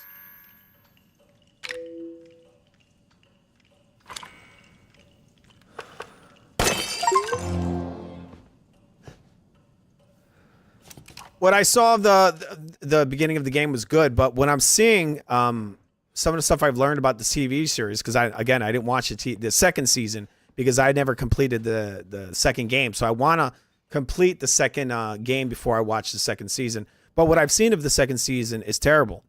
A: what I saw of the beginning of the game was good, but when I'm seeing some of the stuff I've learned about the TV series, because I didn't watch the second season because I never completed the second game, so I want to complete the second game before I watch the second season. But what I've seen of the second season is terrible.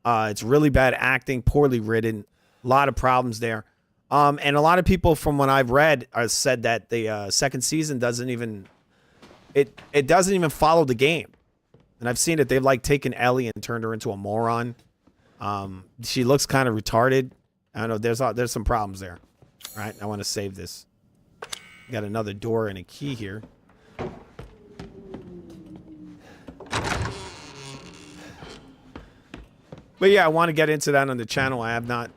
A: It's really bad acting, poorly written, a lot of problems there. And a lot of people from what I've read said that the second season doesn't even follow the game. And I've seen it. They've like taken Ellie and turned her into a moron. She looks kind of retarded. I don't know. There's some problems there. All right, I want to save this. Got another door and a key here. But yeah, I want to get into that on the channel. I have not.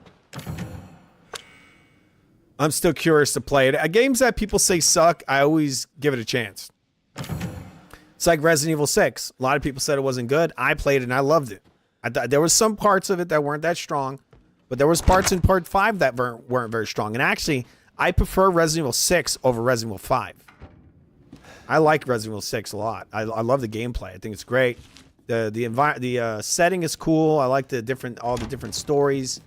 A: I'm still curious to play it. Games that people say suck, I always give it a chance. It's like Resident Evil 6. A lot of people said it wasn't good. I played it and I loved it. I thought there was some parts of it that weren't that strong, but there was parts in Part 5 that weren't very strong. And actually, I prefer Resident Evil 6 over Resident Evil 5. I like Resident Evil 6 a lot. I love the gameplay. I think it's great. The setting is cool. I like all the different stories.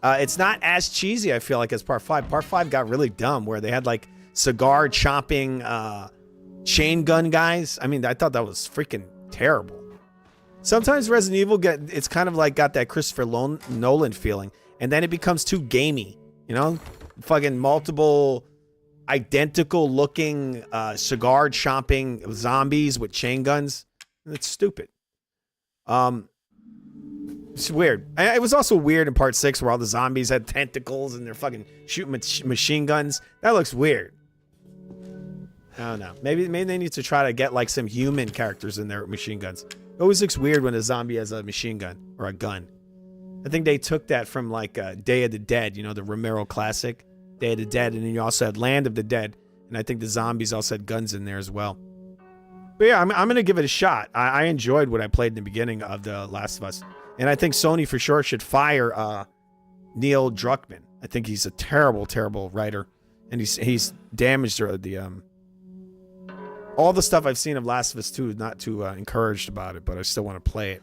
A: It's not as cheesy, I feel like, as Part 5. Part 5 got really dumb, where they had like cigar chopping chain gun guys. I mean, I thought that was freaking terrible. Sometimes Resident Evil it's kind of like got that Christopher Nolan feeling, and then it becomes too gamey. You know, fucking multiple identical looking cigar chopping zombies with chain guns. It's stupid. It's weird. It was also weird in Part 6 where all the zombies had tentacles and they're fucking shooting machine guns. That looks weird. I don't know. Maybe they need to try to get like some human characters in there with machine guns. It always looks weird when a zombie has a machine gun or a gun. I think they took that from like Day of the Dead, you know, the Romero classic, Day of the Dead, and then you also had Land of the Dead, and I think the zombies also had guns in there as well. But yeah, I'm going to give it a shot. I enjoyed what I played in the beginning of The Last of Us. And I think Sony for sure should fire Neil Druckmann. I think he's a terrible, terrible writer. And he's damaged all the stuff I've seen of Last of Us 2, not too encouraged about it, but I still want to play it.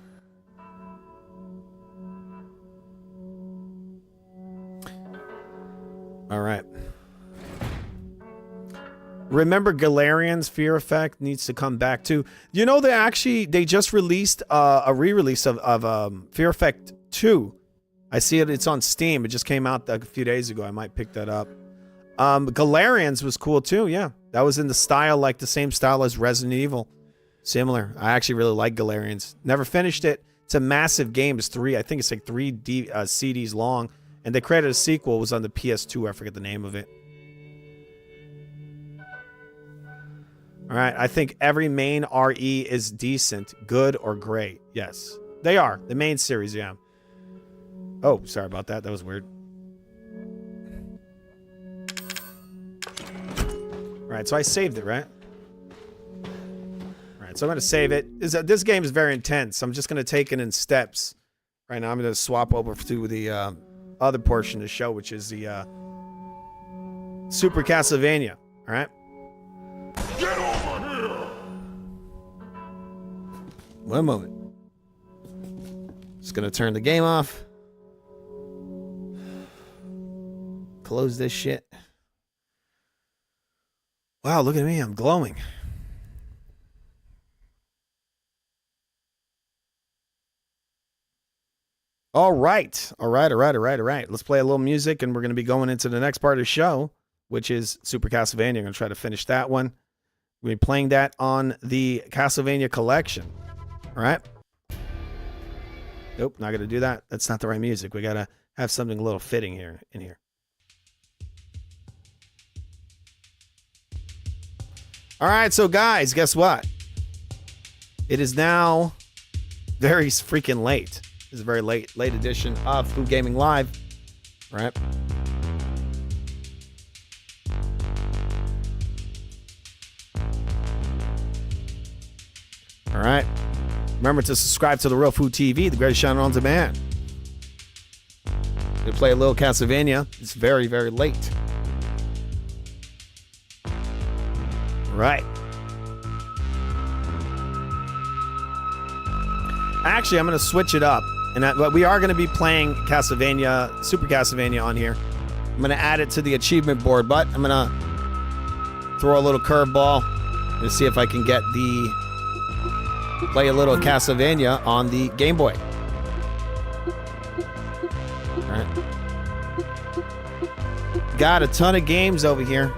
A: All right. Remember Galarian's Fear Effect needs to come back too. You know, they just released a re-release of Fear Effect 2. I see it. It's on Steam. It just came out a few days ago. I might pick that up. Galarian's was cool too. Yeah, that was in the style, like the same style as Resident Evil. Similar. I actually really like Galarian's. Never finished it. It's a massive game. It's I think it's like 3 CDs long. And they created a sequel. It was on the PS2. I forget the name of it. All right, I think every main RE is decent, good, or great. Yes, they are. The main series, yeah. Oh, sorry about that. That was weird. All right, so I saved it, right? All right, so I'm going to save it. This game is very intense. I'm just going to take it in steps. Right now, I'm going to swap over to the other portion of the show, which is the Super Castlevania. All right?
D: Get over here!
A: One moment. Just gonna turn the game off. Close this shit. Wow, look at me. I'm glowing. All right. Let's play a little music, and we're going to be going into the next part of the show, which is Super Castlevania. I'm going to try to finish that one. We'll be playing that on the Castlevania collection. All right. Nope, not going to do that. That's not the right music. We got to have something a little fitting in here. All right, so guys, guess what? It is now very freaking late. This is a very late edition of Food Gaming Live. All right. All right. Remember to subscribe to The Real Food TV, the greatest channel on demand. We play a little Castlevania. It's very, very late. Right. Actually, I'm going to switch it up. But we are going to be playing Castlevania, Super Castlevania on here. I'm going to add it to the achievement board, but I'm going to throw a little curveball and see if I can get play a little Castlevania on the Game Boy. All right. Got a ton of games over here.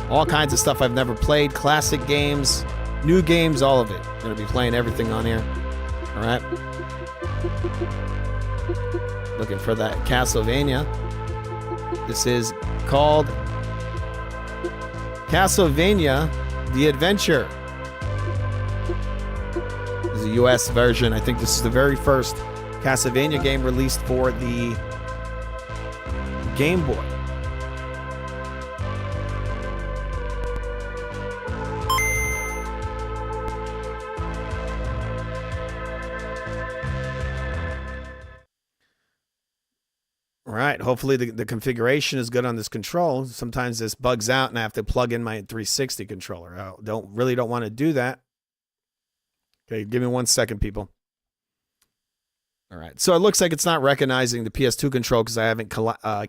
A: All kinds of stuff I've never played. Classic games, new games, all of it. Going to be playing everything on here. All right. Looking for that Castlevania. This is called Castlevania The Adventure. This is a US version. I think this is the very first Castlevania game released for the Game Boy. All right, hopefully the configuration is good on this control. Sometimes this bugs out and I have to plug in my 360 controller. I don't want to do that. Okay, give me 1 second, people. All right, so it looks like it's not recognizing the PS2 control because I haven't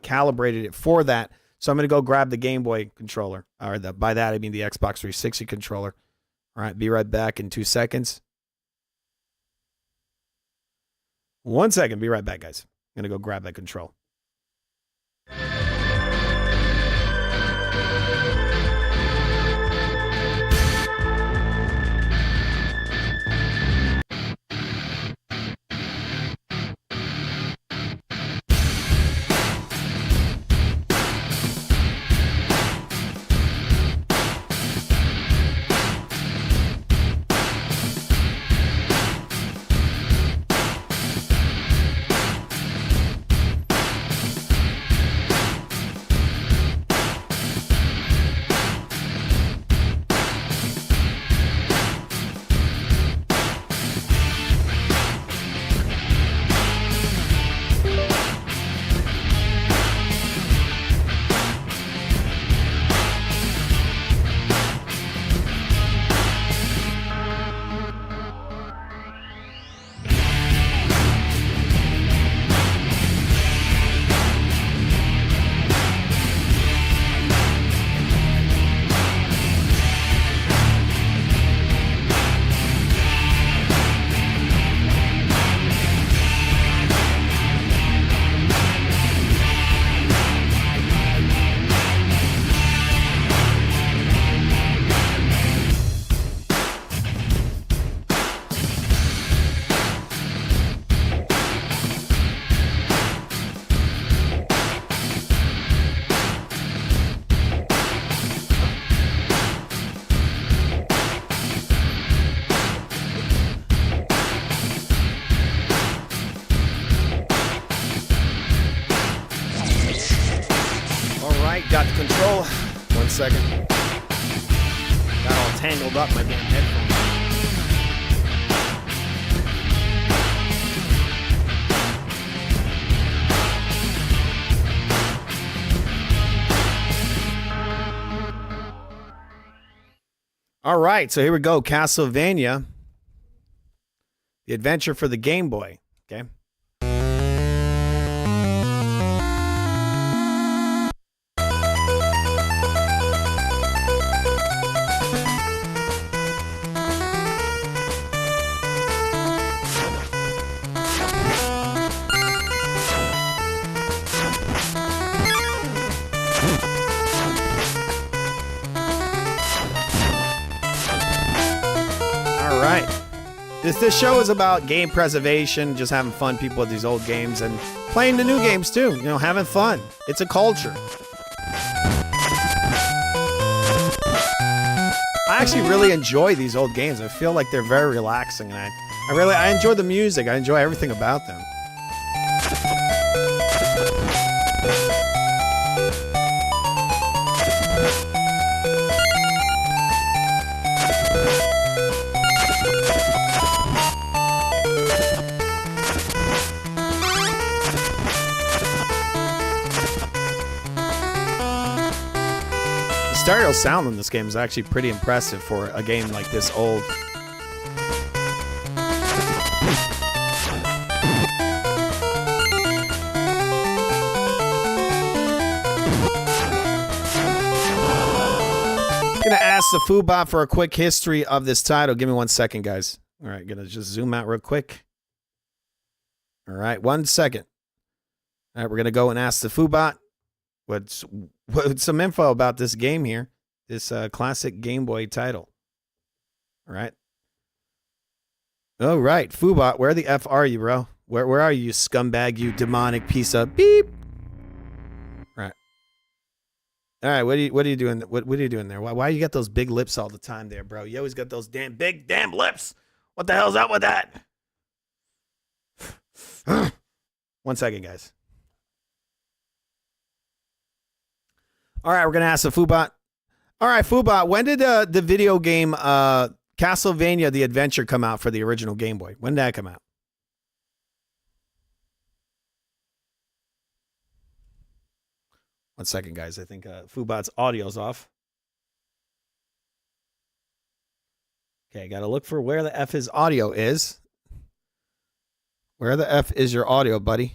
A: calibrated it for that. So I'm going to go grab the Game Boy controller. Or by that, I mean the Xbox 360 controller. All right, be right back in 2 seconds. 1 second, be right back, guys. I'm going to go grab that control. Got the control. 1 second. Got all tangled up my damn headphones. All right, so here we go. Castlevania, The Adventure for the Game Boy. Okay. This show is about game preservation, just having fun, people with these old games, and playing the new games too. You know, having fun. It's a culture. I actually really enjoy these old games. I feel like they're very relaxing, and I enjoy the music. I enjoy everything about them. Stereo sound in this game is actually pretty impressive for a game like this old. the Foobot for a quick history of this title. Give me 1 second, guys. All right, gonna just zoom out real quick. All right, 1 second. All right, we're gonna go and ask the Foobot what's some info about this game here, this classic Game Boy title. All right. All right, Foobot, where the F are you, bro? Where are you scumbag, you demonic piece of beep? Right. All right, what are you doing? What are you doing there? Why you got those big lips all the time there, bro? You always got those damn lips. What the hell's up with that? 1 second, guys. All right, we're gonna ask the Foobot. All right, Foobot, when did the video game Castlevania: The Adventure come out for the original Game Boy? When did that come out? One second, guys. I think Foobot's audio's off. Okay, got to look for where the F his audio is. Where the F is your audio, buddy?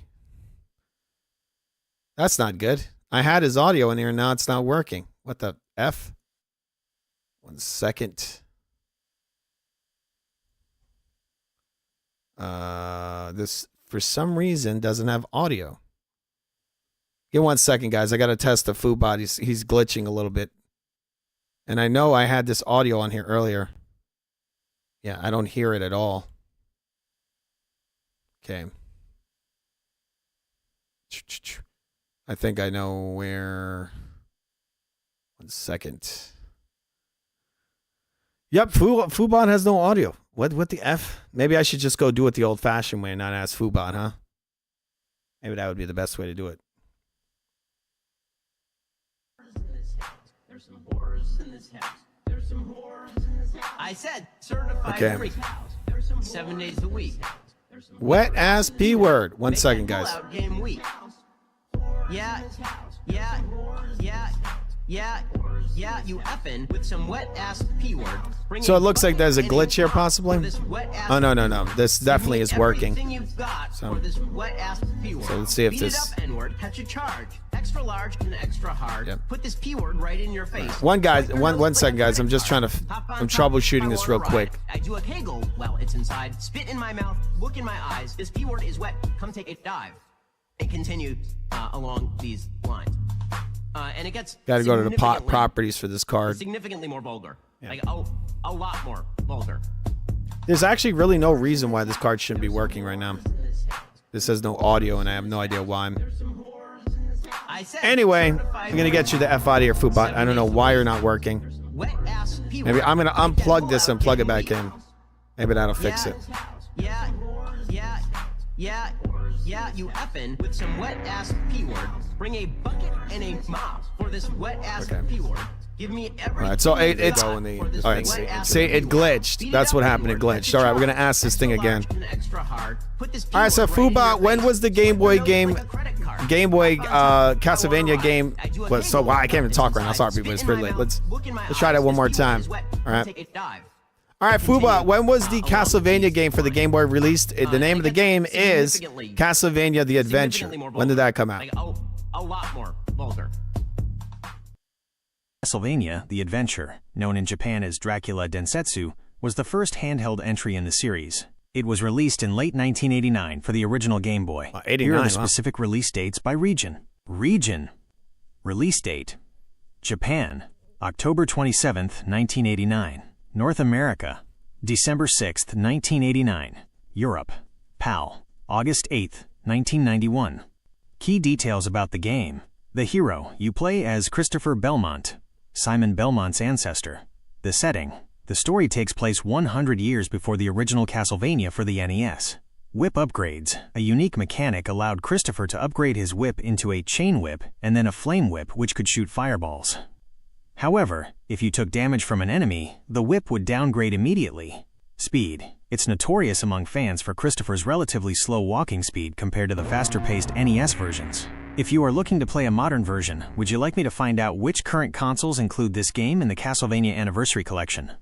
A: That's not good. I had his audio in here, and now it's not working. What the F? 1 second. This, for some reason, doesn't have audio. Give 1 second, guys. I got to test the Foobot. He's glitching a little bit. And I know I had this audio on here earlier. Yeah, I don't hear it at all. Okay. I think I know where. 1 second. Yep, Foobot has no audio. What the F? Maybe I should just go do it the old-fashioned way and not ask Foobot, huh? Maybe that would be the best way to do it.
L: I said certified
A: Okay.
L: freak. 7 days a week.
A: Wet ass P word. 1 second, guys.
L: Pull-out game week. Yeah, you effing with some wet ass P word.
A: So it looks like there's a glitch here, possibly. Oh no! This definitely is working. So let's see if this.
L: N-word, catch a charge. Extra large and extra hard.
A: Yep.
L: Put this P word right in your face.
A: One second, guys. I'm just trying to. I'm troubleshooting this real quick.
L: I do a kegel while it's inside. Spit in my mouth. Look in my eyes. This P word is wet. Come take a dive. And continue along these lines. And it gets.
A: Got to go to the properties for this card.
L: Significantly more vulgar. Yeah. Like a lot more vulgar.
A: There's actually really no reason why this card shouldn't be working right now. This has no audio, and I have no idea why. Anyway, I'm gonna get you the F out of here, Foobot. I don't know why you're not working. Maybe I'm gonna unplug this and plug it back in. Maybe that'll fix it.
L: Yeah, you effing with some wet ass P word. Bring a bucket and a mop for this wet ass P word. Give me every.
A: All right, so it's all right. See, it glitched. That's what happened. It glitched. All right, we're gonna ask this thing again. All right, so Foobot, when was the Game Boy Castlevania game? So wow, I can't even talk right now. Sorry, people, it's pretty late. Let's try that one more time. All right. All right, Foobot, when was the Castlevania game for the Game Boy released? The name of the game is Castlevania: The Adventure. When did that come out?
L: A lot more vulgar.
M: Castlevania: The Adventure, known in Japan as Dracula Densetsu, was the first handheld entry in the series. It was released in late 1989 for the original Game Boy.
A: 89,
M: Here are the specific release dates by region. Release date: Japan, October 27th, 1989. North America, December 6th, 1989. Europe, PAL, August 8th, 1991. Key details about the game. The hero, you play as Christopher Belmont, Simon Belmont's ancestor. The setting, the story takes place 100 years before the original Castlevania for the NES. Whip upgrades, a unique mechanic allowed Christopher to upgrade his whip into a chain whip and then a flame whip which could shoot fireballs. However, if you took damage from an enemy, the whip would downgrade immediately. Speed. It's notorious among fans for Christopher's relatively slow walking speed compared to the faster-paced NES versions. If you are looking to play a modern version, would you like me to find out which current consoles include this game in the Castlevania Anniversary Collection?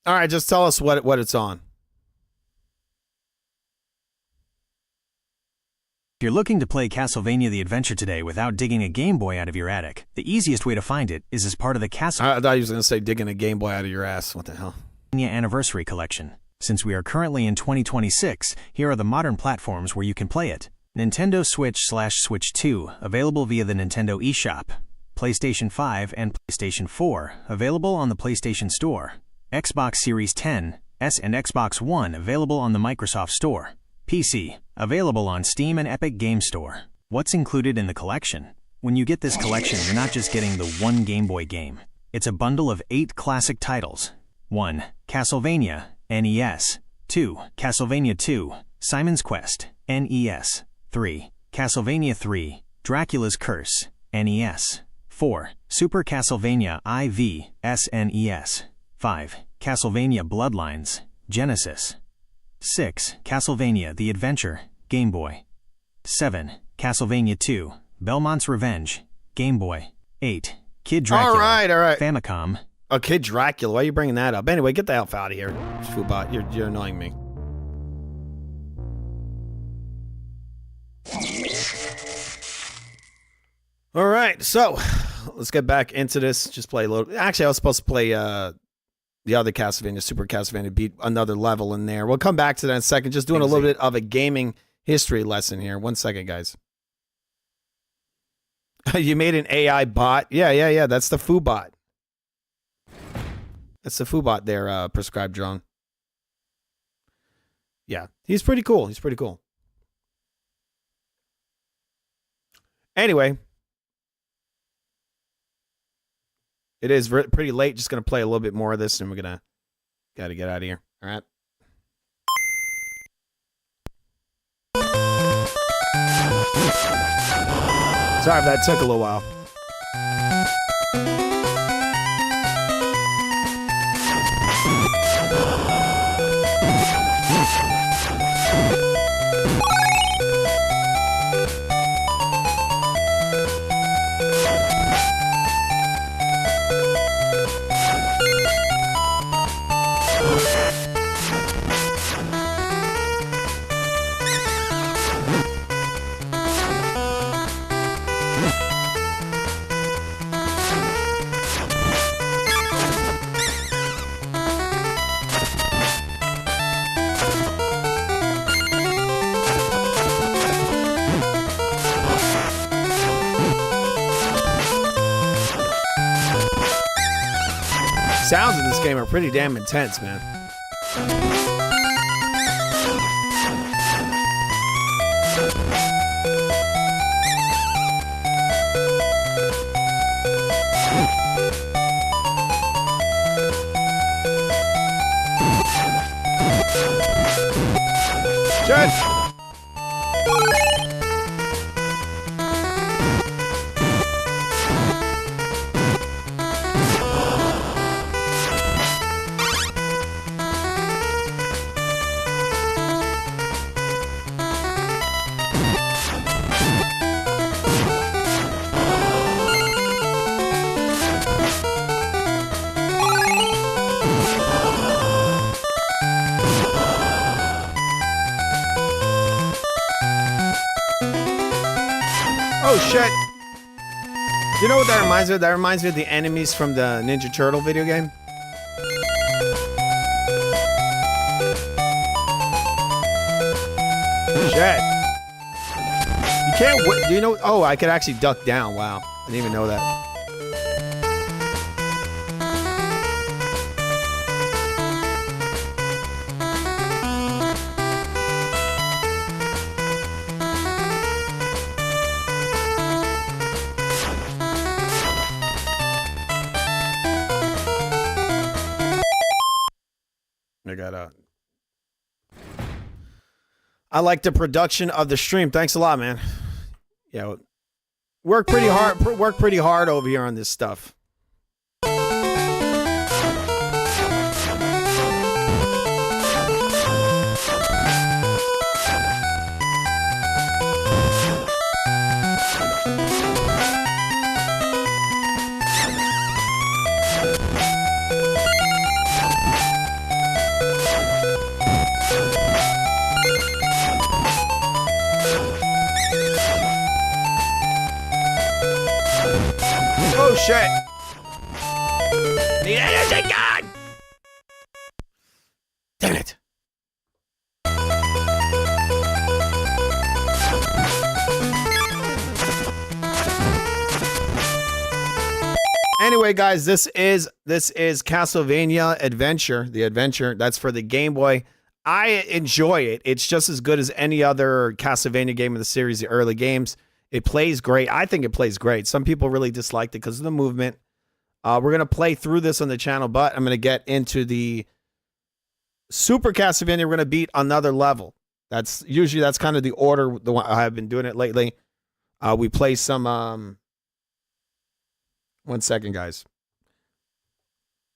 A: All right, just tell us what it's on.
M: If you're looking to play Castlevania The Adventure today without digging a Game Boy out of your attic, the easiest way to find it is as part of the Castlevania
A: I thought you was going to say digging a Game Boy out of your ass. What the hell?
M: Anniversary Collection. Since we are currently in 2026, here are the modern platforms where you can play it. Nintendo Switch/Switch 2, available via the Nintendo eShop. PlayStation 5 and PlayStation 4, available on the PlayStation Store. Xbox Series X, S and Xbox One, available on the Microsoft Store. PC, available on Steam and Epic Game Store. What's included in the collection? When you get this collection, you're not just getting the one Game Boy game. It's a bundle of 8 classic titles. 1. Castlevania, NES. 2. Castlevania 2, Simon's Quest, NES. 3. Castlevania 3, Dracula's Curse, NES. 4. Super Castlevania IV, SNES. 5. Castlevania Bloodlines, Genesis. 6. Castlevania The Adventure, Game Boy. 7. Castlevania 2, Belmont's Revenge, Game Boy. 8. Kid Dracula,
A: All right.
M: Famicom.
A: Oh, Kid Dracula. Why are you bringing that up? Anyway, get the hell out of here, Foobot. You're annoying me. All right, so let's get back into this. Just play a little. Actually, I was supposed to play the other Castlevania, Super Castlevania, beat another level in there. We'll come back to that in a second. Just doing a little bit of a gaming history lesson here. 1 second, guys. You made an AI bot? Yeah. That's the Foobot. That's the Foobot there, Prescribed Drone. Yeah, he's pretty cool. Anyway. It is pretty late. Just going to play a little bit more of this, and we're going to got to get out of here. All right. Sorry if that took a little while. Sounds in this game are pretty damn intense, man. Shit! Oh shit! You know what that reminds me of? That reminds me of the enemies from the Ninja Turtle video game. Shit! You can't. Do you know? Oh, I could actually duck down. Wow! I didn't even know that. I like the production of the stream. Thanks a lot, man. Yeah, work pretty hard over here on this stuff. shit. Need energy gun. Damn it. Anyway, guys, this is Castlevania Adventure, the adventure. That's for the Game Boy. I enjoy it. It's just as good as any other Castlevania game in the series, the early games. It plays great. I think it plays great. Some people really disliked it because of the movement. We're going to play through this on the channel, but I'm going to get into the Super Castlevania. We're going to beat another level. That's kind of the order the one I've been doing it lately. We play some 1 second, guys.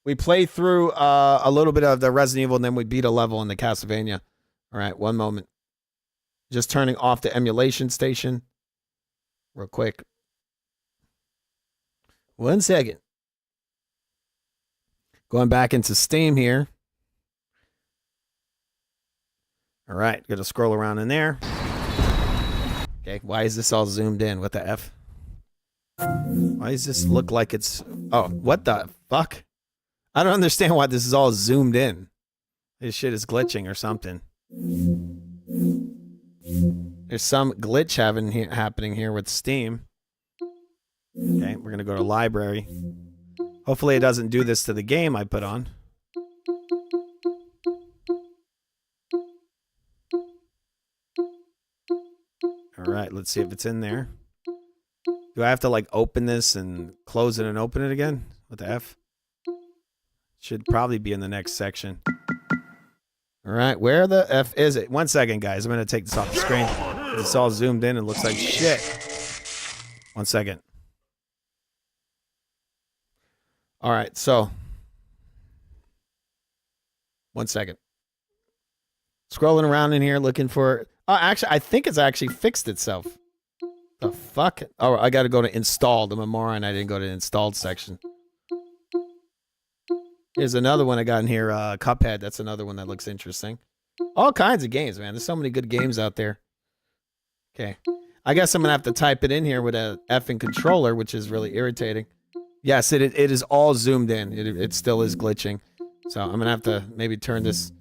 A: We play through a little bit of the Resident Evil, and then we beat a level in the Castlevania. All right, one moment. Just turning off the emulation station real quick. 1 second. Going back into Steam here. All right, got to scroll around in there. Okay, why is this all zoomed in? What the F? Why does this look like it's... Oh, what the fuck? I don't understand why this is all zoomed in. This shit is glitching or something. There's some glitch happening here with Steam. Okay, we're going to go to library. Hopefully it doesn't do this to the game I put on. All right, let's see if it's in there. Do I have to like open this and close it and open it again? What the F? Should probably be in the next section. All right, where the F is it? 1 second, guys. I'm going to take this off the screen. It's all zoomed in and looks like shit. 1 second. All right, so 1 second. Scrolling around in here looking for... Oh, actually, I think it's actually fixed itself. The fuck? Oh, I got to go to installed. I'm a moron. I didn't go to the installed section. Here's another one I got in here. Cuphead. That's another one that looks interesting. All kinds of games, man. There's so many good games out there. Okay. I guess I'm going to have to type it in here with a effing controller, which is really irritating. Yes, it is all zoomed in. It still is glitching. So I'm going to have to maybe turn this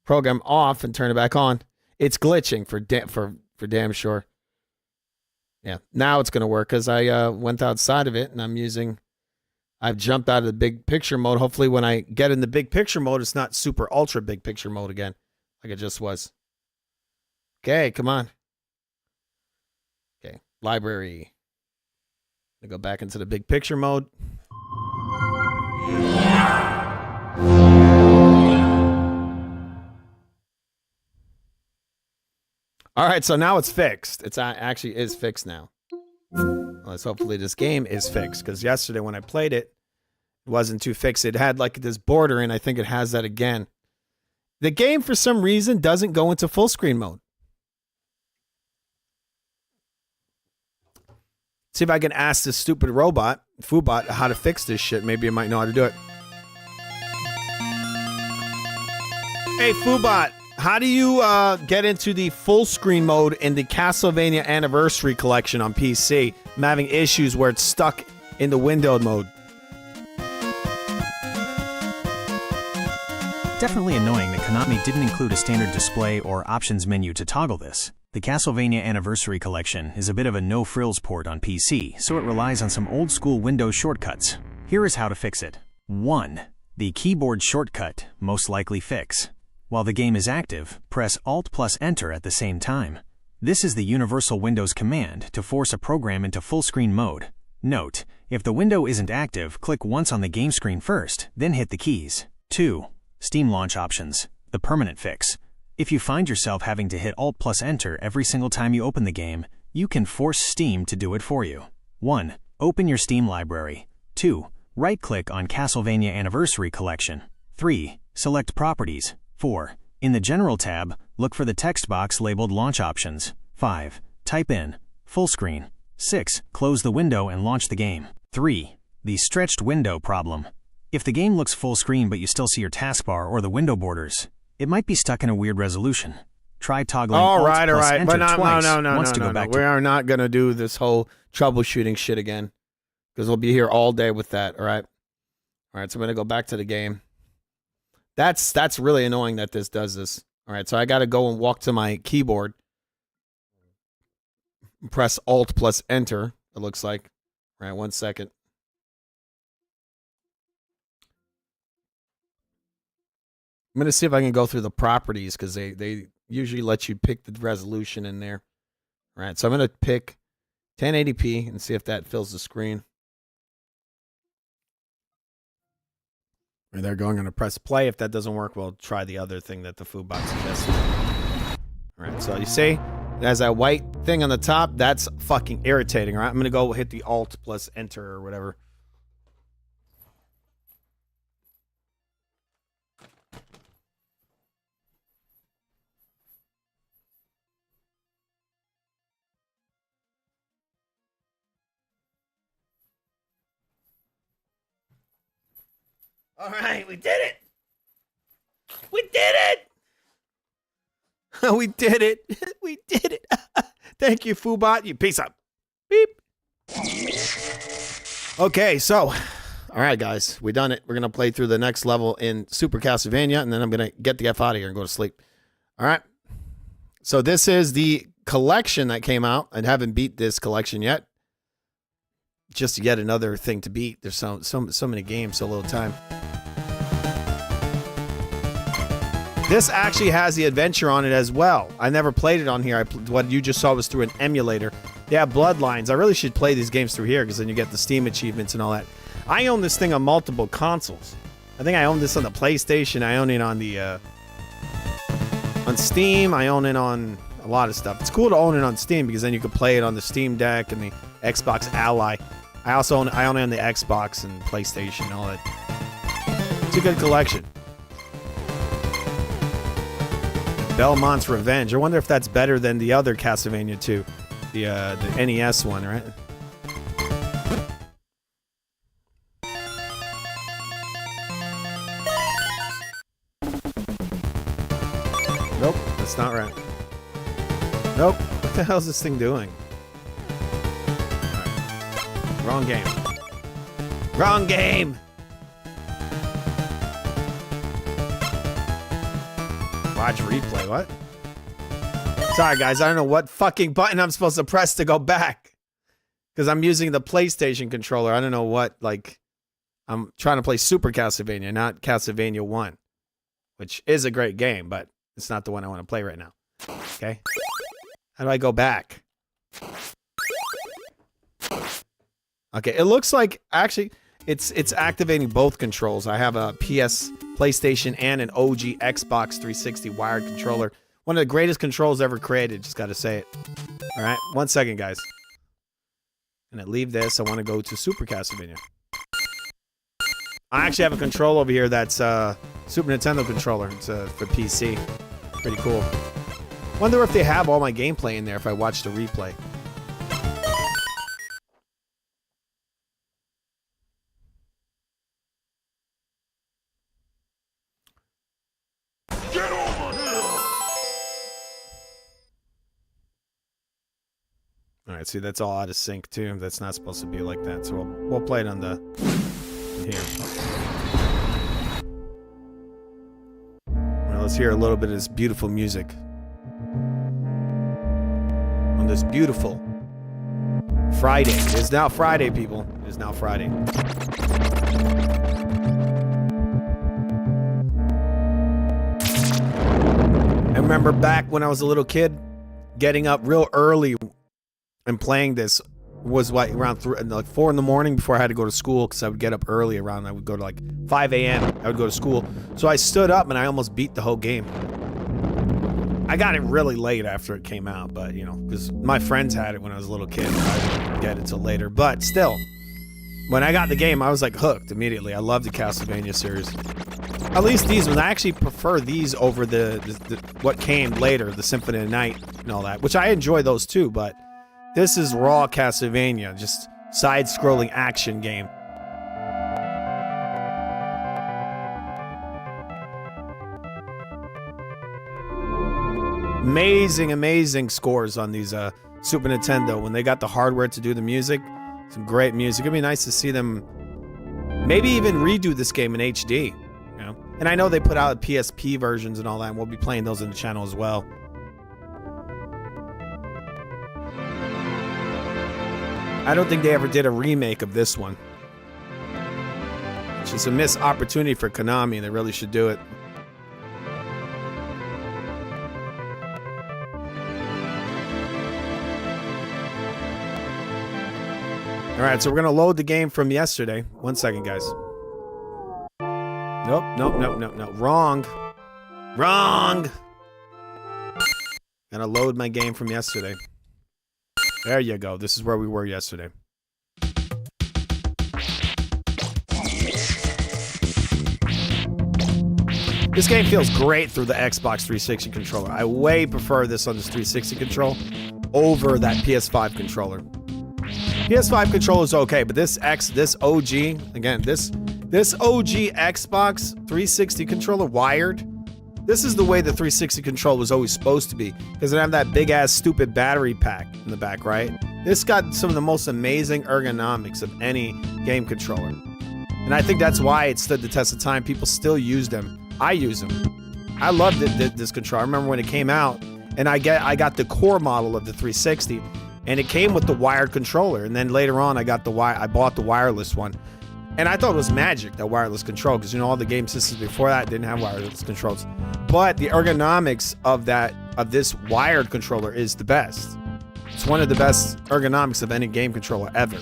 A: program off and turn it back on. It's glitching for damn sure. Yeah, now it's going to work because I went outside of it and I've jumped out of the big picture mode. Hopefully when I get in the big picture mode, it's not super ultra big picture mode again like it just was. Okay, come on. Okay, library. I'm going to go back into the big picture mode. All right, so now it's fixed. It actually is fixed now. Let's hopefully this game is fixed, because yesterday when I played it, it wasn't too fixed. It had like this border, and I think it has that again. The game, for some reason, doesn't go into full screen mode. See if I can ask this stupid robot, Foobot, how to fix this shit. Maybe it might know how to do it. Hey, Foobot. How do you get into the full screen mode in the Castlevania Anniversary Collection on PC? I'm having issues where it's stuck in the windowed mode.
M: Definitely annoying that Konami didn't include a standard display or options menu to toggle this. The Castlevania Anniversary Collection is a bit of a no-frills port on PC, so it relies on some old-school Windows shortcuts. Here is how to fix it. 1. The keyboard shortcut, most likely fix. While the game is active, press Alt plus Enter at the same time. This is the universal Windows command to force a program into full screen mode. Note, if the window isn't active, click once on the game screen first, then hit the keys. 2. Steam launch options, the permanent fix. If you find yourself having to hit Alt plus Enter every single time you open the game, you can force Steam to do it for you. 1. Open your Steam library. 2. Right-click on Castlevania Anniversary Collection. 3. Select Properties. 4. In the General tab, look for the text box labeled Launch Options. 5. Type in Full Screen. 6. Close the window and launch the game. 3. The Stretched Window Problem. If the game looks full screen but you still see your taskbar or the window borders, it might be stuck in a weird resolution. Try toggling Alt plus Enter twice once to go back to...
A: We are not going to do this whole troubleshooting shit again. because we'll be here all day with that. All right. All right. So I'm going to go back to the game. That's really annoying that this does this. All right. So I got to go and walk to my keyboard. Press Alt plus Enter, it looks like. All right. 1 second. I'm going to see if I can go through the properties because they usually let you pick the resolution in there. All right. So I'm going to pick 1080p and see if that fills the screen. Right there, going to press play. If that doesn't work, we'll try the other thing that the food box suggested. All right, so you see, it has that white thing on the top. That's fucking irritating, all right? I'm going to go hit the Alt plus Enter or whatever. All right, we did it. We did it. We did it. We did it. Thank you, Foobot. You peace out. Beep. Okay, so, all right, guys, we done it. We're going to play through the next level in Super Castlevania, and then I'm going to get the F out of here and go to sleep. All right. So this is the collection that came out. I haven't beat this collection yet. Just yet another thing to beat. There's so many games, so little time. This actually has the adventure on it as well. I never played it on here. What you just saw was through an emulator. Yeah, Bloodlines. I really should play these games through here because then you get the Steam achievements and all that. I own this thing on multiple consoles. I think I own this on the PlayStation. I own it on the on Steam. I own it on a lot of stuff. It's cool to own it on Steam because then you can play it on the Steam Deck and the Xbox Ally. I own it on the Xbox and PlayStation and all that. It's a good collection. Belmont's Revenge. I wonder if that's better than the other Castlevania 2. The NES one, right? Nope, that's not right. Nope. What the hell is this thing doing? Right. Wrong game. Wrong game! Watch replay, what? Sorry, guys, I don't know what fucking button I'm supposed to press to go back. Because I'm using the PlayStation controller. I don't know what, like... I'm trying to play Super Castlevania, not Castlevania 1. Which is a great game, but it's not the one I want to play right now. Okay? How do I go back? Okay, it looks like... Actually, it's activating both controls. I have a PlayStation and an OG Xbox 360 wired controller. One of the greatest controls ever created, just gotta say it. Alright, 1 second, guys. And I leave this, I want to go to Super Castlevania. I actually have a controller over here that's Super Nintendo controller. It's for PC. Pretty cool. Wonder if they have all my gameplay in there if I watch the replay. All right, see, that's all out of sync too. That's not supposed to be like that. So we'll play it on the here. Well, let's hear a little bit of this beautiful music on this beautiful Friday. It is now Friday, people. It is now Friday. I remember back when I was a little kid, getting up real early and playing this was what, around like 4 in the morning before I had to go to school, because I would get up early I would go to like 5 a.m. I would go to school. So I stood up and I almost beat the whole game. I got it really late after it came out, but you know, because my friends had it when I was a little kid. I didn't get it till later, but still, when I got the game, I was like hooked immediately. I love the Castlevania series. At least these ones. I actually prefer these over the what came later, the Symphony of the Night and all that, which I enjoy those too, but this is raw Castlevania, just side-scrolling action game. Amazing, amazing scores on these Super Nintendo. When they got the hardware to do the music, Some great music. It'd be nice to see them maybe even redo this game in HD. You know? And I know they put out PSP versions and all that, and we'll be playing those in the channel as well. I don't think they ever did a remake of this one. It's just a missed opportunity for Konami. They really should do it. All right, so we're going to load the game from yesterday. 1 second, guys. Nope. Wrong. Gonna load my game from yesterday. There you go. This is where we were yesterday. This game feels great through the Xbox 360 controller. I way prefer this on this 360 control over that PS5 controller. PS5 controller is okay, but this OG, again, this OG Xbox 360 controller wired, this is the way the 360 controller was always supposed to be, because it have that big ass stupid battery pack in the back, right? This got some of the most amazing ergonomics of any game controller. And I think that's why it stood the test of time. People still use them. I use them. I loved this controller. I remember when it came out, and I got the core model of the 360, and it came with the wired controller. And then later on, I bought the wireless one. And I thought it was magic, that wireless control, because, you know, all the game systems before that didn't have wireless controls. But the ergonomics of this wired controller is the best. It's one of the best ergonomics of any game controller ever.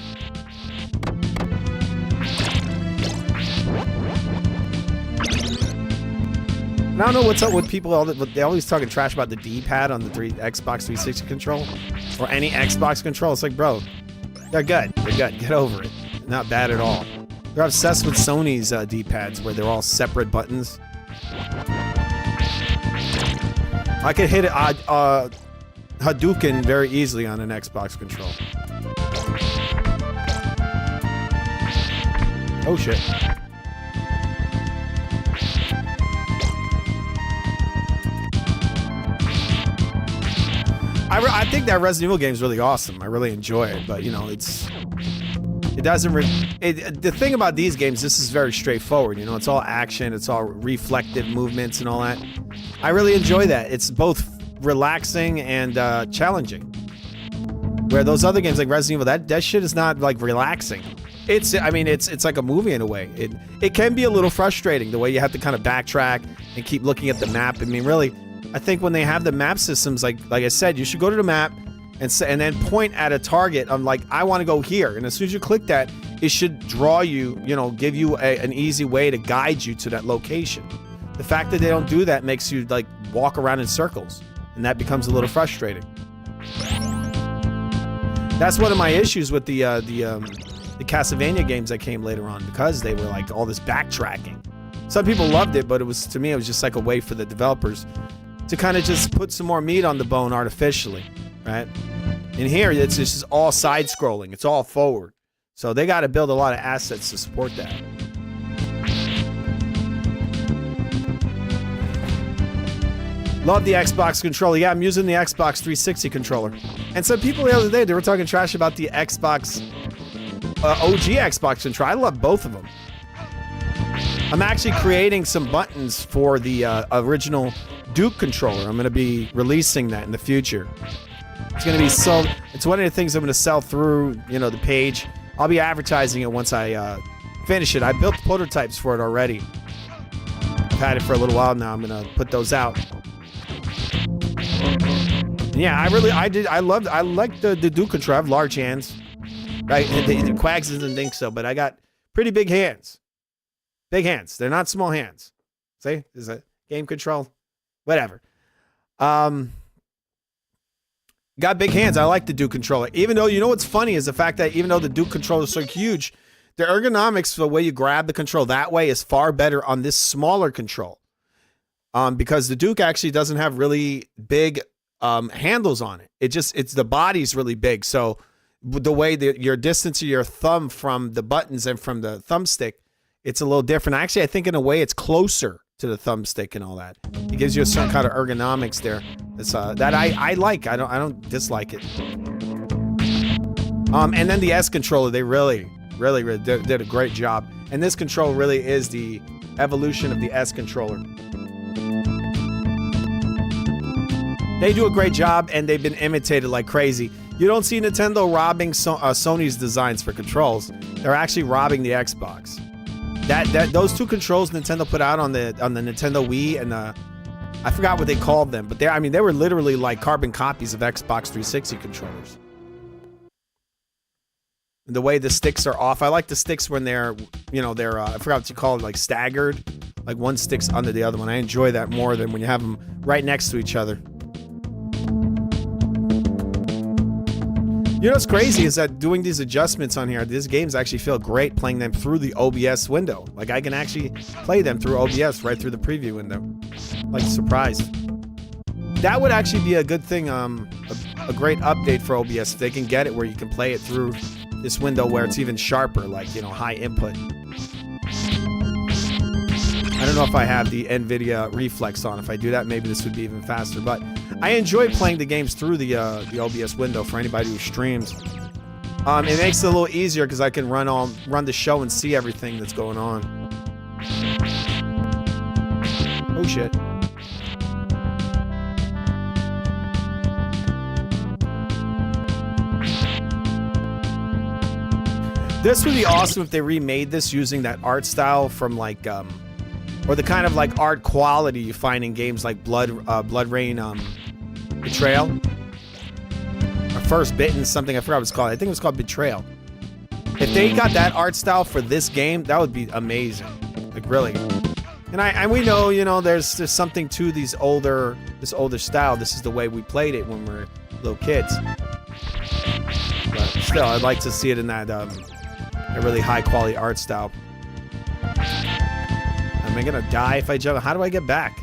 A: And I don't know what's up with people. They always talking trash about the D-pad on the Xbox 360 control or any Xbox control. It's like, bro, they're good. They're good. Get over it. Not bad at all. They're obsessed with Sony's D-pads where they're all separate buttons. I could hit Hadouken very easily on an Xbox control. Oh shit. I think that Resident Evil game is really awesome. I really enjoy it, but you know, the thing about these games, this is very straightforward. You know, it's all action, it's all reflective movements and all that. I really enjoy that. It's both relaxing and challenging. Where those other games like Resident Evil, that shit is not like relaxing. It's like a movie in a way. It can be a little frustrating the way you have to kind of backtrack and keep looking at the map. I mean, really, I think when they have the map systems, like I said, you should go to the map and then point at a target. I'm like, I want to go here, and as soon as you click that, it should draw you, you know, give you an easy way to guide you to that location. The fact that they don't do that makes you like walk around in circles, and that becomes a little frustrating. That's one of my issues with the Castlevania games that came later on, because they were like all this backtracking. Some people loved it, but it was just like a way for the developers to kind of just put some more meat on the bone artificially, right? And here, it's just all side-scrolling. It's all forward. So they got to build a lot of assets to support that. Love the Xbox controller. Yeah, I'm using the Xbox 360 controller. And some people the other day, they were talking trash about the Xbox, OG Xbox controller. I love both of them. I'm actually creating some buttons for the original Duke controller. I'm going to be releasing that in the future. It's going to be sold. It's one of the things I'm going to sell through, you know, the page. I'll be advertising it once I finish it. I built prototypes for it already. I've had it for a little while now. I'm going to put those out. Yeah, I like the Duke controller. I have large hands. Right? The Quags doesn't think so, but I got pretty big hands. Big hands. They're not small hands. See? Is a game control. Whatever. Got big hands. I like the Duke controller. Even though, you know what's funny is the fact that even though the Duke controller is so huge, the ergonomics for the way you grab the control that way is far better on this smaller control. Because the Duke actually doesn't have really big handles on it. It's the body's really big. So the way that your distance of your thumb from the buttons and from the thumbstick, it's a little different. Actually, I think in a way it's closer to the thumbstick and all that. It gives you a certain kind of ergonomics there. It's that I like. I don't dislike it. And then the S controller, they really did a great job. And this controller really is the evolution of the S controller. They do a great job, and they've been imitated like crazy. You don't see Nintendo robbing Sony's designs for controls. They're actually robbing the Xbox. Those two controls Nintendo put out on the Nintendo Wii and I forgot what they called them, but they were literally like carbon copies of Xbox 360 controllers. And the way the sticks are off, I like the sticks when they're I forgot what you call it, like staggered, like one stick's under the other one. I enjoy that more than when you have them right next to each other. You know what's crazy is that doing these adjustments on here, these games actually feel great playing them through the OBS window. Like I can actually play them through OBS right through the preview window. Like surprised. That would actually be a good thing, a great update for OBS if they can get it where you can play it through this window where it's even sharper, like, high input. I don't know if I have the NVIDIA reflex on. If I do that, maybe this would be even faster. But I enjoy playing the games through the OBS window for anybody who streams. It makes it a little easier because I can run the show and see everything that's going on. Oh shit. This would be awesome if they remade this using that art style from like or the kind of like art quality you find in games like Blood Rain Betrayal. Or First Bitten, something I forgot what it's called. I think it was called Betrayal. If they got that art style for this game, that would be amazing. Like really. And we know, there's something to this older style. This is the way we played it when we were little kids. But still, I'd like to see it in that a really high quality art style. Am I gonna die if I jump? How do I get back?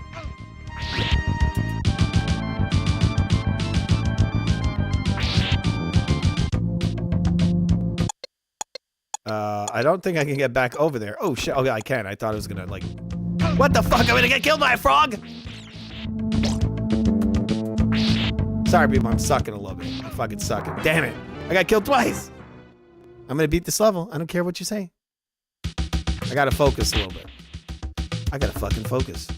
A: I don't think I can get back over there. Oh shit! Okay, I can. I thought I was gonna like. What the fuck? I'm gonna get killed by a frog. Sorry, people. I'm sucking a little bit. I'm fucking sucking. Damn it! I got killed twice. I'm gonna beat this level. I don't care what you say. I gotta focus a little bit. I gotta fucking focus.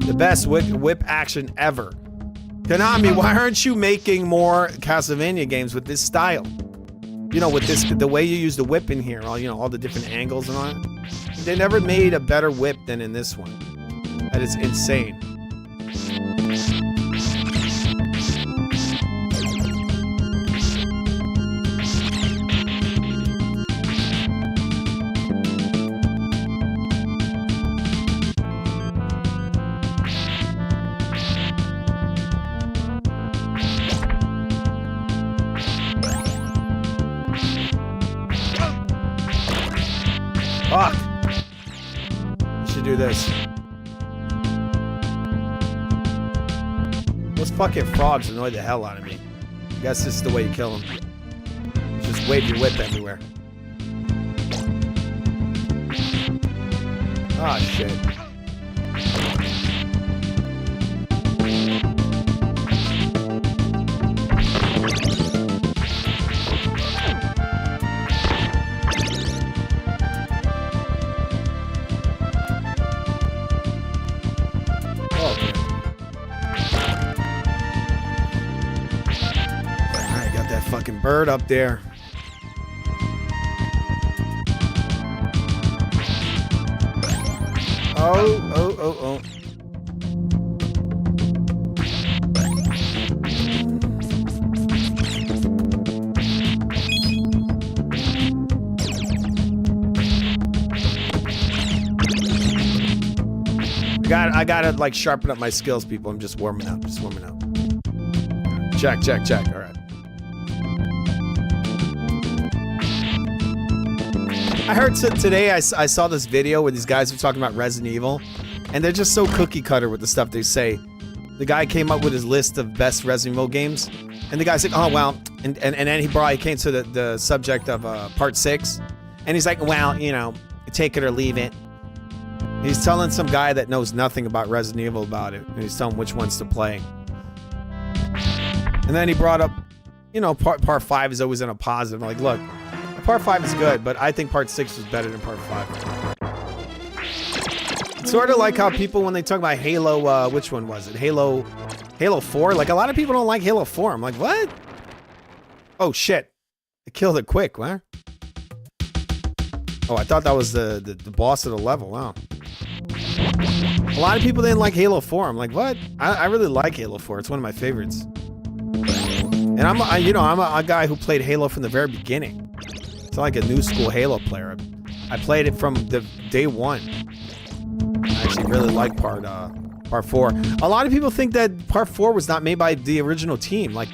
A: The best whip action ever. Konami, why aren't you making more Castlevania games with this style? With this, the way you use the whip in here, all the different angles and all that. They never made a better whip than in this one. That is insane. Fuck! You should do this. Those fucking frogs annoy the hell out of me. I guess this is the way you kill them. Just wave your whip everywhere. Ah, shit. Fucking bird up there. Oh. I gotta like sharpen up my skills, people. I'm just warming up. Check. All right. I heard today, I saw this video where these guys are talking about Resident Evil, and they're just so cookie cutter with the stuff they say. The guy came up with his list of best Resident Evil games, and the guy's like, oh, well, and then he came to the subject of part 6, and he's like, well, take it or leave it. He's telling some guy that knows nothing about Resident Evil about it. And he's telling him which ones to play. And then he brought up, you know, part 5 is always in a positive. I'm like, look, part 5 is good, but I think part 6 was better than part 5. It's sort of like how people, when they talk about Halo, which one was it? Halo 4? Like, a lot of people don't like Halo 4. I'm like, what? Oh, shit. I killed it quick, huh? Oh, I thought that was the boss of the level. Wow. A lot of people didn't like Halo 4. I'm like, what? I really like Halo 4. It's one of my favorites. And I'm a guy who played Halo from the very beginning. It's not like a new school Halo player. I played it from the day one. I actually really like part 4. A lot of people think that part 4 was not made by the original team. Like,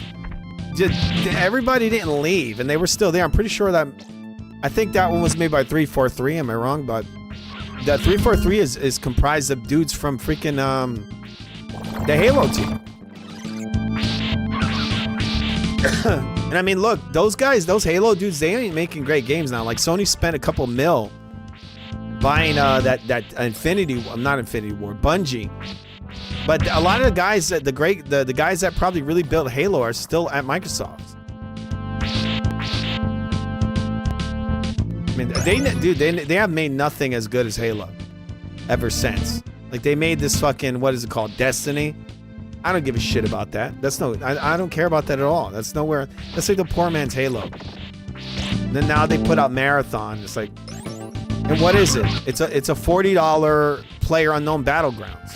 A: everybody didn't leave, and they were still there. I'm pretty sure that. I think that one was made by 343. Am I wrong? But that 343 is comprised of dudes from freaking the Halo team. And I mean, look, those guys, those Halo dudes, they ain't making great games now. Like, Sony spent a couple mil buying that not Infinity War, Bungie. But a lot of the guys that the guys that probably really built Halo are still at Microsoft. I mean, they have made nothing as good as Halo ever since. Like, they made this fucking, what is it called, Destiny. I don't give a shit about that. I don't care about that at all. That's nowhere. That's like the poor man's Halo. And then now they put out Marathon. It's like, and what is it? It's a $40 player unknown battlegrounds.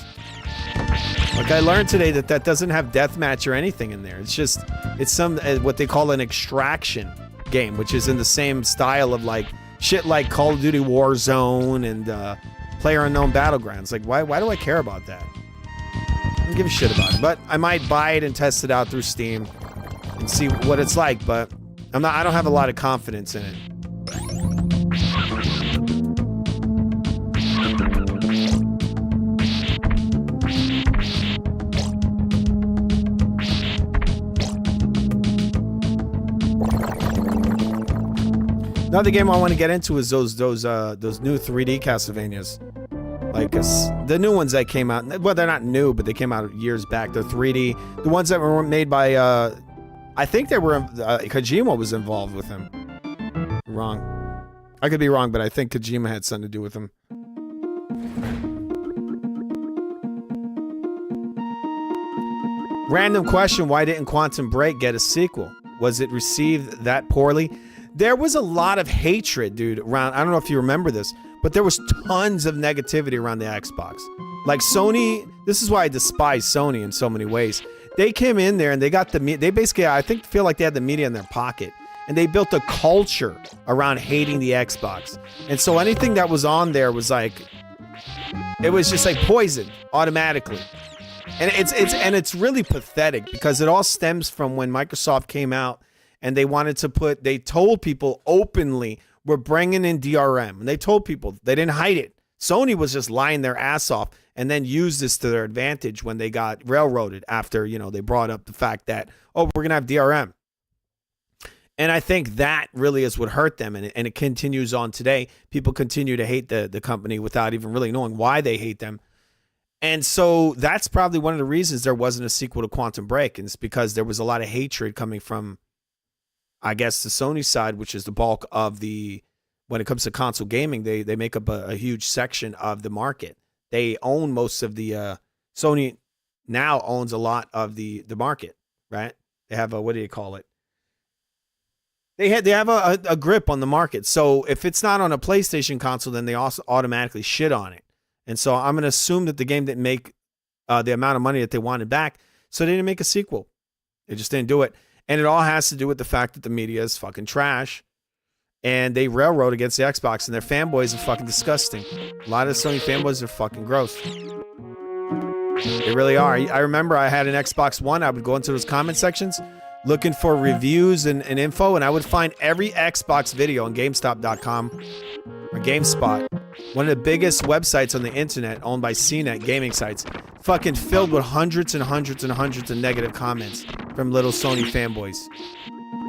A: Like, I learned today that doesn't have deathmatch or anything in there. It's just, it's some what they call an extraction game, which is in the same style of like shit like Call of Duty Warzone and Player Unknown Battlegrounds. Like, why do I care about that? I don't give a shit about it. But I might buy it and test it out through Steam and see what it's like. But I don't have a lot of confidence in it. Another game I want to get into is those new 3D Castlevanias, like the new ones that came out. Well, they're not new, but they came out years back. They're 3D. The ones that were made by, I think they were Kojima was involved with them. Wrong, I could be wrong, but I think Kojima had something to do with them. Random question: why didn't Quantum Break get a sequel? Was it received that poorly? There was a lot of hatred, dude, around. I don't know if you remember this, but there was tons of negativity around the Xbox. Like, Sony, this is why I despise Sony in so many ways. They came in there and they got they basically, I feel like they had the media in their pocket. And they built a culture around hating the Xbox. And so anything that was on there was like, it was just like poison automatically. And it's really pathetic because it all stems from when Microsoft came out and they told people openly, we're bringing in DRM. And they told people, they didn't hide it. Sony was just lying their ass off and then used this to their advantage when they got railroaded after, they brought up the fact that, oh, we're going to have DRM. And I think that really is what hurt them. And it continues on today. People continue to hate the company without even really knowing why they hate them. And so that's probably one of the reasons there wasn't a sequel to Quantum Break. And it's because there was a lot of hatred coming from, I guess, the Sony side, which is the bulk of when it comes to console gaming, they make up a huge section of the market. They own most of the, Sony now owns a lot of the market, right? They have what do you call it? They have a grip on the market. So if it's not on a PlayStation console, then they also automatically shit on it. And so I'm going to assume that the game didn't make the amount of money that they wanted back. So they didn't make a sequel. They just didn't do it. And it all has to do with the fact that the media is fucking trash. And they railroad against the Xbox. And their fanboys are fucking disgusting. A lot of Sony fanboys are fucking gross. They really are. I remember I had an Xbox One. I would go into those comment sections looking for reviews and info. And I would find every Xbox video on GameStop.com or GameSpot. One of the biggest websites on the internet owned by CNET gaming sites. Fucking filled with hundreds and hundreds and hundreds of negative comments from little Sony fanboys.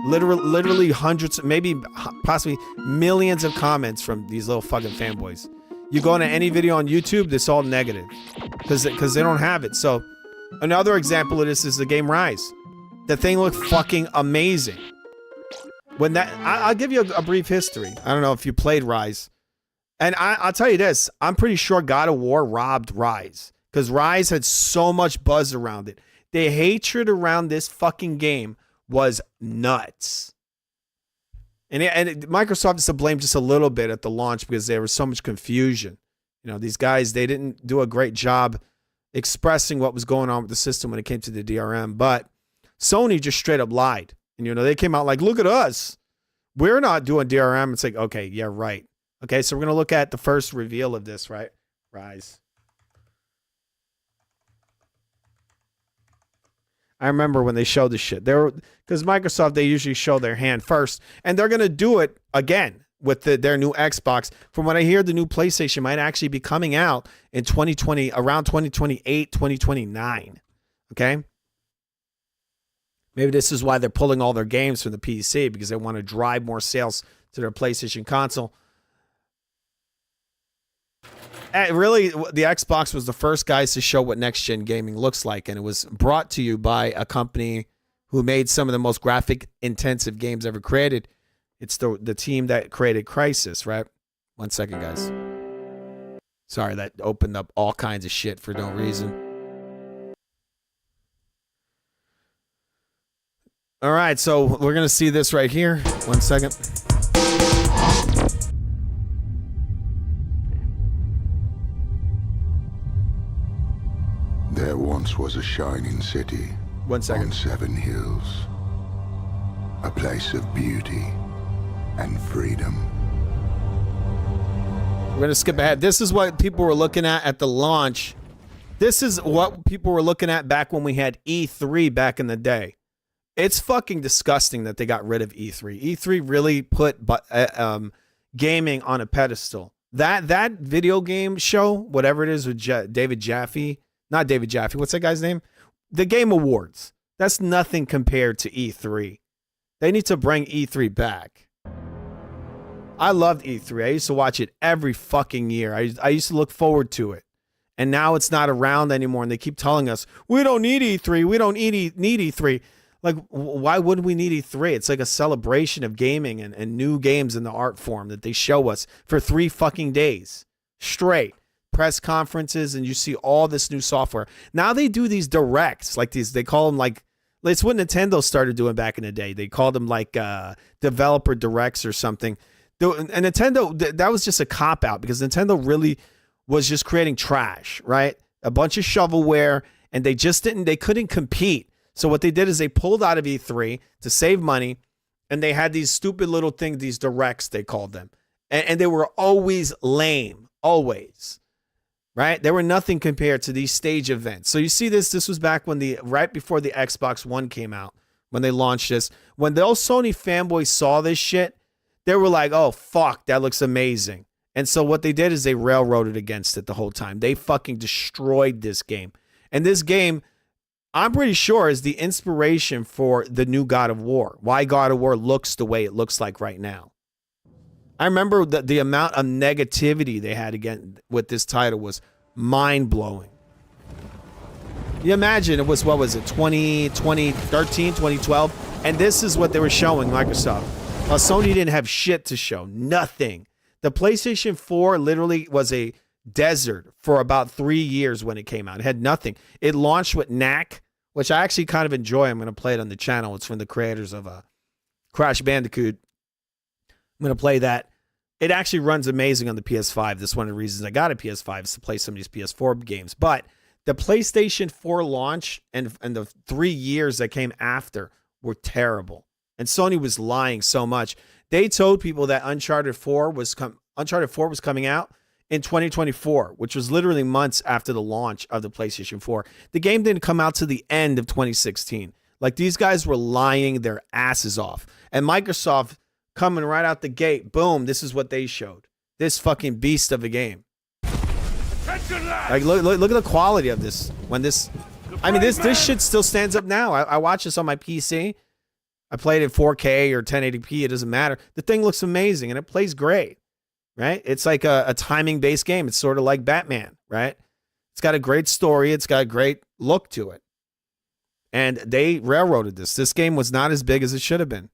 A: Literally hundreds, maybe possibly millions of comments from these little fucking fanboys. You go into any video on YouTube, it's all negative because they don't have it. So another example of this is the game Rise. The thing looked fucking amazing. When that, I'll give you a brief history. I don't know if you played Rise. And I'll tell you this, I'm pretty sure God of War robbed Rise because Rise had so much buzz around it. The hatred around this fucking game was nuts. And Microsoft is to blame just a little bit at the launch because there was so much confusion. You know, these guys, they didn't do a great job expressing what was going on with the system when it came to the DRM. But Sony just straight up lied. And, you know, they came out like, look at us. We're not doing DRM. It's like, okay, yeah, right. Okay, so we're going to look at the first reveal of this, right? Rise. I remember when they showed this shit. Because Microsoft, they usually show their hand first. And they're going to do it again with their new Xbox. From what I hear, the new PlayStation might actually be coming out in 2020, around 2028, 2029. Okay? Maybe this is why they're pulling all their games from the PC, because they want to drive more sales to their PlayStation console. And really, the Xbox was the first guys to show what next-gen gaming looks like, and it was brought to you by a company who made some of the most graphic-intensive games ever created. It's the team that created Crysis, right? 1 second, guys. Sorry, that opened up all kinds of shit for no reason. All right, so we're going to see this right here. 1 second.
N: There once was a shining city
A: 1 second.
N: on 7 hills, a place of beauty and freedom.
A: We're going to skip ahead. This is what people were looking at the launch. This is what people were looking at back when we had E3 back in the day. It's fucking disgusting that they got rid of E3. E3 really put gaming on a pedestal. That video game show, whatever it is with David Jaffe, not David Jaffe, what's that guy's name? The Game Awards. That's nothing compared to E3. They need to bring E3 back. I loved E3. I used to watch it every fucking year. I used to look forward to it. And now it's not around anymore. And they keep telling us, we don't need E3. We don't need E3. Like, why wouldn't we need E3? It's like a celebration of gaming and new games in the art form that they show us for 3 fucking days straight. Press conferences, and you see all this new software. Now they do these directs, like these, they call them like, it's what Nintendo started doing back in the day. They called them like developer directs or something. And Nintendo, that was just a cop-out because Nintendo really was just creating trash, right? A bunch of shovelware, and they couldn't compete. So what they did is they pulled out of E3 to save money, and they had these stupid little things, these directs, they called them. And they were always lame, always, right? They were nothing compared to these stage events. So you see this was back when right before the Xbox One came out, when they launched this. When those Sony fanboys saw this shit, they were like, oh, fuck, that looks amazing. And so what they did is they railroaded against it the whole time. They fucking destroyed this game. And this game, I'm pretty sure, is the inspiration for the new God of War. Why God of War looks the way it looks like right now. I remember the amount of negativity they had again with this title was mind-blowing. You imagine it was, what was it, 2013, 2012? And this is what they were showing, Microsoft. Sony didn't have shit to show. Nothing. The PlayStation 4 literally was a desert for about 3 years when it came out. It had nothing. It launched with Knack, which I actually kind of enjoy. I'm going to play it on the channel. It's from the creators of Crash Bandicoot. I'm going to play that. It actually runs amazing on the PS5. That's one of the reasons I got a PS5 is to play some of these PS4 games. But the PlayStation 4 launch and the 3 years that came after were terrible. And Sony was lying so much. They told people that Uncharted 4 was coming out in 2024, which was literally months after the launch of the PlayStation 4. The game didn't come out to the end of 2016. Like, these guys were lying their asses off. And Microsoft coming right out the gate, boom, this is what they showed. This fucking beast of a game. Like, look at the quality of this. This shit still stands up now. I watch this on my PC. I played it 4K or 1080p. It doesn't matter. The thing looks amazing and it plays great. right? It's like a timing-based game. It's sort of like Batman, right? It's got a great story. It's got a great look to it. And they railroaded this. This game was not as big as it should have been.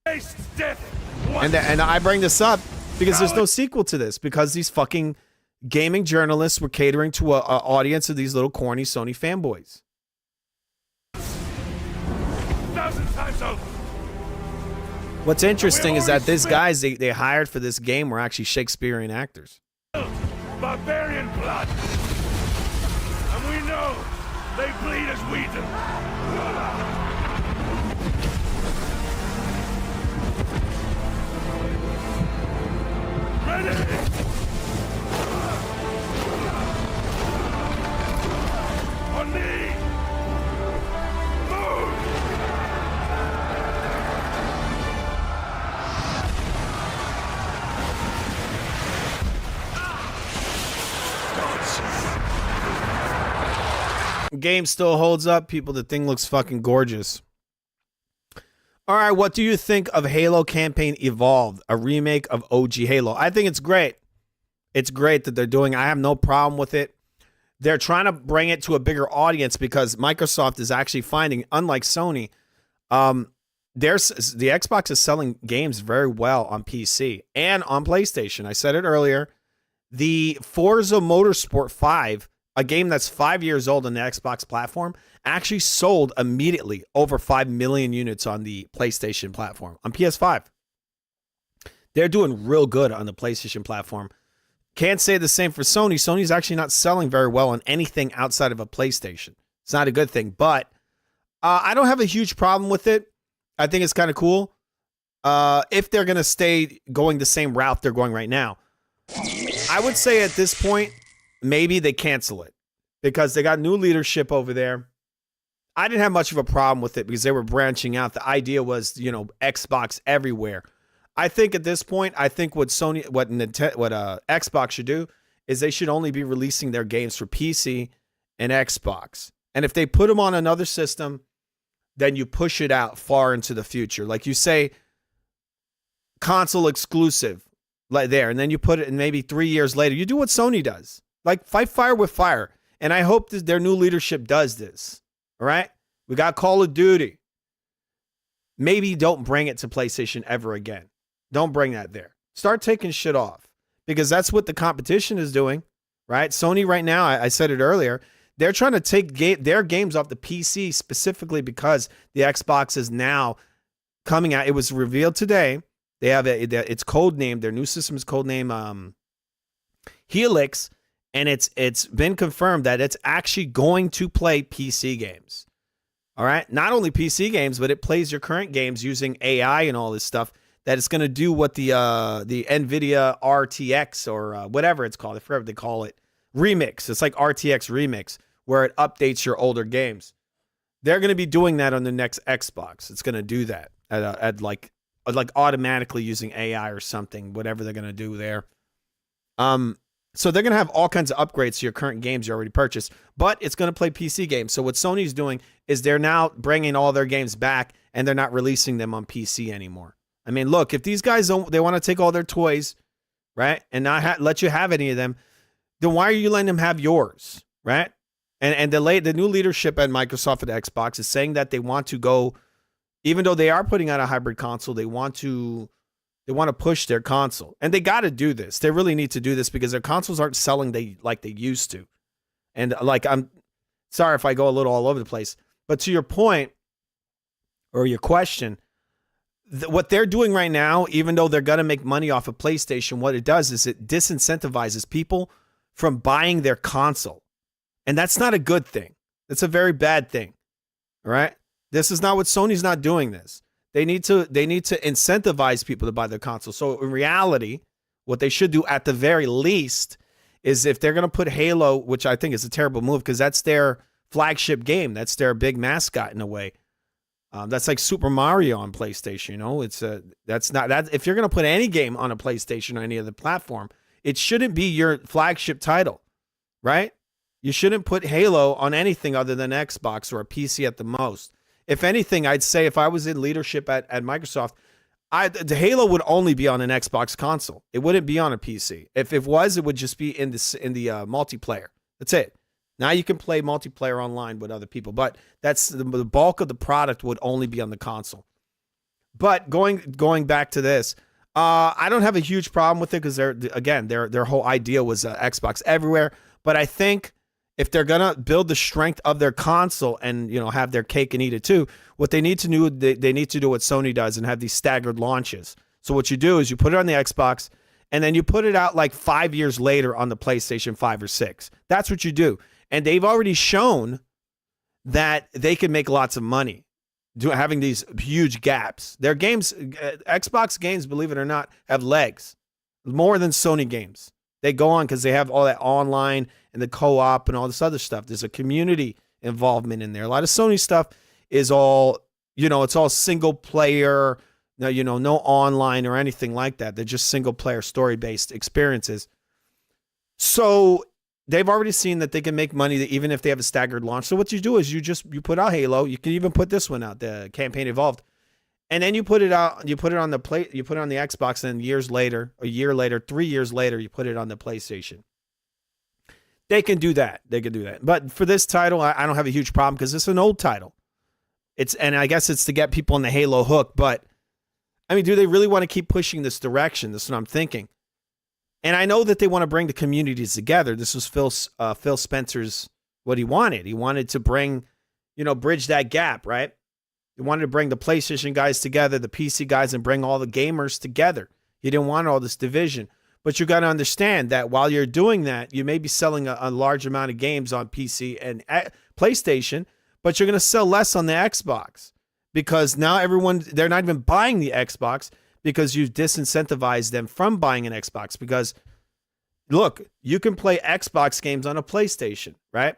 A: And I bring this up because there's no sequel to this, because these fucking gaming journalists were catering to an audience of these little corny Sony fanboys.
D: 1,000 times over.
A: What's interesting is that these guys they hired for this game were actually Shakespearean actors.
D: Barbarian blood. And we know they bleed as we do. Ready? On me. Move.
A: Game still holds up, people. The thing looks fucking gorgeous. All right, what do you think of Halo Campaign Evolved, a remake of OG Halo? I think it's great. It's great that they're doing. I have no problem with it. They're trying to bring it to a bigger audience because Microsoft is actually finding, unlike Sony, the Xbox is selling games very well on PC and on PlayStation. I said it earlier. The Forza Motorsport 5, a game that's 5 years old on the Xbox platform, actually sold immediately over 5 million units on the PlayStation platform, on PS5. They're doing real good on the PlayStation platform. Can't say the same for Sony. Sony's actually not selling very well on anything outside of a PlayStation. It's not a good thing, but I don't have a huge problem with it. I think it's kind of cool. If they're going to stay going the same route they're going right now, I would say at this point, maybe they cancel it because they got new leadership over there. I didn't have much of a problem with it because they were branching out. The idea was, Xbox everywhere. I think at this point, what Xbox should do is they should only be releasing their games for PC and Xbox. And if they put them on another system, then you push it out far into the future. Like you say, console exclusive, like there, and then you put it in maybe 3 years later. You do what Sony does. Like, fight fire with fire. And I hope that their new leadership does this. All right? We got Call of Duty. Maybe don't bring it to PlayStation ever again. Don't bring that there. Start taking shit off. Because that's what the competition is doing. Right? Sony right now, I said it earlier, they're trying to take their games off the PC specifically because the Xbox is now coming out. It was revealed today. They have it's codenamed, their new system is codenamed Helix. And it's been confirmed that it's actually going to play PC games. All right? Not only PC games, but it plays your current games using AI and all this stuff. That it's going to do what the NVIDIA RTX or whatever it's called. I forget what they call it. Remix. It's like RTX Remix, where it updates your older games. They're going to be doing that on the next Xbox. It's going to do that at like automatically using AI or something, whatever they're going to do there. So they're going to have all kinds of upgrades to your current games you already purchased, but it's going to play PC games. So what Sony's doing is they're now bringing all their games back and they're not releasing them on PC anymore. I mean, look, if these guys they want to take all their toys, right, and not let you have any of them, then why are you letting them have yours, right? And the new leadership at Microsoft and Xbox is saying that they want to go, even though they are putting out a hybrid console, they want to push their console. And they got to do this. They really need to do this because their consoles aren't selling like they used to. And I'm sorry if I go a little all over the place, but to your point or your question, what they're doing right now, even though they're going to make money off of PlayStation, what it does is it disincentivizes people from buying their console. And that's not a good thing. It's a very bad thing. All right? This is not what Sony's not doing this. They need to incentivize people to buy their console. So in reality, what they should do at the very least is if they're going to put Halo, which I think is a terrible move because that's their flagship game. That's their big mascot in a way. That's like Super Mario on PlayStation. It's that's not that. If you're going to put any game on a PlayStation or any other platform, it shouldn't be your flagship title, right? You shouldn't put Halo on anything other than Xbox or a PC at the most. If anything, I'd say if I was in leadership at Microsoft, The Halo would only be on an Xbox console. It wouldn't be on a PC. If it was, it would just be in the multiplayer. That's it. Now you can play multiplayer online with other people, but that's the bulk of the product would only be on the console. But going back to this, I don't have a huge problem with it because their whole idea was Xbox everywhere. But I think if they're gonna build the strength of their console and have their cake and eat it too, what they need to do, they need to do what Sony does and have these staggered launches. So what you do is you put it on the Xbox and then you put it out like 5 years later on the PlayStation 5 or 6. That's what you do. And they've already shown that they can make lots of money having these huge gaps. Their games, Xbox games, believe it or not, have legs more than Sony games. They go on because they have all that online and the co-op and all this other stuff. There's a community involvement in there. A lot of Sony stuff is all, it's all single player, no online or anything like that. They're just single player story-based experiences. So they've already seen that they can make money even if they have a staggered launch. So what you do is you put out Halo. You can even put this one out, the Campaign Evolved. And then you put it out, you put it on the Xbox, and a year later, 3 years later, you put it on the PlayStation. They can do that. But for this title, I don't have a huge problem because it's an old title. And I guess it's to get people on the Halo hook. But I mean, do they really want to keep pushing this direction? This is what I'm thinking. And I know that they want to bring the communities together. This was Phil Spencer's what he wanted. He wanted to bring, bridge that gap, right? He wanted to bring the PlayStation guys together, the PC guys, and bring all the gamers together. He didn't want all this division. But you got to understand that while you're doing that, you may be selling a large amount of games on PC and PlayStation, but you're going to sell less on the Xbox because now they're not even buying the Xbox because you've disincentivized them from buying an Xbox. Because, look, you can play Xbox games on a PlayStation, right?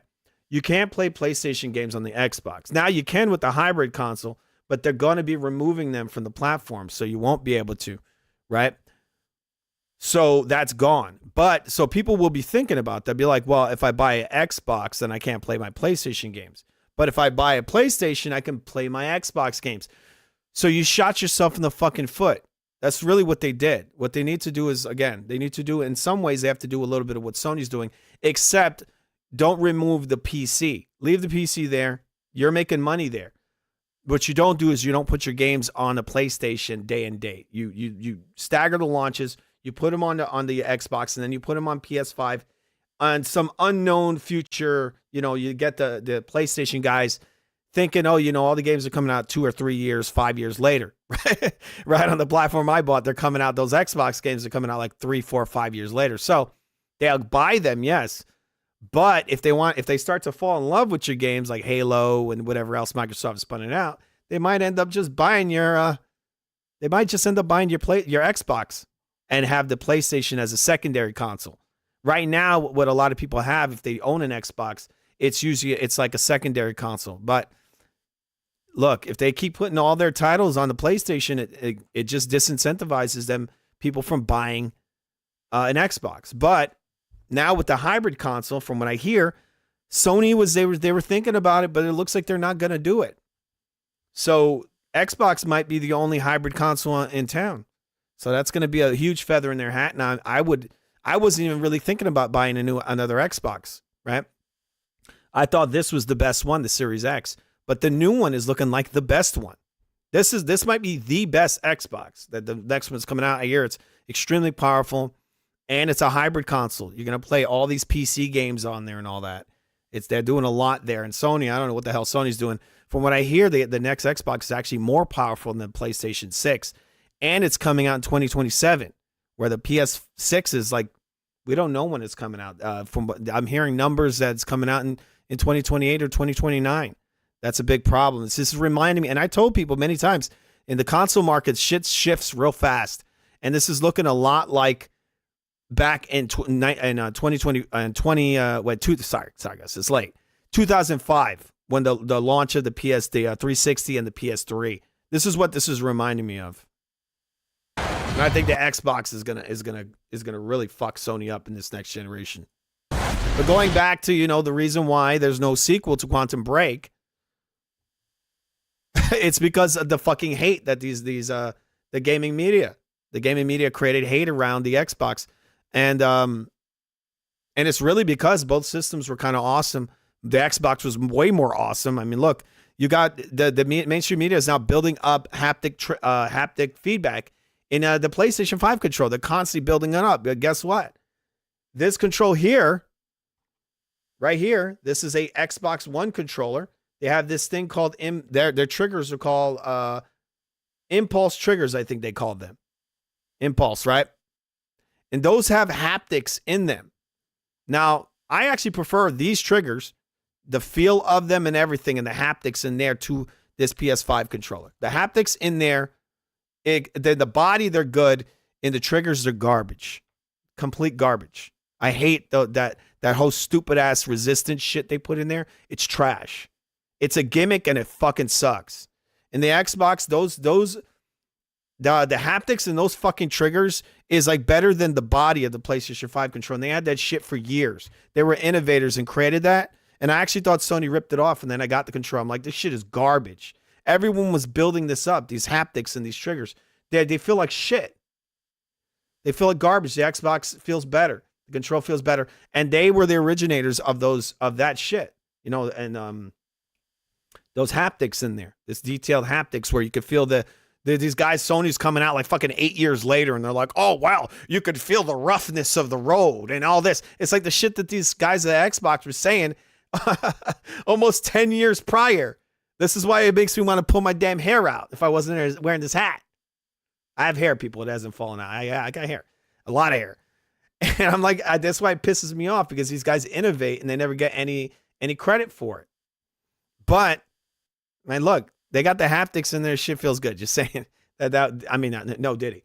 A: You can't play PlayStation games on the Xbox. Now you can with the hybrid console, but they're going to be removing them from the platform, so you won't be able to, right? So that's gone. But so people will be thinking about that. Be like, well, if I buy an Xbox, then I can't play my PlayStation games. But if I buy a PlayStation, I can play my Xbox games. So you shot yourself in the fucking foot. That's really what they did. What they need to do is, again, in some ways, they have to do a little bit of what Sony's doing, except don't remove the PC. Leave the PC there. You're making money there. What you don't do is you don't put your games on the PlayStation day and date. You stagger the launches. You put them on the Xbox, and then you put them on PS5. On some unknown future, you get the PlayStation guys thinking, all the games are coming out 2 or 3 years, 5 years later, right? Right on the platform I bought, they're coming out. Those Xbox games are coming out like 3, 4, 5 years later. So they'll buy them, yes. But if they start to fall in love with your games like Halo and whatever else Microsoft is putting out, they might end up just buying your Xbox and have the PlayStation as a secondary console. Right now, what a lot of people have, if they own an Xbox, it's like a secondary console. But look, if they keep putting all their titles on the PlayStation, it just disincentivizes people from buying an Xbox. But now with the hybrid console, from what I hear, Sony they were thinking about it, but it looks like they're not going to do it. So Xbox might be the only hybrid console in town. So that's going to be a huge feather in their hat. Now I wasn't even really thinking about buying another Xbox, right? I thought this was the best one, the Series X, but the new one is looking like the best one. This might be the best Xbox. That the next one's coming out. I hear it's extremely powerful. And it's a hybrid console. You're going to play all these PC games on there and all that. They're doing a lot there. And Sony, I don't know what the hell Sony's doing. From what I hear, the next Xbox is actually more powerful than the PlayStation 6. And it's coming out in 2027, where the PS6 is like, we don't know when it's coming out. I'm hearing numbers that it's coming out in 2028 or 2029. That's a big problem. This is reminding me, and I told people many times, in the console market, shit shifts real fast. And this is looking a lot like back in 2020 and sorry guys, it's late. 2005 when the launch of the 360 and the PS3. This is what this is reminding me of. And I think the Xbox is gonna really fuck Sony up in this next generation. But going back to the reason why there's no sequel to Quantum Break, it's because of the fucking hate that these the gaming media. The gaming media created hate around the Xbox. And it's really because both systems were kind of awesome. The Xbox was way more awesome. I mean, look, you got the mainstream media is now building up haptic feedback in the PlayStation 5 control. They're constantly building it up. But guess what? This control here, right here, this is a Xbox One controller. They have this thing called, their triggers are called impulse triggers, I think they called them. Impulse, right? And those have haptics in them. Now, I actually prefer these triggers, the feel of them and everything, and the haptics in there to this PS5 controller. The haptics in there, the body, they're good, and the triggers, they're garbage. Complete garbage. I hate that whole stupid-ass resistance shit they put in there. It's trash. It's a gimmick, and it fucking sucks. In the Xbox, the haptics and those fucking triggers is like better than the body of the PlayStation 5 controller. And they had that shit for years. They were innovators and created that. And I actually thought Sony ripped it off. And then I got the control. I'm like, this shit is garbage. Everyone was building this up, these haptics and these triggers. They feel like shit. They feel like garbage. The Xbox feels better. The control feels better. And they were the originators of that shit. You know, and those haptics in there. This detailed haptics where you could feel these guys, Sony's coming out like fucking 8 years later, and they're like, oh, wow, you could feel the roughness of the road and all this. It's like the shit that these guys at Xbox were saying almost 10 years prior. This is why it makes me want to pull my damn hair out if I wasn't wearing this hat. I have hair, people. It hasn't fallen out. I got hair. A lot of hair. And I'm like, that's why it pisses me off, because these guys innovate and they never get any credit for it. But, man, look, they got the haptics in there. Shit feels good. Just saying no, did he?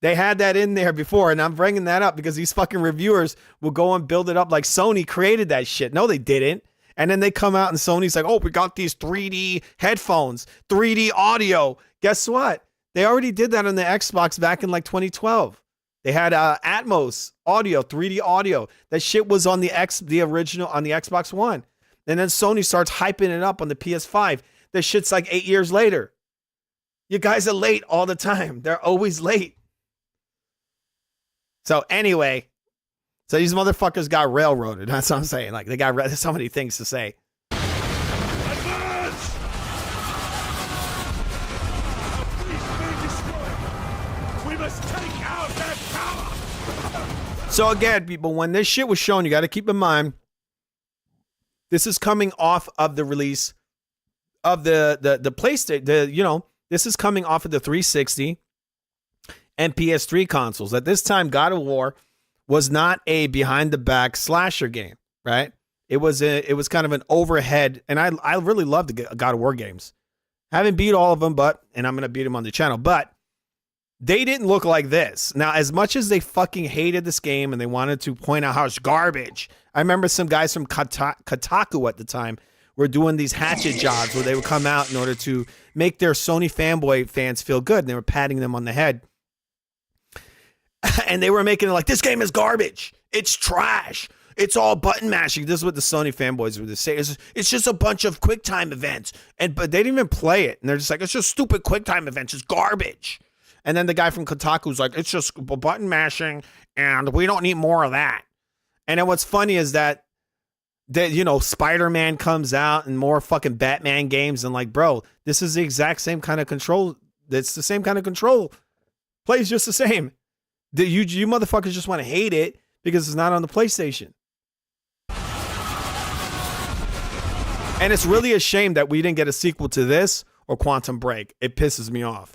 A: They had that in there before, and I'm bringing that up because these fucking reviewers will go and build it up like Sony created that shit. No, they didn't. And then they come out and Sony's like, oh, we got these 3D headphones, 3D audio. Guess what? They already did that on the Xbox back in like 2012. They had Atmos audio, 3D audio. That shit was on the original on the Xbox One. And then Sony starts hyping it up on the PS5. This shit's like 8 years later. You guys are late all the time. They're always late. So anyway, so these motherfuckers got railroaded. That's what I'm saying. Like, they got so many things to say.
D: Advance! We must take out that tower!
A: So again, people, when this shit was shown, you got to keep in mind, this is coming off of the release of the PlayStation, this is coming off of the 360 and PS3 consoles. At this time, God of War was not a behind the back slasher game, right? It was kind of an overhead, and I really love the God of War games. Haven't beat all of them, and I'm gonna beat them on the channel, but they didn't look like this. Now, as much as they fucking hated this game and they wanted to point out how it's garbage, I remember some guys from Kotaku at the time were doing these hatchet jobs where they would come out in order to make their Sony fanboy fans feel good. And they were patting them on the head. And they were making it like, this game is garbage. It's trash. It's all button mashing. This is what the Sony fanboys would say. It's just a bunch of QuickTime events. But they didn't even play it. And they're just like, it's just stupid QuickTime events. It's garbage. And then the guy from Kotaku's like, it's just button mashing and we don't need more of that. And then what's funny is that Spider-Man comes out and more fucking Batman games, and like, bro, this is the exact same kind of control. It's the same kind of control. Plays just the same. You motherfuckers just want to hate it because it's not on the PlayStation. And it's really a shame that we didn't get a sequel to this or Quantum Break. It pisses me off.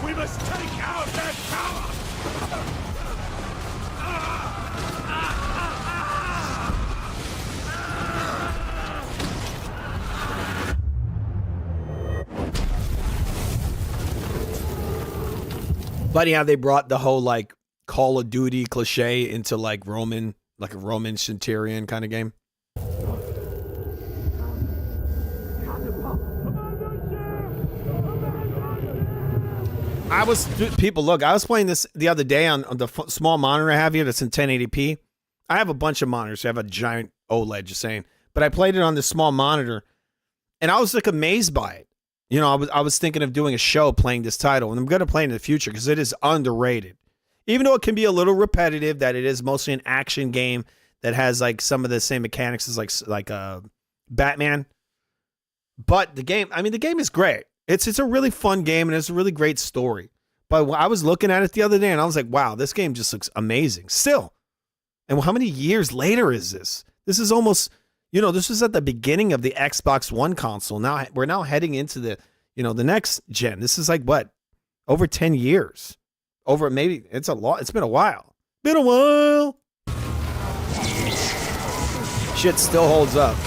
D: We must take out that tower!
A: Funny how they brought the whole like Call of Duty cliche into like a Roman centurion kind of game. I was playing this the other day on the small monitor I have here that's in 1080p. I have a bunch of monitors. I have a giant OLED, just saying. But I played it on this small monitor, and I was like amazed by it. You know, I was thinking of doing a show playing this title, and I'm going to play it in the future because it is underrated. Even though it can be a little repetitive, that it is mostly an action game that has like some of the same mechanics as like Batman. But the game is great. It's a really fun game, and it's a really great story. But I was looking at it the other day, and I was like, wow, this game just looks amazing. Still. And how many years later is this? This is almost, this was at the beginning of the Xbox One console. Now we're heading into the next gen. This is like what? Over 10 years. It's a lot. It's been a while. Shit still holds up.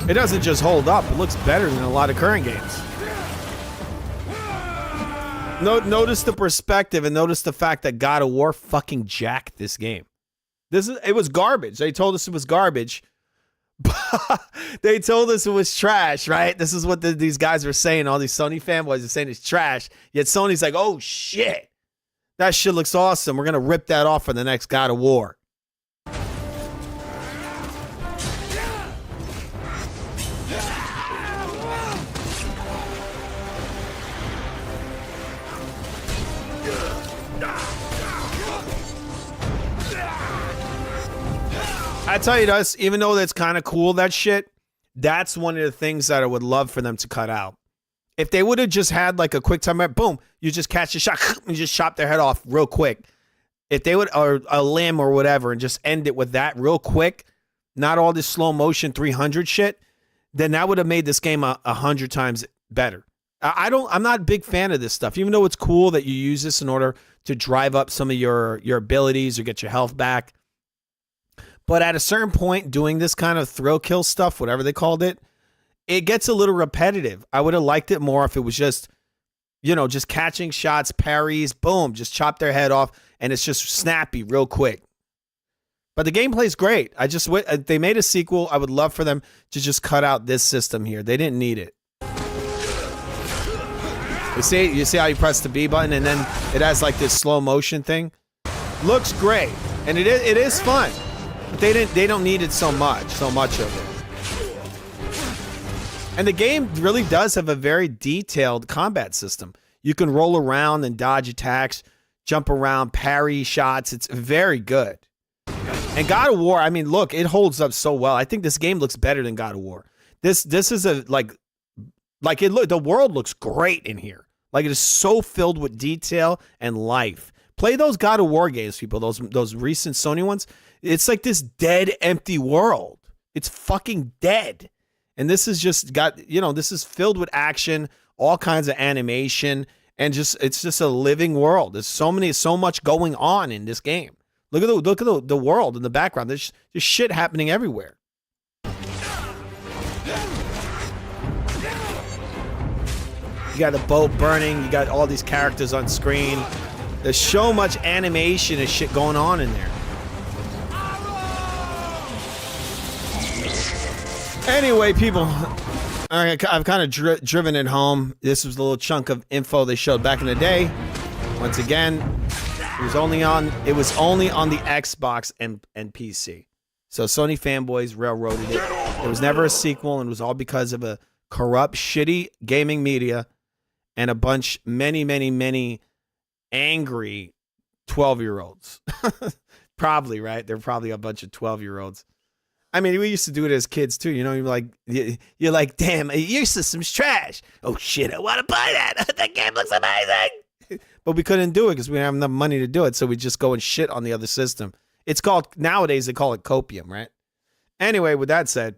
A: It doesn't just hold up. It looks better than a lot of current games. Notice the perspective and notice the fact that God of War fucking jacked this game. It was garbage. They told us it was garbage. They told us it was trash, right? This is what these guys were saying. All these Sony fanboys are saying it's trash. Yet Sony's like, oh shit, that shit looks awesome. We're going to rip that off for the next God of War. I tell you this, even though that's kind of cool, that shit, that's one of the things that I would love for them to cut out. If they would have just had like a quick time, boom, you just catch a shot, and just chop their head off real quick. If they would, or a limb or whatever, and just end it with that real quick, not all this slow motion 300 shit, then that would have made this game 100 times better. I'm not a big fan of this stuff, even though it's cool that you use this in order to drive up some of your abilities or get your health back. But at a certain point, doing this kind of thrill kill stuff, whatever they called it, it gets a little repetitive. I would have liked it more if it was just, just catching shots, parries, boom, just chop their head off, and it's just snappy real quick. But the gameplay's great. They made a sequel. I would love for them to just cut out this system here. They didn't need it. You see how you press the B button and then it has like this slow motion thing? Looks great. And it is fun. But they don't need it so much of it. And the game really does have a very detailed combat system. You can roll around and dodge attacks, jump around, parry shots. It's very good. And God of War, look, it holds up so well. I think this game looks better than God of War. This is the world looks great in here. Like, it is so filled with detail and life. Play those God of War games, people, those recent Sony ones. It's like this dead, empty world. It's fucking dead. And this is just this is filled with action, all kinds of animation, and it's just a living world. There's so much going on in this game. Look at the world in the background. There's just shit happening everywhere. You got the boat burning. You got all these characters on screen. There's so much animation and shit going on in there. Anyway, people, I've kind of driven it home. This was a little chunk of info they showed back in the day. Once again, it was only on the Xbox and PC. So Sony fanboys railroaded it. There was never a sequel, and it was all because of a corrupt, shitty gaming media and a bunch, many angry 12-year-olds. Probably, right? They're probably a bunch of 12-year-olds. We used to do it as kids too. You're like, damn, your system's trash. Oh shit, I want to buy that. That game looks amazing. But we couldn't do it because we didn't have enough money to do it. So we just go and shit on the other system. It's called, nowadays they call it copium, right? Anyway, with that said,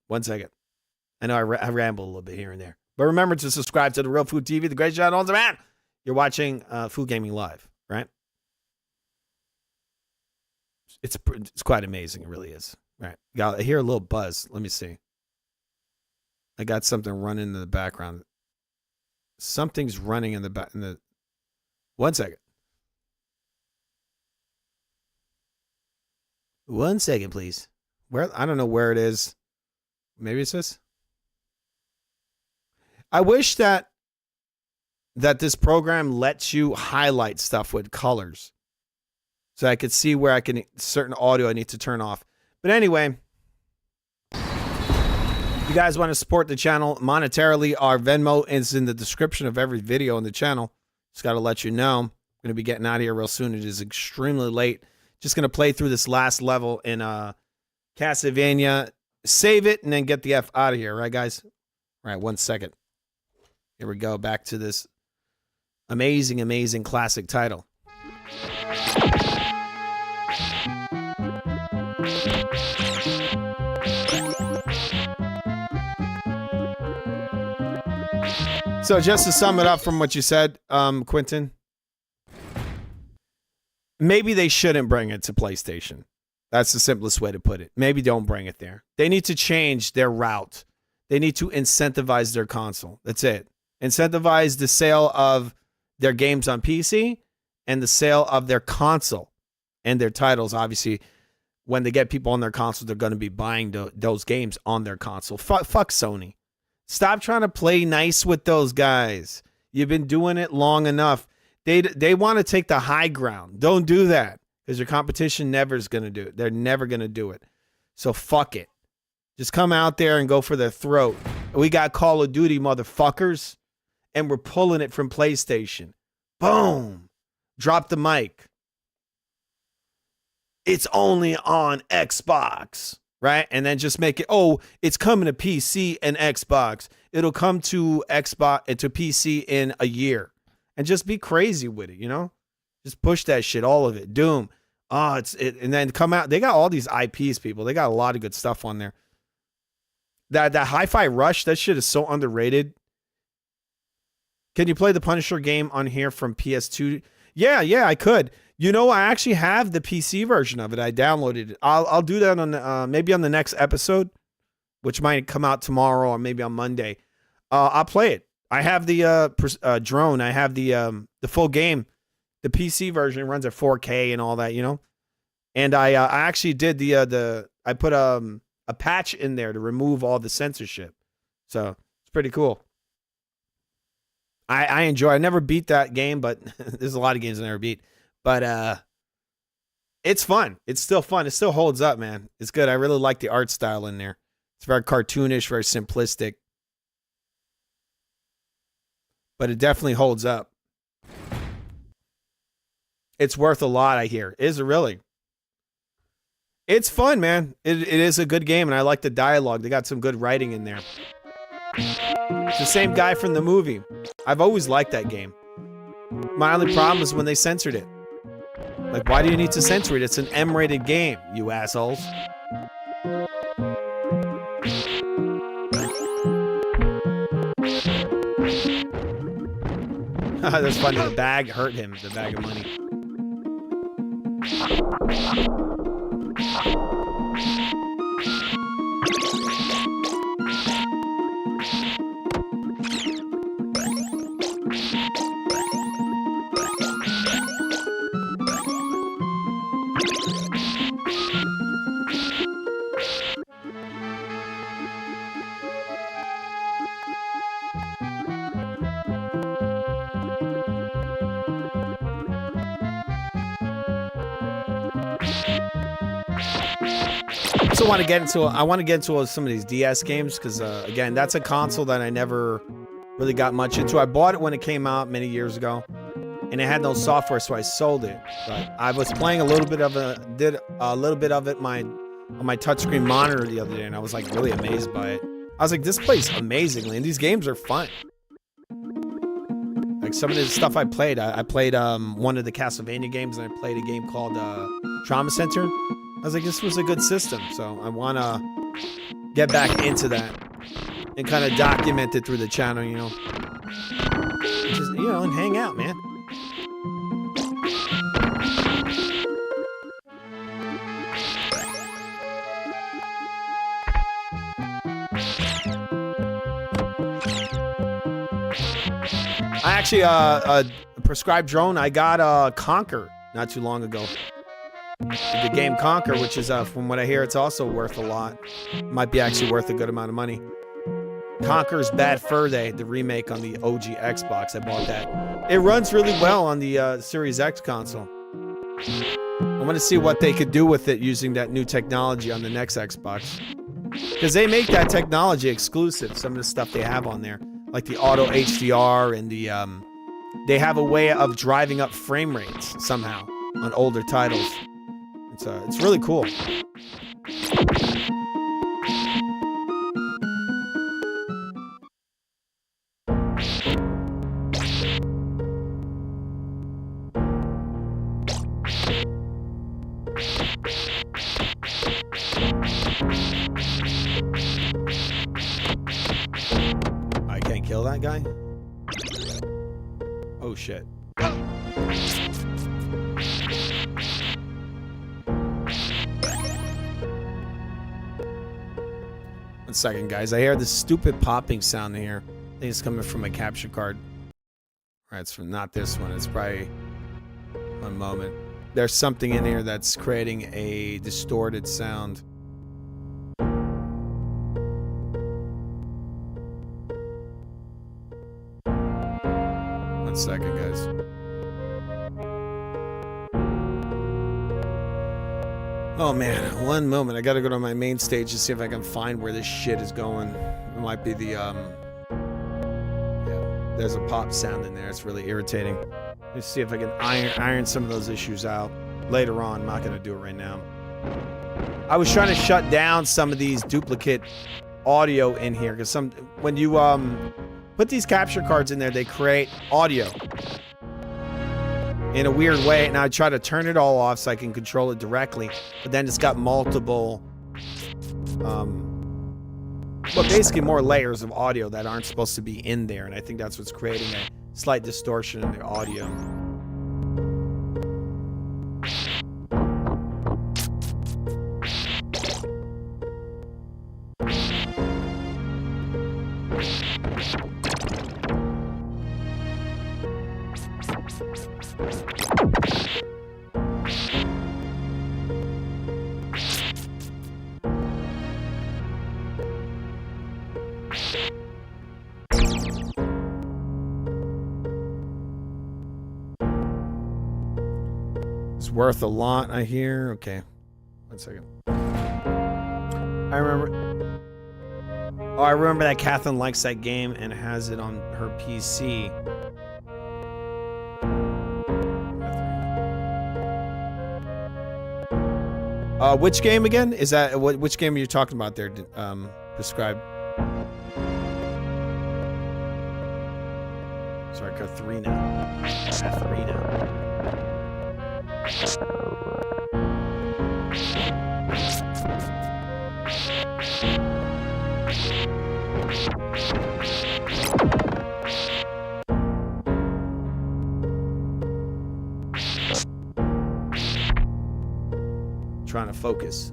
A: one second. I know I ramble a little bit here and there. But remember to subscribe to The Real Food TV, the great channel on demand. You're watching Food Gaming Live, right? It's quite amazing. It really is. Right. I hear a little buzz. Let me see. I got something running in the background. Something's running in the back. One second. One second, please. I don't know where it is. Maybe it's this. I wish that this program lets you highlight stuff with colors, so I could see where certain audio I need to turn off. But anyway, if you guys want to support the channel monetarily, our Venmo is in the description of every video on the channel. Just got to let you know. I'm going to be getting out of here real soon. It is extremely late. Just going to play through this last level in Castlevania, save it, and then get the F out of here. Right, guys? All right, 1 second. Here we go. Back to this amazing, amazing classic title. So just to sum it up from what you said, Quentin, maybe they shouldn't bring it to PlayStation. That's the simplest way to put it. Maybe don't bring it there. They need to change their route. They need to incentivize their console. That's it. Incentivize the sale of their games on PC and the sale of their console and their titles. Obviously, when they get people on their console, they're going to be buying those games on their console. Fuck Sony. Stop trying to play nice with those guys. You've been doing it long enough. They want to take the high ground. Don't do that because your competition never is going to do it. They're never going to do it. So fuck it. Just come out there and go for their throat. We got Call of Duty, motherfuckers, and we're pulling it from PlayStation. Boom. Drop the mic. It's only on Xbox. Right? And then just make it, it's coming to PC and Xbox. It'll come to Xbox and to PC in a year. And just be crazy with it, you know? Just push that shit, all of it. Doom. And then come out. They got all these IPs, people. They got a lot of good stuff on there. That Hi-Fi Rush, that shit is so underrated. Can you play the Punisher game on here from PS2? Yeah, I could. You know, I actually have the PC version of it. I downloaded it. I'll do that on maybe on the next episode, which might come out tomorrow or maybe on Monday. I'll play it. I have the drone. I have the full game. The PC version runs at 4K and all that, you know. And I actually did I put a patch in there to remove all the censorship. So it's pretty cool. I enjoy. I never beat that game, but there's a lot of games I never beat. But it's fun. It's still fun. It still holds up, man. It's good. I really like the art style in there. It's very cartoonish, very simplistic. But it definitely holds up. It's worth a lot, I hear. Is it really? It's fun, man. It is a good game, and I like the dialogue. They got some good writing in there. It's the same guy from the movie. I've always liked that game. My only problem is when they censored it. Like, why do you need to censor it? It's an M-rated game, you assholes. That's funny. The bag hurt him. The bag of money. I want to get into some of these DS games because again, that's a console that I never really got much into. I bought it when it came out many years ago, and it had no software, so I sold it. But I was playing a little bit of it on my touchscreen monitor the other day, and I was like really amazed by it. I was like, this plays amazingly, and these games are fun. Like some of the stuff I played one of the Castlevania games, and I played a game called Trauma Center. I was like, this was a good system, so I want to get back into that and kind of document it through the channel, you know. Just, you know, and hang out, man. I actually, prescribed drone, I got Conquer not too long ago. The game Conquer, which is, from what I hear, it's also worth a lot. Might be actually worth a good amount of money. Conquer's Bad Fur Day, the remake on the OG Xbox. I bought that. It runs really well on the Series X console. I want to see what they could do with it using that new technology on the next Xbox. Because they make that technology exclusive, some of the stuff they have on there. Like the auto HDR and the, they have a way of driving up frame rates somehow on older titles. It's really cool. I can't kill that guy? Oh shit. One second, guys. I hear this stupid popping sound in here. I think it's coming from my capture card. Alright, it's from not this one. It's probably... One moment. There's something in here that's creating a distorted sound. One second, guys. Oh man, one moment. I gotta go to my main stage to see if I can find where this shit is going. It might be the, yeah, there's a pop sound in there. It's really irritating. Let's see if I can iron some of those issues out later on. I'm not gonna do it right now. I was trying to shut down some of these duplicate audio in here because when you put these capture cards in there, they create audio in a weird way, and I try to turn it all off so I can control it directly, but then it's got multiple well, basically more layers of audio that aren't supposed to be in there, and I think that's what's creating a slight distortion in the audio. Worth a lot, I hear. Okay. One second. I remember that Catherine likes that game and has it on her PC. Which game again? Is that which game are you talking about there? Prescribe. Sorry, I got 3 now. I got 3 now. Trying to focus.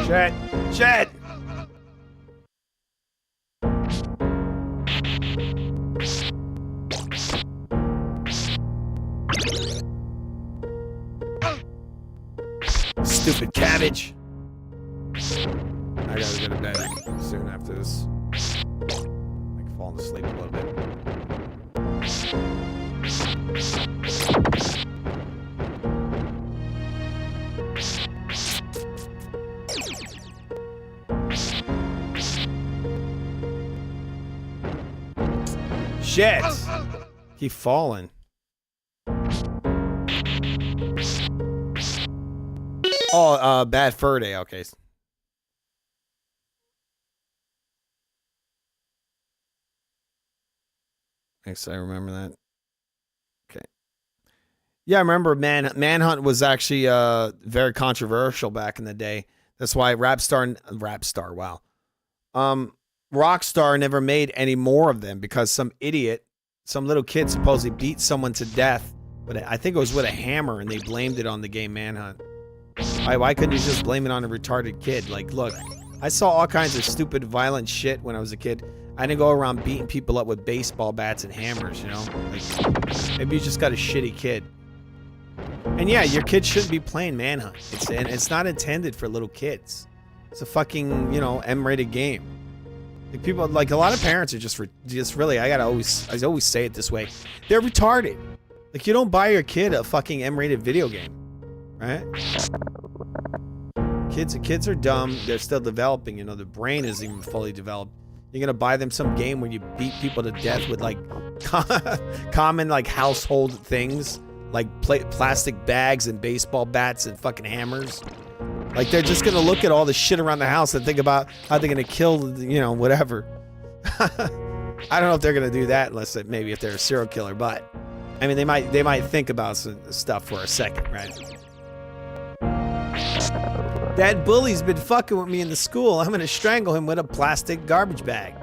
A: Shit! Shit! Stupid cabbage! I gotta go to bed soon after this. Like falling asleep a little bit. Shit! Keep falling. Oh, bad fur day. Okay. Thanks, I remember that. Okay. Yeah, I remember Manhunt was actually very controversial back in the day. That's why Rockstar, wow. Rockstar never made any more of them because some idiot, some little kid supposedly beat someone to death, but I think it was with a hammer, and they blamed it on the game Manhunt. Why couldn't you just blame it on a retarded kid? Like, look, I saw all kinds of stupid, violent shit when I was a kid. I didn't go around beating people up with baseball bats and hammers, you know? Like, maybe you just got a shitty kid. And yeah, your kid shouldn't be playing Manhunt. It's not intended for little kids. It's a fucking, you know, M-rated game. Like people, like a lot of parents are just really. I always say it this way. They're retarded. Like you don't buy your kid a fucking M-rated video game, right? Kids are dumb. They're still developing. You know, the brain isn't even fully developed. You're gonna buy them some game where you beat people to death with like common like household things, like plastic bags and baseball bats and fucking hammers. Like they're just gonna look at all the shit around the house and think about how they're gonna kill, you know, whatever. I don't know if they're gonna do that unless maybe if they're a serial killer, but I mean they might think about some stuff for a second, right? That bully's been fucking with me in the school. I'm gonna strangle him with a plastic garbage bag.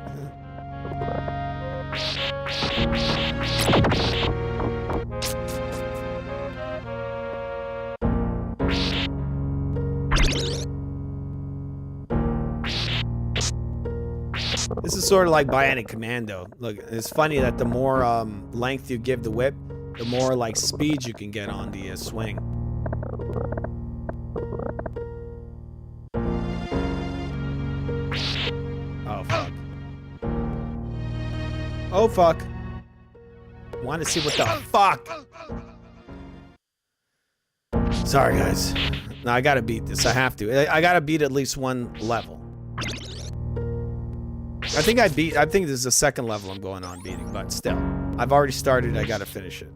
A: This is sort of like Bionic Commando. Look, it's funny that the more length you give the whip, the more like speed you can get on the swing. Oh fuck. Oh fuck. Want to see what the fuck? Sorry guys. No, I gotta beat this. I have to. I gotta beat at least one level. I think this is the second level I'm going on beating, but still. I've already started, I gotta finish it.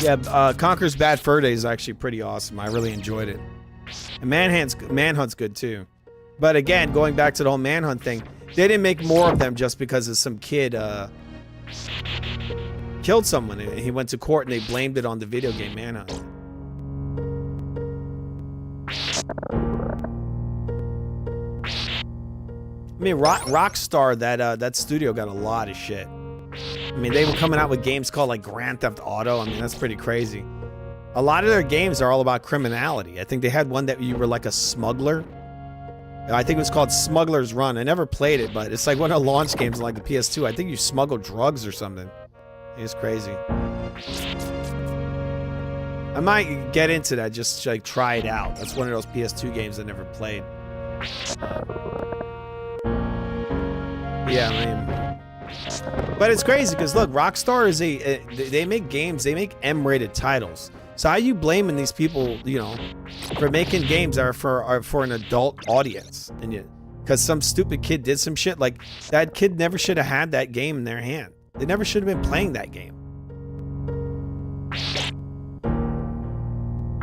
A: Yeah, Conker's Bad Fur Day is actually pretty awesome. I really enjoyed it. And Manhunt's good too. But again, going back to the whole Manhunt thing, they didn't make more of them just because of some kid killed someone. He went to court and they blamed it on the video game Manhunt. I mean, Rockstar, that studio got a lot of shit. I mean, they were coming out with games called like Grand Theft Auto. I mean, that's pretty crazy. A lot of their games are all about criminality. I think they had one that you were like a smuggler. I think it was called Smuggler's Run. I never played it, but it's like one of the launch games like the PS2. I think you smuggle drugs or something. It's crazy. I might get into that, just like try it out. That's one of those PS2 games I never played. Yeah, I mean, but it's crazy because look, Rockstar is they make games, they make M-rated titles. So how are you blaming these people, you know, for making games that are for an adult audience? And because some stupid kid did some shit, like that kid never should have had that game in their hand. They never should have been playing that game.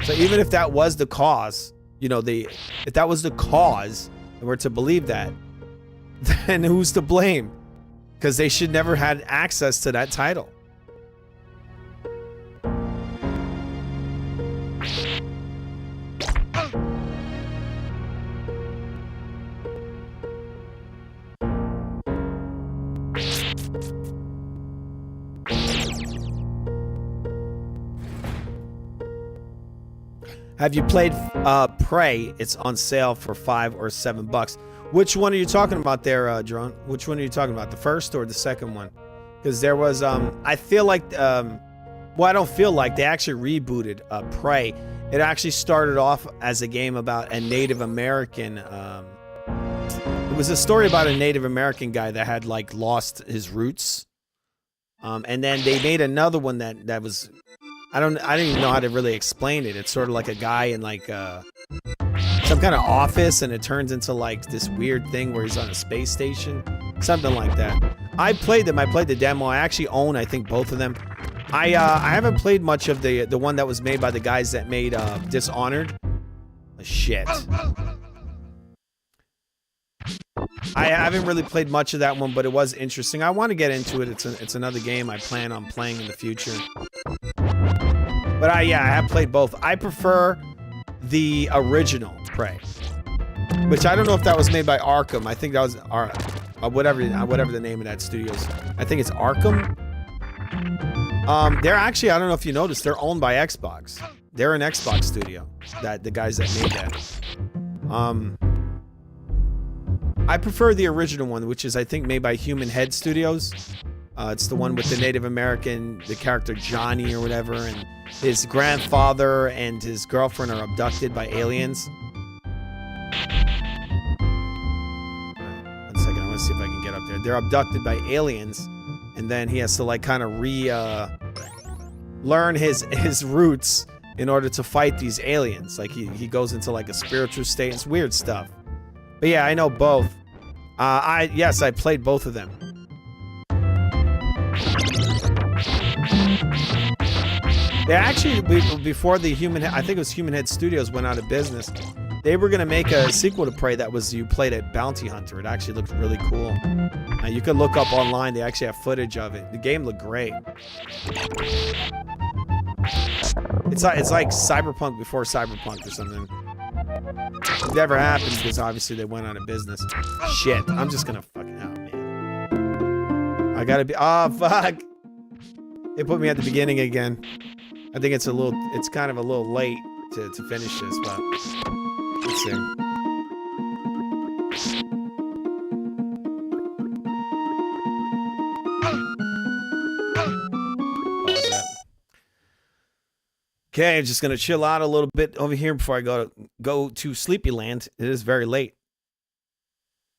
A: So even if that was the cause, you know, if that was the cause, and we're to believe that, then who's to blame? Because they should never had access to that title. Have you played Prey? It's on sale for $5 or $7. Which one are you talking about there, Drone? Which one are you talking about? The first or the second one? Because there was, I feel like, well, I don't feel like, they actually rebooted Prey. It actually started off as a game about a Native American, it was a story about a Native American guy that had, like, lost his roots. And then they made another one that was, I don't even know how to really explain it. It's sort of like a guy in, like, some kind of office, and it turns into like this weird thing where he's on a space station, something like that. I played them. I played the demo. I actually own, I think, both of them. I haven't played much of the one that was made by the guys that made Dishonored. Shit. I haven't really played much of that one, but it was interesting. I want to get into it. It's another game I plan on playing in the future. But I have played both. I prefer the original Prey, which I don't know if that was made by Arkham. I think that was whatever the name of that studio is. I think it's Arkham. They're actually, I don't know if you noticed, they're owned by Xbox. They're an Xbox studio, that the guys that made that. I prefer the original one, which is I think made by Human Head Studios. It's the one with the Native American, the character Johnny or whatever, and his grandfather and his girlfriend are abducted by aliens. One second, I want to see if I can get up there. They're abducted by aliens, and then he has to like kind of learn his roots in order to fight these aliens. Like he goes into like a spiritual state. It's weird stuff. But yeah, I know both. Yes, I played both of them. They actually, before the I think it was Human Head Studios went out of business, they were gonna make a sequel to Prey that was you played at Bounty Hunter. It actually looked really cool. You could look up online. They actually have footage of it. The game looked great. It's like Cyberpunk before Cyberpunk or something. It never happened because obviously they went out of business. Shit, I'm just gonna fucking out, man. I gotta be. Oh fuck! They put me at the beginning again. I think it's kind of a little late to finish this, but let's see. Pause that. Okay, I'm just gonna chill out a little bit over here before I go to Sleepyland. It is very late.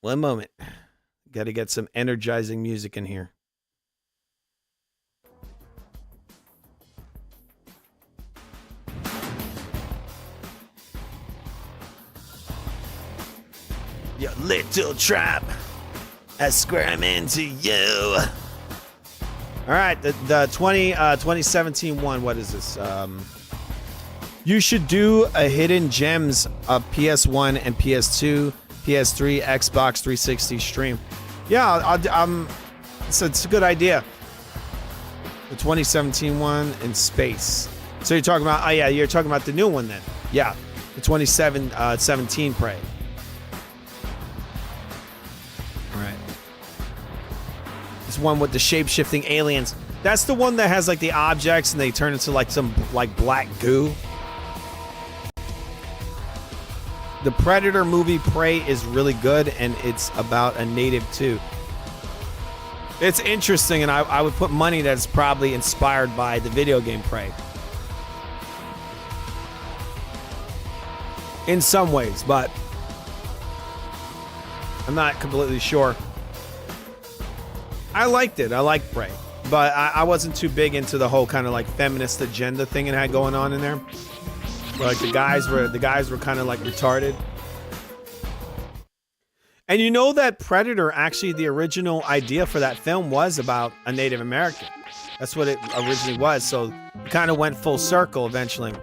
A: One moment. Got to get some energizing music in here. Your little trap, I swear I'm into you. All right, the 2017 one, what is this? You should do a hidden gems of PS1 and PS2, PS3, Xbox 360 stream. Yeah, it's a good idea. The 2017 one in space. So you're talking about, oh yeah, you're talking about the new one then. Yeah, the 2017 Prey. One with the shape-shifting aliens. That's the one that has like the objects and they turn into like some like black goo. The Predator movie Prey is really good, and it's about a native too. It's interesting, and I would put money that it's probably inspired by the video game Prey. In some ways, but I'm not completely sure. I liked it. I liked Prey, but I wasn't too big into the whole kind of like feminist agenda thing it had going on in there. Where, like the guys were kind of like retarded. And you know that Predator, actually the original idea for that film was about a Native American. That's what it originally was. So it kind of went full circle eventually.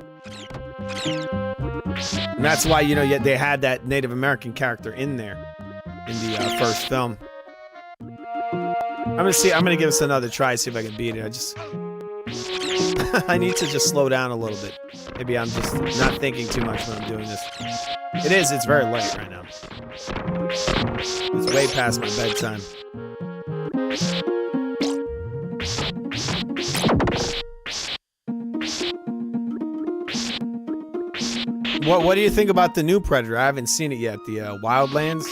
A: And that's why, you know, they had that Native American character in there in the first film. I'm gonna give us another try, see if I can beat it. I need to just slow down a little bit. Maybe I'm just not thinking too much when I'm doing this. It's very late right now. It's way past my bedtime. What do you think about the new Predator? I haven't seen it yet, the Wildlands.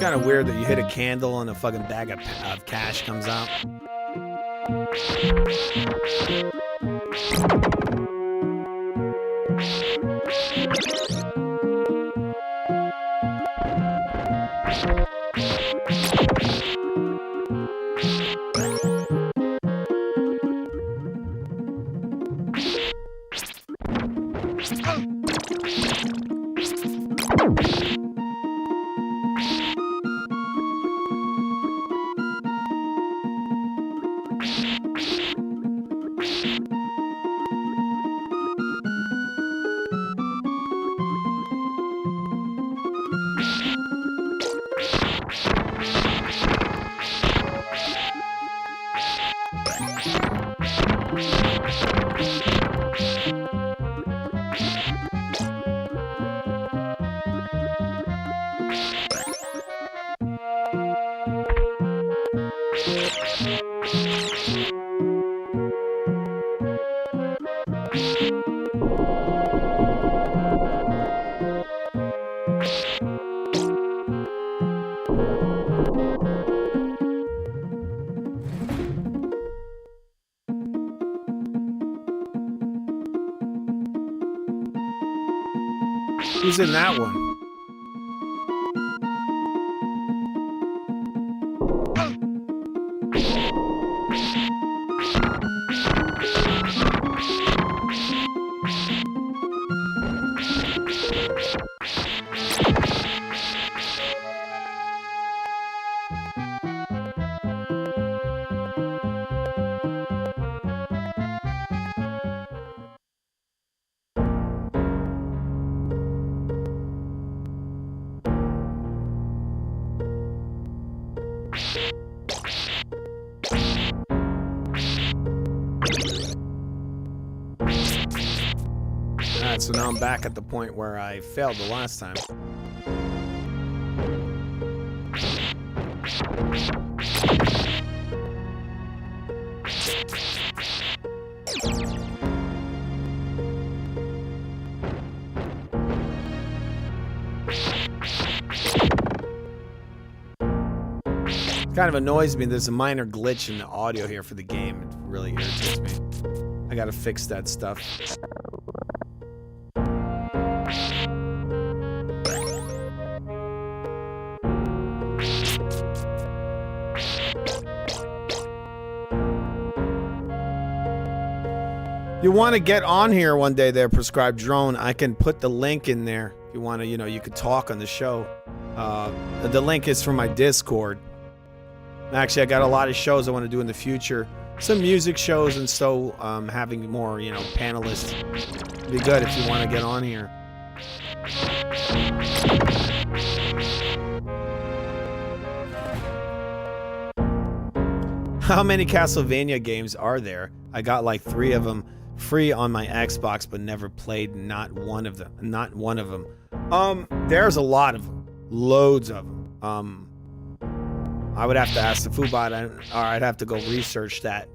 A: Kind of weird that you hit a candle and a fucking bag of cash comes out. Who's in that one? Alright, so now I'm back at the point where I failed the last time. Kind of annoys me. There's a minor glitch in the audio here for the game. It really irritates me. I gotta fix that stuff. You want to get on here one day there, Prescribed Drone, I can put the link in there. If you want to, you could talk on the show. The link is from my Discord. Actually, I got a lot of shows I want to do in the future. Some music shows, and so having more, panelists. It'd be good if you want to get on here. How many Castlevania games are there? I got like 3 of them free on my Xbox, but never played not one of them. Not one of them. There's a lot of them. Loads of them. I would have to ask the Foobot, or I'd have to go research that.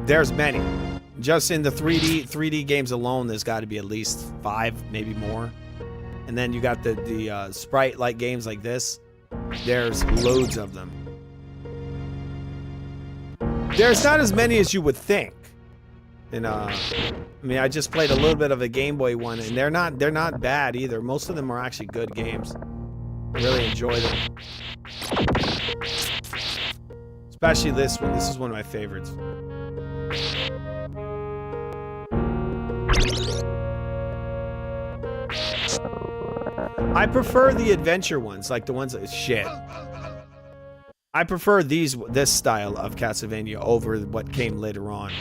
A: There's many. Just in the 3D games alone, there's got to be at least 5, maybe more. And then you got the sprite-like games like this. There's loads of them. There's not as many as you would think. And I mean, I just played a little bit of a Game Boy one, and they're not bad either. Most of them are actually good games. I really enjoy them. Especially this one. This is one of my favorites. I prefer the adventure ones, like the ones that shit. I prefer this style of Castlevania over what came later on.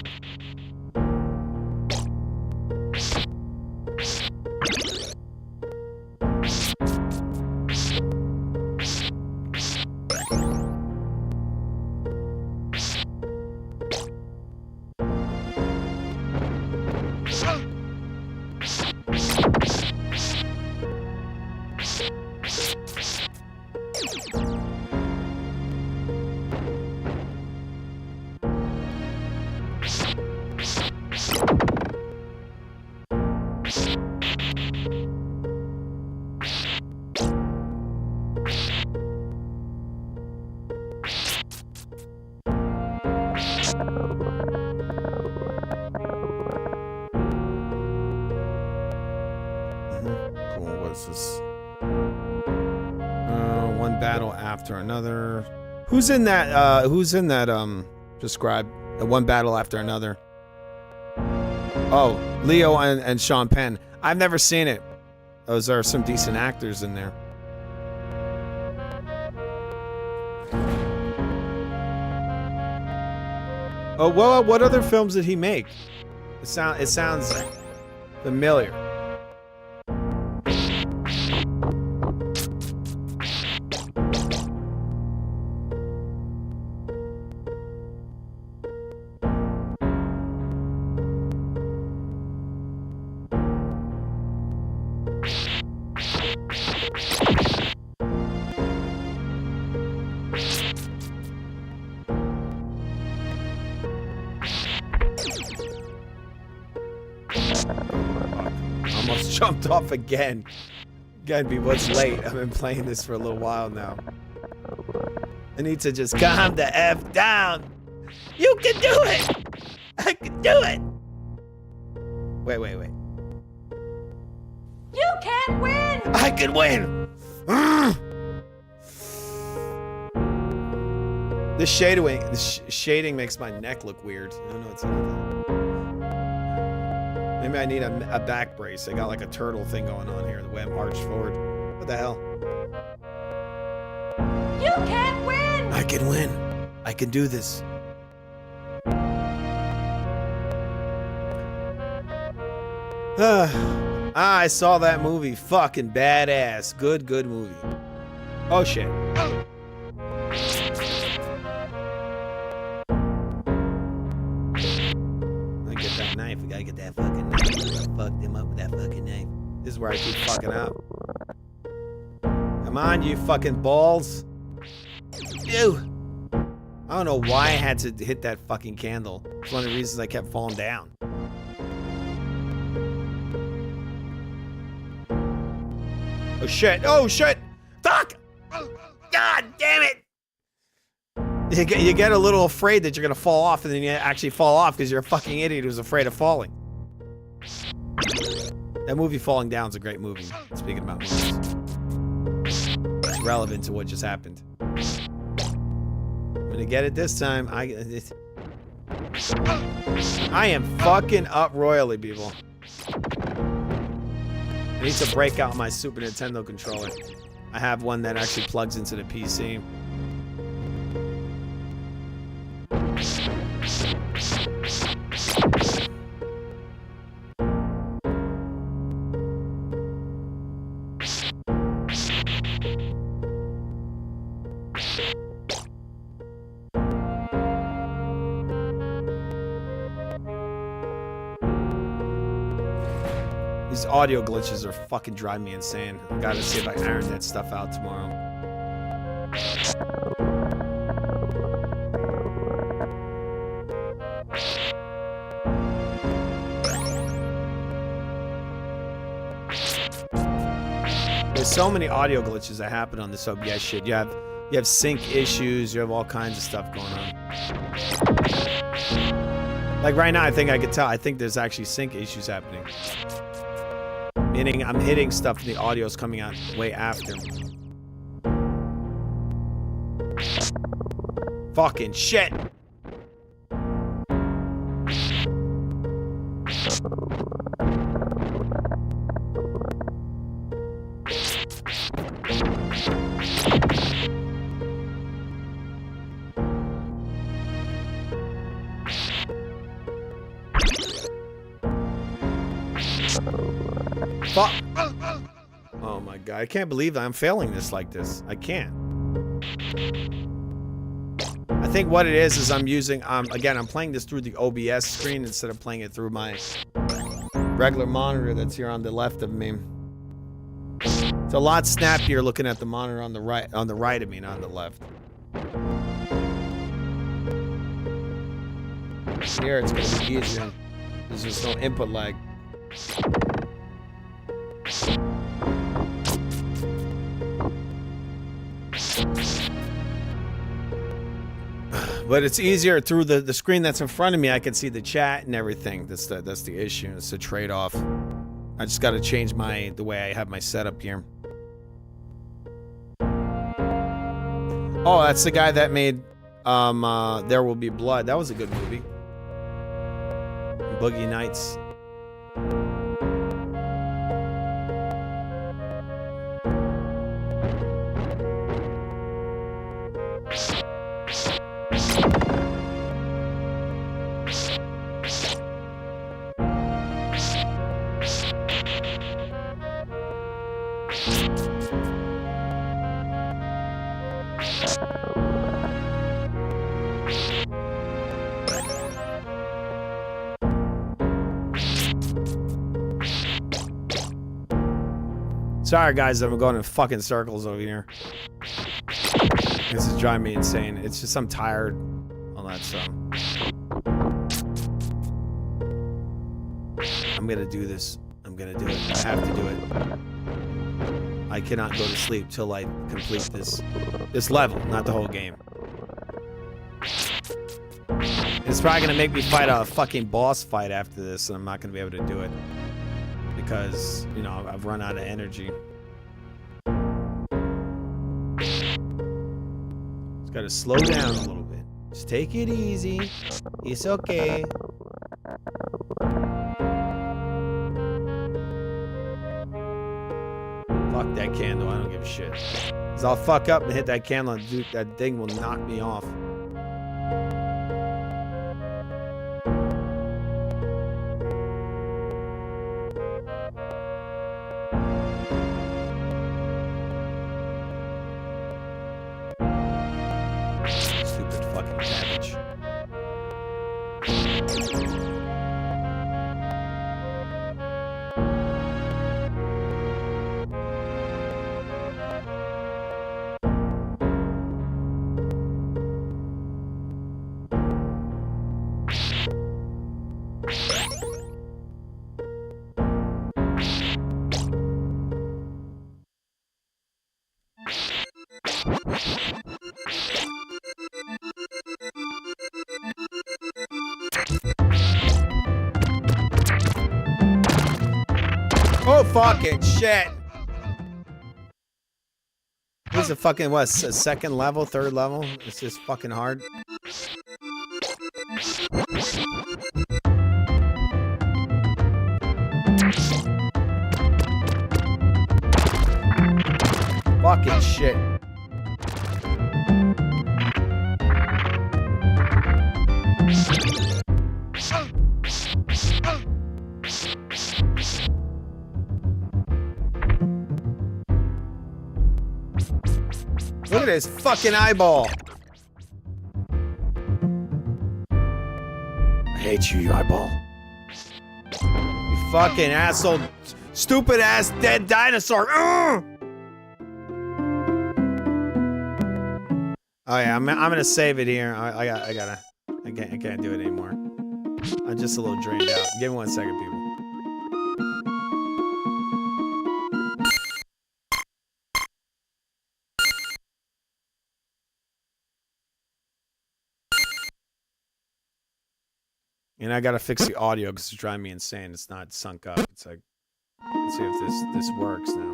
A: After another. Who's in that Prescribed One Battle After Another? Oh, Leo and Sean Penn. I've never seen it. Those are some decent actors in there. Oh, well, what other films did he make? It sounds familiar. Jumped off again. Gotta be what's late. I've been playing this for a little while now. I need to just calm the F down. You can do it. I can do it. Wait.
K: You can't win!
A: I can win. This shading makes my neck look weird. I don't know what's up with that. Maybe I need a back brace. I got like a turtle thing going on here. The way I'm arched forward. What the hell?
C: You can't win!
A: I can win. I can do this. I saw that movie. Fucking badass. Good movie. Oh shit. I get that knife. We gotta get that fucking knife. I fucked him up with that fucking knife. This is where I keep fucking up. Come on, you fucking balls. Ew. I don't know why I had to hit that fucking candle. It's one of the reasons I kept falling down. Oh shit! Oh shit! Fuck! God damn it! You get a little afraid that you're gonna fall off, and then you actually fall off because you're a fucking idiot who's afraid of falling. That movie Falling Down is a great movie. Speaking about movies, it's relevant to what just happened. I'm gonna get it this time. I am fucking up royally, people. I need to break out my Super Nintendo controller. I have one that actually plugs into the PC. These audio glitches are fucking driving me insane. I gotta see if I iron that stuff out tomorrow. There's so many audio glitches that happen on this OBS shit. You have sync issues, you have all kinds of stuff going on. Like right now, I think I could tell. I think there's actually sync issues happening. Meaning I'm hitting stuff and the audio's coming out way after. Fucking shit! Fuck! Oh my god, I can't believe I'm failing this like this. I can't. I think what it is I'm using, again, I'm playing this through the OBS screen instead of playing it through my regular monitor that's here on the left of me. It's a lot snappier looking at the monitor on the right of me, not on the left. Here it's gonna be easier. There's just no input lag. But it's easier through the screen that's in front of me. I can see the chat and everything. That's the issue. It's a trade-off. I just got to change the way I have my setup here. Oh, that's the guy that made There Will Be Blood. That was a good movie. Boogie Nights. Sorry guys, I'm going in fucking circles over here. This is driving me insane. It's just I'm tired. All that stuff. I'm gonna do this. I'm gonna do it. I have to do it. I cannot go to sleep till I complete this level, not the whole game. It's probably gonna make me fight a fucking boss fight after this, and I'm not gonna be able to do it because, you know, I've run out of energy. Gotta slow down a little bit. Just take it easy. It's okay. Fuck that candle. I don't give a shit. Cause I'll fuck up and hit that candle and dude, that thing will knock me off. Stupid fucking cabbage. Oh, fucking shit. This is a fucking, what, a second level, third level? It's just fucking hard. Fucking shit. Look at his fucking eyeball. I hate you, you eyeball. You fucking asshole. Stupid ass dead dinosaur. Ugh! Oh yeah, I'm gonna save it here. I can't do it anymore. I'm just a little drained out. Give me 1 second, people. And I gotta fix the audio because it's driving me insane. It's not sunk up. It's like, let's see if this works now.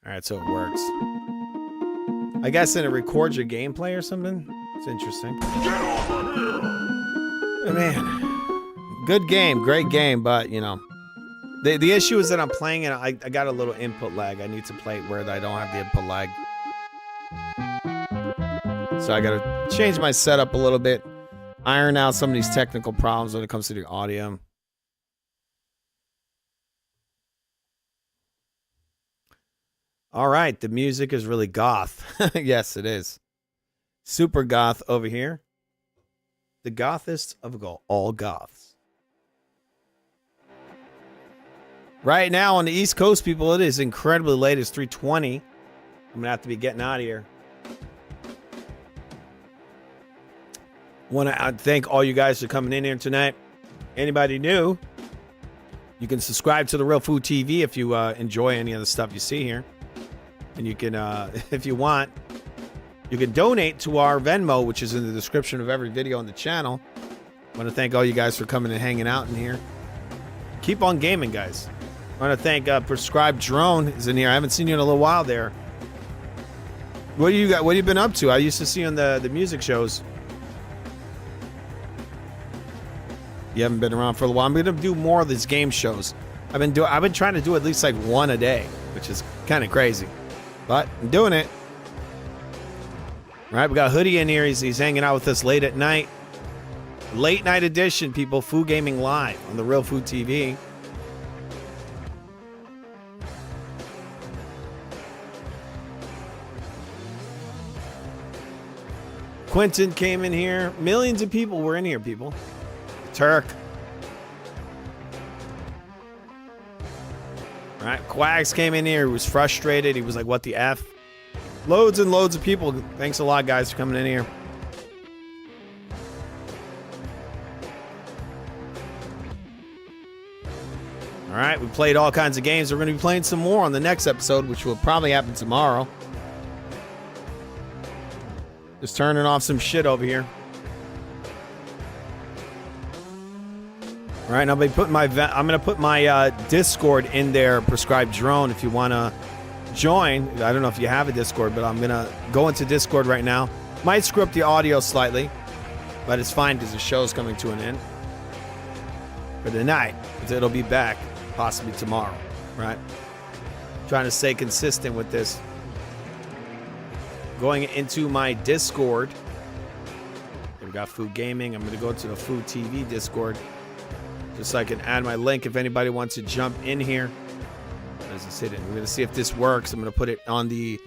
A: All right, so it works. I guess then it records your gameplay or something. It's interesting. Oh, man, good game, great game, but you know. The issue is that I'm playing it, I got a little input lag. I need to play it where I don't have the input lag. So I gotta change my setup a little bit. Iron out some of these technical problems when it comes to the audio. All right, the music is really goth. Yes, it is. Super goth over here. The gothest of all goths. Right now on the East Coast, people, it is incredibly late. It's 3:20. I'm gonna have to be getting out of here. Want to thank all you guys for coming in here tonight. Anybody new, you can subscribe to The Real Food TV if you enjoy any of the stuff you see here. And you can, if you want, you can donate to our Venmo, which is in the description of every video on the channel. I want to thank all you guys for coming and hanging out in here. Keep on gaming, guys. I want to thank Prescribed Drone is in here. I haven't seen you in a little while there. What do you got? What have you been up to? I used to see you on the music shows. You haven't been around for a while. I'm gonna do more of these game shows. I've been trying to do at least like one a day, which is kind of crazy, but I'm doing it. All right, we got Hoodie in here. He's hanging out with us late at night. Late night edition, people. Food Gaming Live on The Real Food TV. Quentin came in here. Millions of people were in here, people. Turk. All right, Quags came in here. He was frustrated. He was like, what the F? Loads and loads of people. Thanks a lot, guys, for coming in here. All right, we played all kinds of games. We're going to be playing some more on the next episode, which will probably happen tomorrow. Just turning off some shit over here. All right, and I'll be putting I'm going to put my Discord in there, Prescribed Drone, if you want to join. I don't know if you have a Discord, but I'm going to go into Discord right now. Might screw up the audio slightly, but it's fine because the show's coming to an end for tonight. It'll be back possibly tomorrow, right? Trying to stay consistent with this. Going into my Discord. We got Food Gaming. I'm going to go to the Food TV Discord just so I can add my link if anybody wants to jump in here. As I said, we're going to see if this works. I'm going to put it on the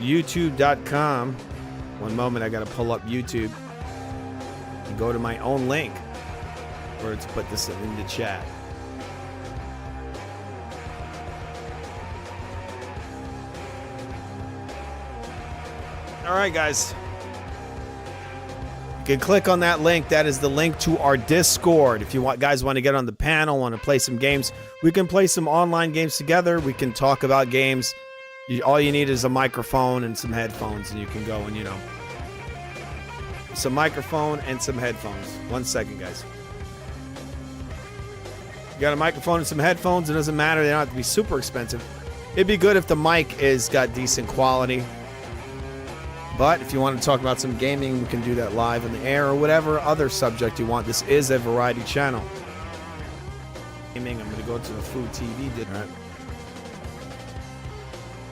A: youtube.com. One moment, I got to pull up YouTube and go to my own link or to put this in the chat. All right, guys. You can click on that link. That is the link to our Discord. If you guys want to get on the panel, want to play some games, we can play some online games together. We can talk about games. All you need is a microphone and some headphones, and you can go and, some microphone and some headphones. 1 second, guys. You got a microphone and some headphones. It doesn't matter. They don't have to be super expensive. It'd be good if the mic is got decent quality. But if you want to talk about some gaming, we can do that live on the air or whatever other subject you want. This is a variety channel. Gaming, I'm going to go to the Food TV. Right.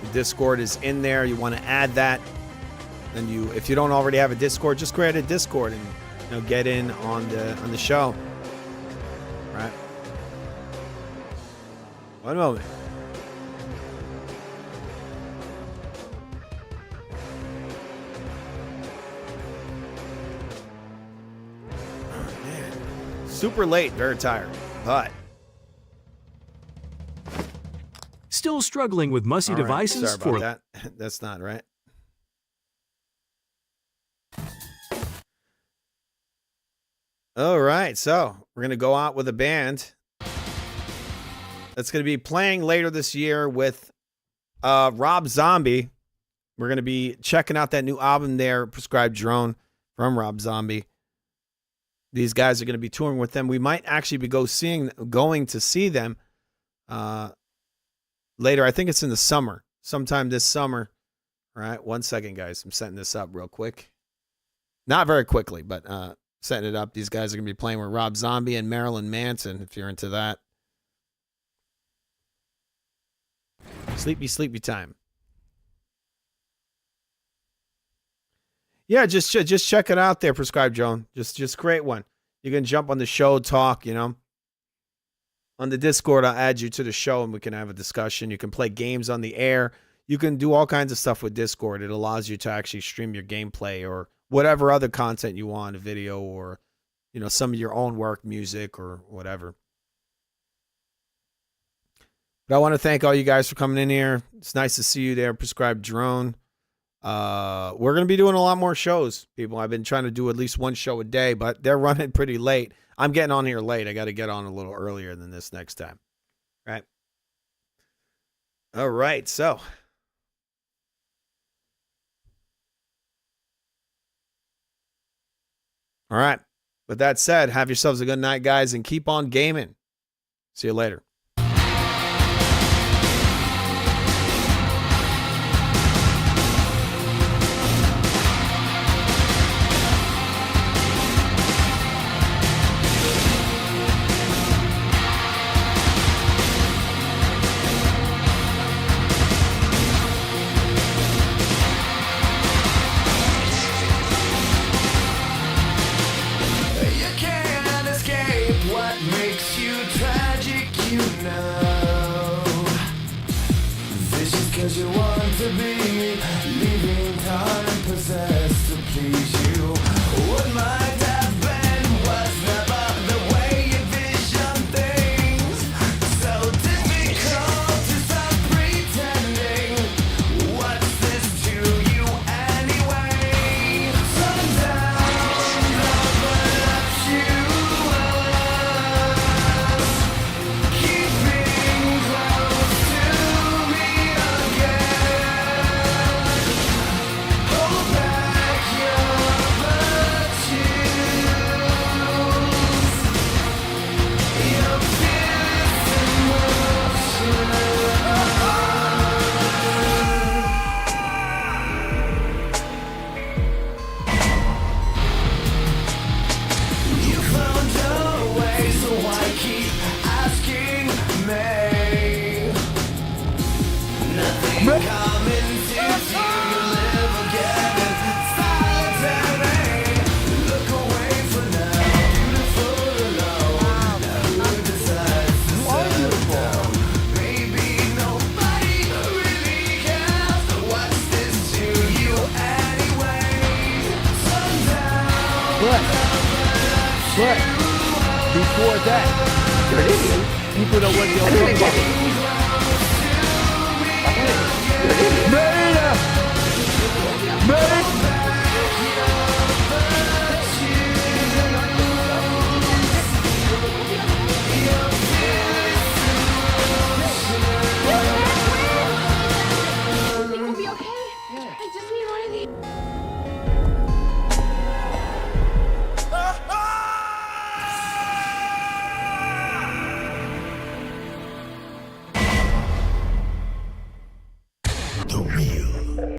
A: The Discord is in there. You want to add that. Then if you don't already have a Discord, just create a Discord and get in on the show. Right. One moment. Super late, very tired, but
O: still struggling with mussy devices.
A: Sorry about that. That's not right. All right, so we're gonna go out with a band that's gonna be playing later this year with Rob Zombie. We're gonna be checking out that new album there, Prescribed Drone, from Rob Zombie. These guys are going to be touring with them. We might actually be going to see them later. I think it's in the summer, sometime this summer. All right, 1 second, guys. I'm setting this up real quick. Not very quickly, but setting it up. These guys are going to be playing with Rob Zombie and Marilyn Manson, if you're into that. Sleepy, sleepy time. Yeah, just check it out there, Prescribed Drone. Just create one. You can jump on the show, talk, On the Discord, I'll add you to the show and we can have a discussion. You can play games on the air. You can do all kinds of stuff with Discord. It allows you to actually stream your gameplay or whatever other content you want, a video or, some of your own work, music or whatever. But I want to thank all you guys for coming in here. It's nice to see you there, Prescribed Drone. We're going to be doing a lot more shows, people. I've been trying to do at least one show a day, but they're running pretty late. I'm getting on here late. I got to get on a little earlier than this next time. Right? All right. So. All right. With that said, have yourselves a good night, guys, and keep on gaming. See you later.
C: Cause you want to be leaving time possessed to please you. What might have been was never the way you vision things. So difficult to stop pretending. What's this to you anyway? Sometimes overlaps you keeping close to me again. Hold back your virtue.
H: But before that,
I: You're an idiot.
H: people don't want
I: An energetic. You're an idiot.
K: Everything will be okay. I just need one of these.